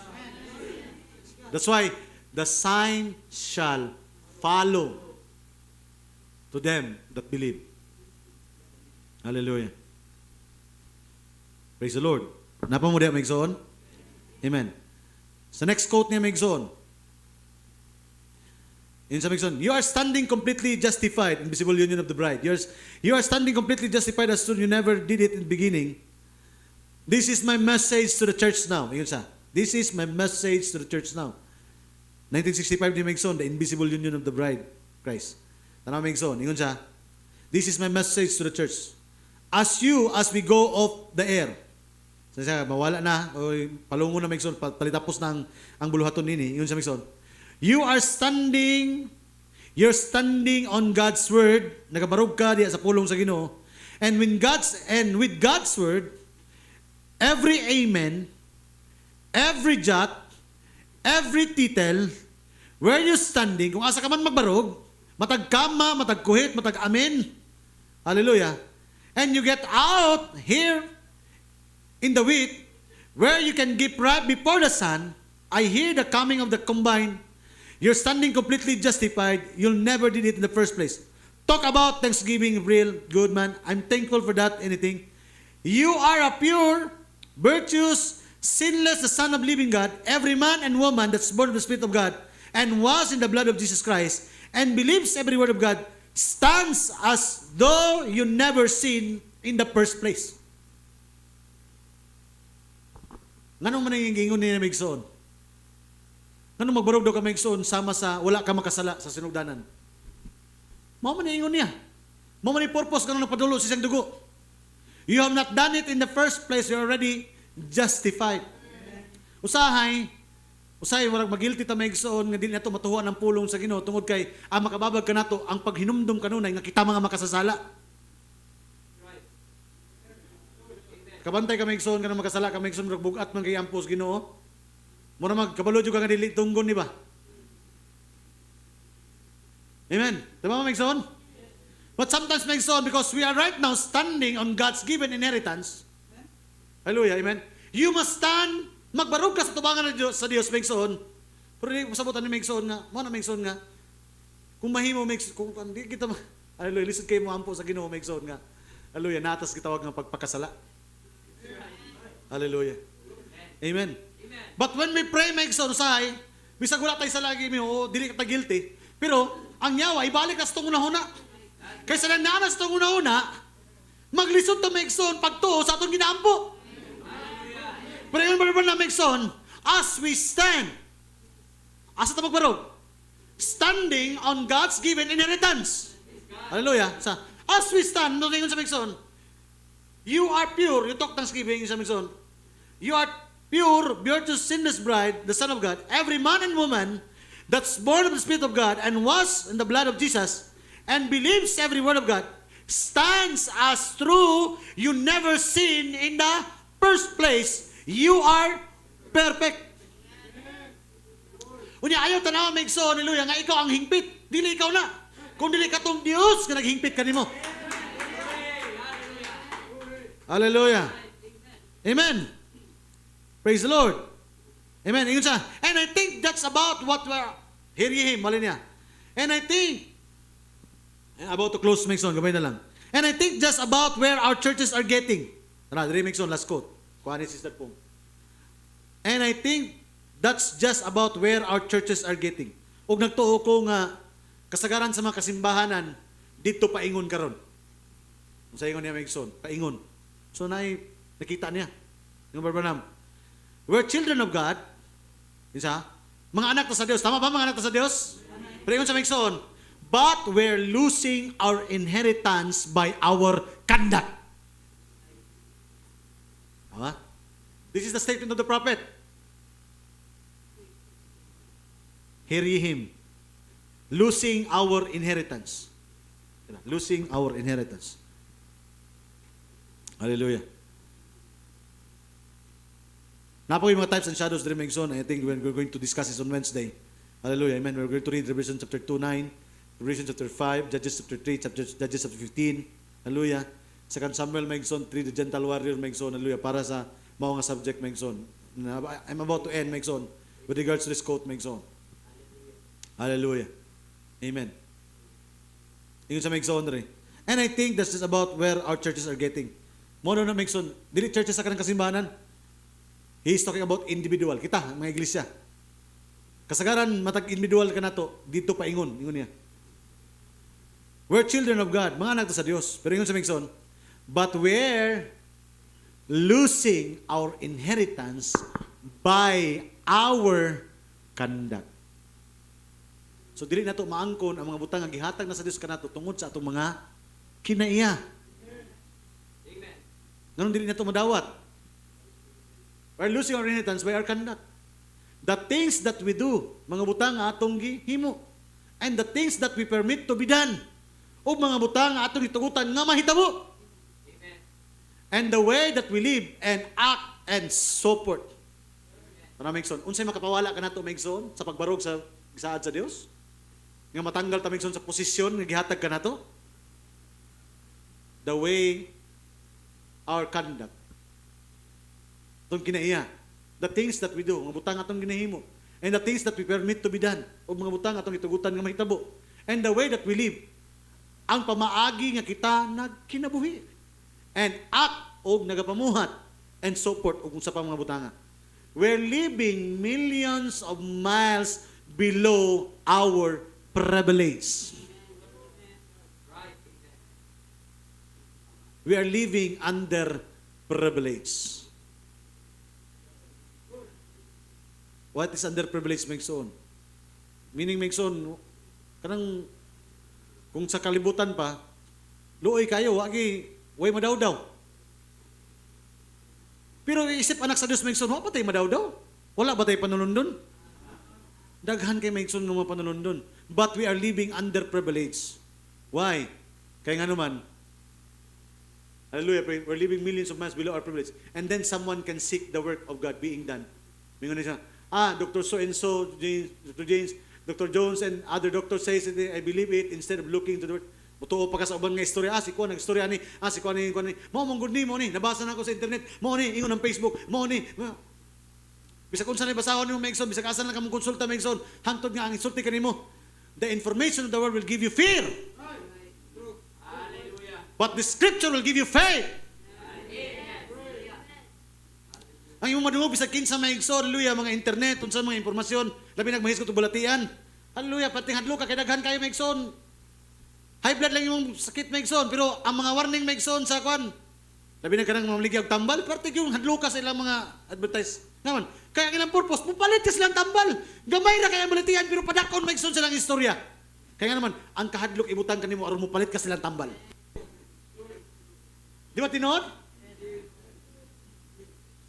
That's why the sign shall follow to them that believe. Hallelujah. Praise the Lord. Napa mo diya maigsoon? Amen. Sa next quote niya maigsoon. In sa maigsoon, you are standing completely justified, invisible union of the bride. You are standing completely justified as soon you never did it in the beginning. This is my message to the church now. Yun sa. This is my message to the church now. 1965 ni maigsoon, the invisible union of the bride, Christ. Tanaw maigsoon, ingon siya. This is my message to the church. As we go off the air. So siya, mawala na, o palungo na maigsoon, palitapos na ang buluhaton nini. Yun siya maigsoon. You're standing on God's word, nagabarog ka diya sa pulong sa Ginoo. And with God's word, every amen, every jot, every title, where you standing, kung asa ka man magbarog, matag kama, matag kuhit, matag amen. Hallelujah. And you get out here in the wheat, where you can give right before the sun. I hear the coming of the combine. You're standing completely justified. You'll never did it in the first place. Talk about Thanksgiving, real good man. I'm thankful for that, anything. You are a pure, virtuous, sinless, the Son of living God, every man and woman that's born of the Spirit of God, and was in the blood of Jesus Christ, and believes every word of God, stands as though you never seen in the first place. Nganong man ang gingon ni Maigsoon? Nganong magbarog daw ka Maigsoon sama sa wala ka makasala sa sinugdanan? Mao man ang ingon niya. Mao man ang purpose kanang nagpadulo sa siyang dugo. You have not done it in the first place, you're already justified. Usahay warag magilty ta Maigsoon nga dili nato matuhuan ang pulong sa Ginoo tungod kay ang makababag kanato ang paghinumdum kanunay nga kita mga makasasala. Kabantay ka Maigsoon kanang makasala ka Maigsoon murag bugat man kay ampos Ginoo. Mura magkabalo jud ka nga dili tunggon ni ba? Amen. Tama ba Maigsoon? But sometimes Maigsoon, because we are right now standing on God's given inheritance. Hallelujah, amen. You must stand, magbarog ka sa tubangan sa Dios Maigsoon. Pero di masabutan ni Maigsoon nga, mo na Maigsoon nga. Kung mahimo Maigsoon, kung hindi kita hallelujah, lisod kayo mo ampo sa Ginoo Maigsoon nga. Hallelujah, natas gitawag nga pagpakasala. Hallelujah. Amen. But when we pray Maigsoon usahay, bisag wala tayo sa lagi mo, dili ka guilty. Pero ang yawa ibalik ka sa tong una-una. Kaysa lang nanas itong una-una, maglisod to Maigsoon pagtuo sa atong ginaampo. Pero yun ba na Maigsoon, as we stand, asa ito magbarog? Standing on God's given inheritance. Hallelujah. As we stand, no sa Maigsoon, you are pure. You talk Thanksgiving sa Maigsoon. You are pure, virtuous, sinless bride, the Son of God, every man and woman that's born of the Spirit of God and was in the blood of Jesus, and believes every word of God, stands as true you never seen in the first place. You are perfect. Unya ayaw tanaw Maigsoon, hallelujah, nga ikaw ang hingpit. Dili ikaw na. Kung dili katong Dios nga naghingpit kanimo. Hallelujah. Amen. Praise the Lord. Amen. Ingon siya. And I think that's about what we're hear ye him, malin niya. And I think about to close Maigsoon, gabay na lang. And I think just about where our churches are getting. Tara, diri Maigsoon, last quote. Kuha ni Sister Pong. And I think that's just about where our churches are getting. Ug nagtuo ko nga kasagaran sa mga kasimbahanan dito paingon karon. Sa ingon niya Maigsoon, paingon. So nakita niya. Yung Barbanam. We're children of God. Isa, mga anak ta sa Dios. Tama ba mga anak ta sa Dios? Pero ingon sa Maigsoon, but we're losing our inheritance by our conduct. Tama? This is the statement of the prophet. Hear ye him. Losing our inheritance. Losing our inheritance. Hallelujah. Napo yung mga types and shadows of Maigsoon. I think we're going to discuss this on Wednesday. Hallelujah. Amen. We're going to read Revelation chapter 2:9, Revelation chapter 5, Judges chapter 3, Judges chapter 15. Hallelujah. 2 Samuel Maigsoon, 3, the gentle warrior Maigsoon. Hallelujah. Para sa mao nga subject Maigsoon. I'm about to end, Megson, with regards to this quote, Megson. Hallelujah. Amen. Ingon sa Megson rin. And I think that's just about where our churches are getting. Mo na Megson, dili churches sa kanang kasimbahanan. He's talking about individual. Kita, mga iglesia. Kasagaran, matag individual ka na to, dito pa ingon niya. We're children of God, mga anak to sa Diyos. Pero ingon sa Megson, but we're losing our inheritance by our conduct. So dili nato maangkon ang mga butang nga gihatag na sa Dios kanato tungod sa atong mga kinaiya. Amen. Ngayon dili nato madawat. We're losing our inheritance by our conduct. The things that we do, mga butang nga atong gihimo, and the things that we permit to be done, o mga butang nga atong itugutan nga mahitabo. Amen. And the way that we live and act and so forth. Para Megson, unsay makapawala ka nato Megson sa pagbarog sa gisaad sa Dios? Nga matanggal ta Megson sa posisyon nga gihatag ka nato? The way our conduct. Itong kinaiya. The things that we do, mga butang atong ginahimo. And the things that we permit to be done. O mga butang atong itugutan nga mahitabo. And the way that we live. Ang pamaagi nga kita nagkinabuhi. And act o nagapamuhat. And so forth. O kung sa mga butanga. We're living millions of miles below our privilege. We are living under privilege. What is under privilege, Megson? Meaning, Megson, kanang kung sa kalibutan pa, luoy kayo, way madaw-daw. Pero isip anak sa Diyos, Megson, wala ba tayo madaw-daw? Wala ba tayo panulundon? Daghan kay Megson ng mga panulundon. But we are living under privilege. Why? Kaya nga naman, hallelujah, we're living millions of miles below our privilege. And then someone can seek the work of God being done. Mingon na siya, Dr. So-and-so, Dr. James, Dr. Jones, and other doctors says it, I believe it, instead of looking to the word. Mutuo pa ka sa uban nga istorya, si Kuan, nag-istorya ni, si Kuan ni, mo good ni, mo ni, nabasa na ako sa internet, mo ni, ingon ng Facebook, mo ni, bisag kung saan ibasahon ni mo, Megson, bisag asan lang ka mong konsulta, Megson, hangtod nga ang insulti ka ni mo. The information of the world will give you fear. But the scripture will give you faith. Ang imong madungog bisag kinsa Megson, hallelujah, mga internet, unsa mga impormasyon, labi nagmahis ko to bulatian. Hallelujah, pati hadlo ka kay daghan kayo Megson. High blood lang yung sakit Megson, pero ang mga warning Megson sa kwan, labi na kanang mamaligya og tambal, parte yung hadlo ka sa ilang mga advertise. Naman, kaya ang ilang purpose, pupalit ka silang tambal. Gamay na kaya bulatian, pero padakon Megson silang istorya. Kaya naman, ang kahadlok ibutan kanimo aron mo palit ka silang tambal. Di ba tinuod?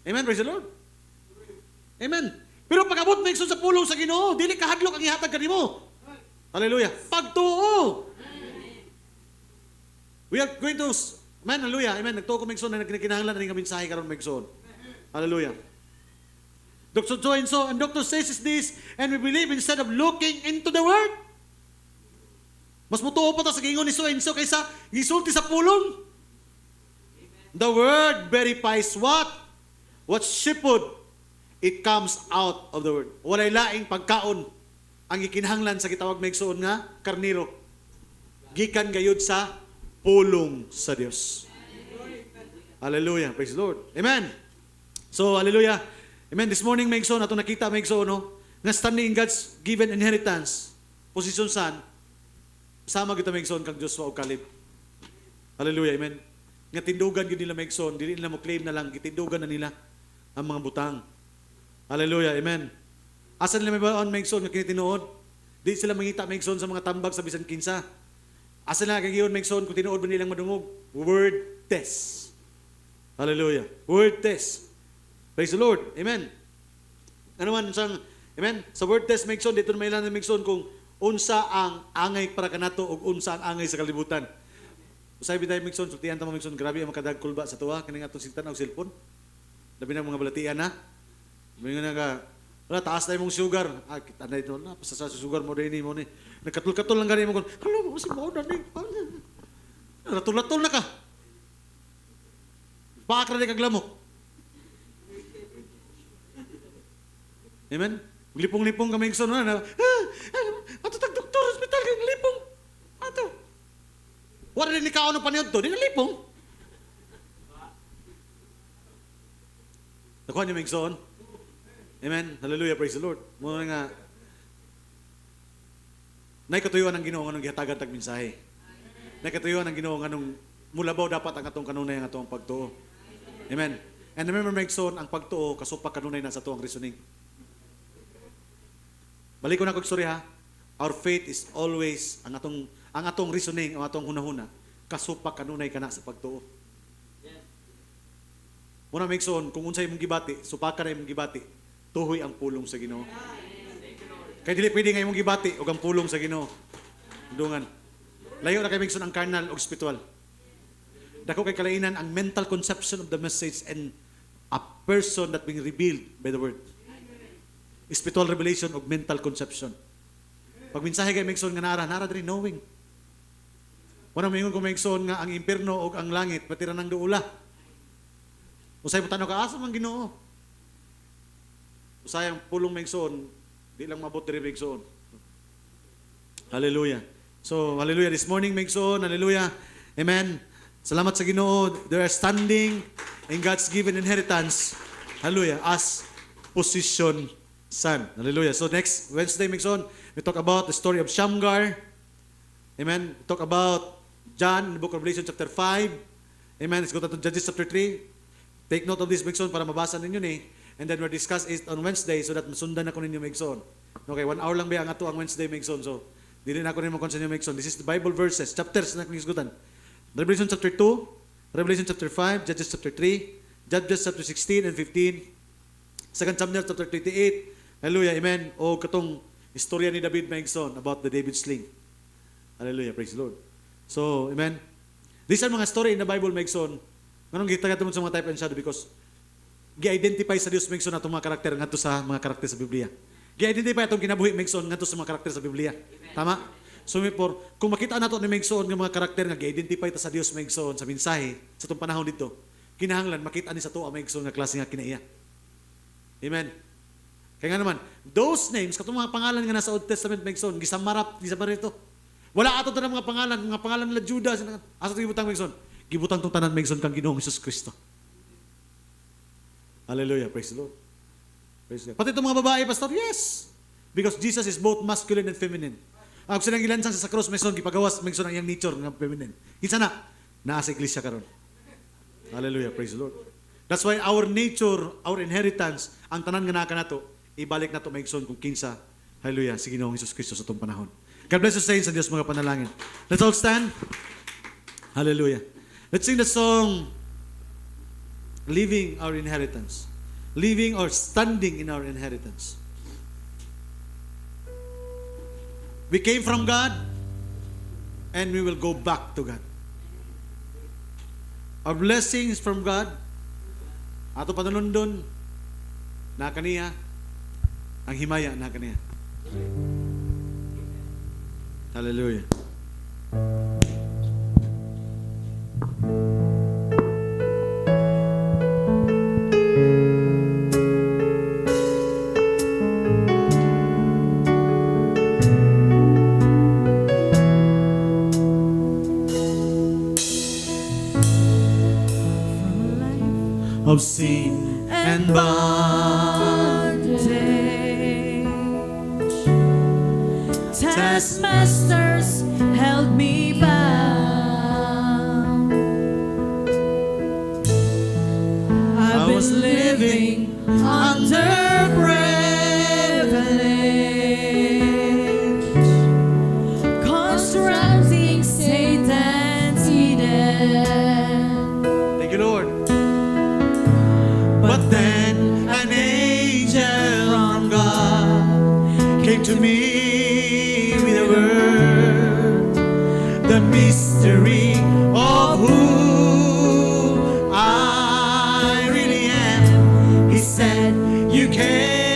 Amen, praise the Lord. Amen. Pero pag-abot Megson sa pulong sa Ginoo, dili kahadlok ang ihatag kanimo. Hallelujah. Pagtuo. We are going to, amen, hallelujah, amen, nagtuo ko Megson na nagkinahanglan na rin kami mensahe karon Megson. Hallelujah. Dr. So-and-so, and Dr. says this, and we believe instead of looking into the Word. Mas mutuo pa ta sa gingon ni so-and-so kaysa gisulti sa pulong. The Word verifies what? What's shipod? It comes out of the Word. Walay laing pagkaon ang ikinahanglan sa gitawag Megson nga karniro. Gikan gayud sa pulong sa Dios. Hallelujah. Praise the Lord. Amen. So, hallelujah. Amen. This morning, Megson, ato nakita, Megson, no? Nga standing in God's given inheritance. Posisyon saan? Sama kita, Megson, kang Joshua o Caleb. Hallelujah. Amen. Nga tindugan yun nila, Megson. Dili nila mo claim na lang. Gitindugan na nila ang mga butang. Hallelujah. Amen. Asa nila may baon, Megson, nga kinitinuod? Di sila mangita, Megson, sa mga tambag sa bisan kinsa. Asa na kagiyon Megson kung tinuod ba nilang madungog? Word test. Hallelujah. Word test. Praise the Lord. Amen. Ano man sang, amen? Sa word test Megson, dito na may ilan Megson kung unsa ang angay para kanato o unsa ang angay sa kalibutan. Usay bitay Megson, sultihan ta mo Megson, grabe ang makadag kulba sa tuwa kini atong sintan og cellphone. Labi na mga balatian na. Mingon nga wala, taas na yung sugar. Kita na ito na. Pasasa sa sugar mo rin mo ni. Nagkatul-katul lang gani mo kung, hala, kasi mo na ni. Natul-natul na ka. Paak na ni kaglamok. Amen? Lipong-lipong kami igsoon na. Ato tag doktor, hospital, kang lipong. Ato. Wala rin ikaw ano paniod to, di na lipong. Nakuha niyo may igsoon? Amen? Hallelujah, praise the Lord. Muna nga, naikatuyuan ang Ginoo nganong gihatagan tag mensahe. Naikatuyuan ang Ginoo nganong mulabaw dapat ang atong kanunay ang atong pagtuo. Amen. And remember make son ang pagtuo kasupak kanunay na sa tuang reasoning. Balik ko na kog story ha. Our faith is always ang atong reasoning, ang atong hunahuna kasupak kanunay kana sa pagtuo. Muna make son kung unsay imong gibati, supakan na imong gibati, tuhoy ang pulong sa Ginoo. Kay dili pwede nga imong gibati og ang pulong sa Ginoo. Dungan. Layo na kay make son ang carnal og spiritual. Dako kay kalainan ang mental conception of the message and a person that being revealed by the word. Spiritual revelation of mental conception. Pag mensahe kay Megson nga nara din knowing. Wala mo kung Megson nga ang impierno o ang langit patira ng duula. Usay mo tanong ka, asa man Ginoo? Usay ang pulong Megson, di lang mabot diri Megson. Hallelujah. So, hallelujah. This morning Megson, hallelujah. Amen. Salamat sa Ginoo. They are standing in God's given inheritance. Hallelujah. As position son. Hallelujah. So next Wednesday, Megson, we talk about the story of Shamgar. Amen. We talk about John in the book of Revelation chapter 5. Amen. Let's go to Judges chapter 3. Take note of this, Megson, para mabasa ninyo ni. And then we'll discuss it on Wednesday so that masundan ako ninyo, Megson. Okay, 1 hour lang ba ang ato ang Wednesday, Megson. So, di rin ako ninyo makonsen yung Megson. This is the Bible verses, chapters na kinisgutan. Revelation chapter 2, Revelation chapter 5, Judges chapter 3, Judges chapter 16 and 15, 2 Samuel chapter 28, hallelujah, amen, o katong istorya ni David Megson about the David sling. Hallelujah, praise the Lord. So, amen. These are mga story in the Bible, Megson. Anong gitagat mo sa mga type and shadow because gi-identify sa Dios Megson atong mga karakter ngadto sa mga karakter sa Biblia. Gi-identify atong kinabuhi Megson ngadto sa mga karakter sa Biblia. Tama? So, kung makita nato ni Megson ng mga karakter nga gi-identify ta sa Dios Megson sa mensahe sa itong panahon dito, kinahanglan makita ni sa tuwa Megson nga klase nga kinaiya. Amen. Kaya nga naman, those names, katong mga pangalan nga nasa Old Testament Megson, gisamarap ito. Wala ato ta ng mga pangalan nila Judas, asa ito gibutang Megson? Gibutang tong tanan Megson kang Ginoong Hesus Kristo. Hallelujah, praise the Lord. Praise God. Pati itong mga babae, Pastor, yes. Because Jesus is both masculine and feminine. Ang silang ilansang sa cross, Megson, gipagawas, Megson, ang iyang nature ng feminine. Kinsa na? Naa sa iglesia karon. Hallelujah, praise the Lord. That's why our nature, our inheritance, ang tanan nga naka nato, ibalik nato Megson kung kinsa. Hallelujah, si Ginoong Hesus Kristo sa itong panahon. God bless you, saints, and Diyos mga panalangin. Let's all stand. Hallelujah. Let's sing the song, Living Our Inheritance. Living or standing in our inheritance. We came from God, and we will go back to God. Our blessings from God, ato panunundon, na kaniya, ang himaya na kaniya. Hallelujah. Of sin and bondage, Taskmasters held me bound. I was living under privilege, constructing Satan's Eden. Thank you, Lord. But then an angel from God came to me with a word, the mystery of who I really am. He said, you can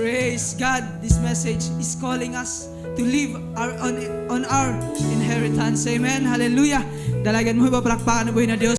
Praise God. This message is calling us to live on our inheritance. Amen. Hallelujah. Dalagan mo, ipapalakpakan na buhay na Diyos.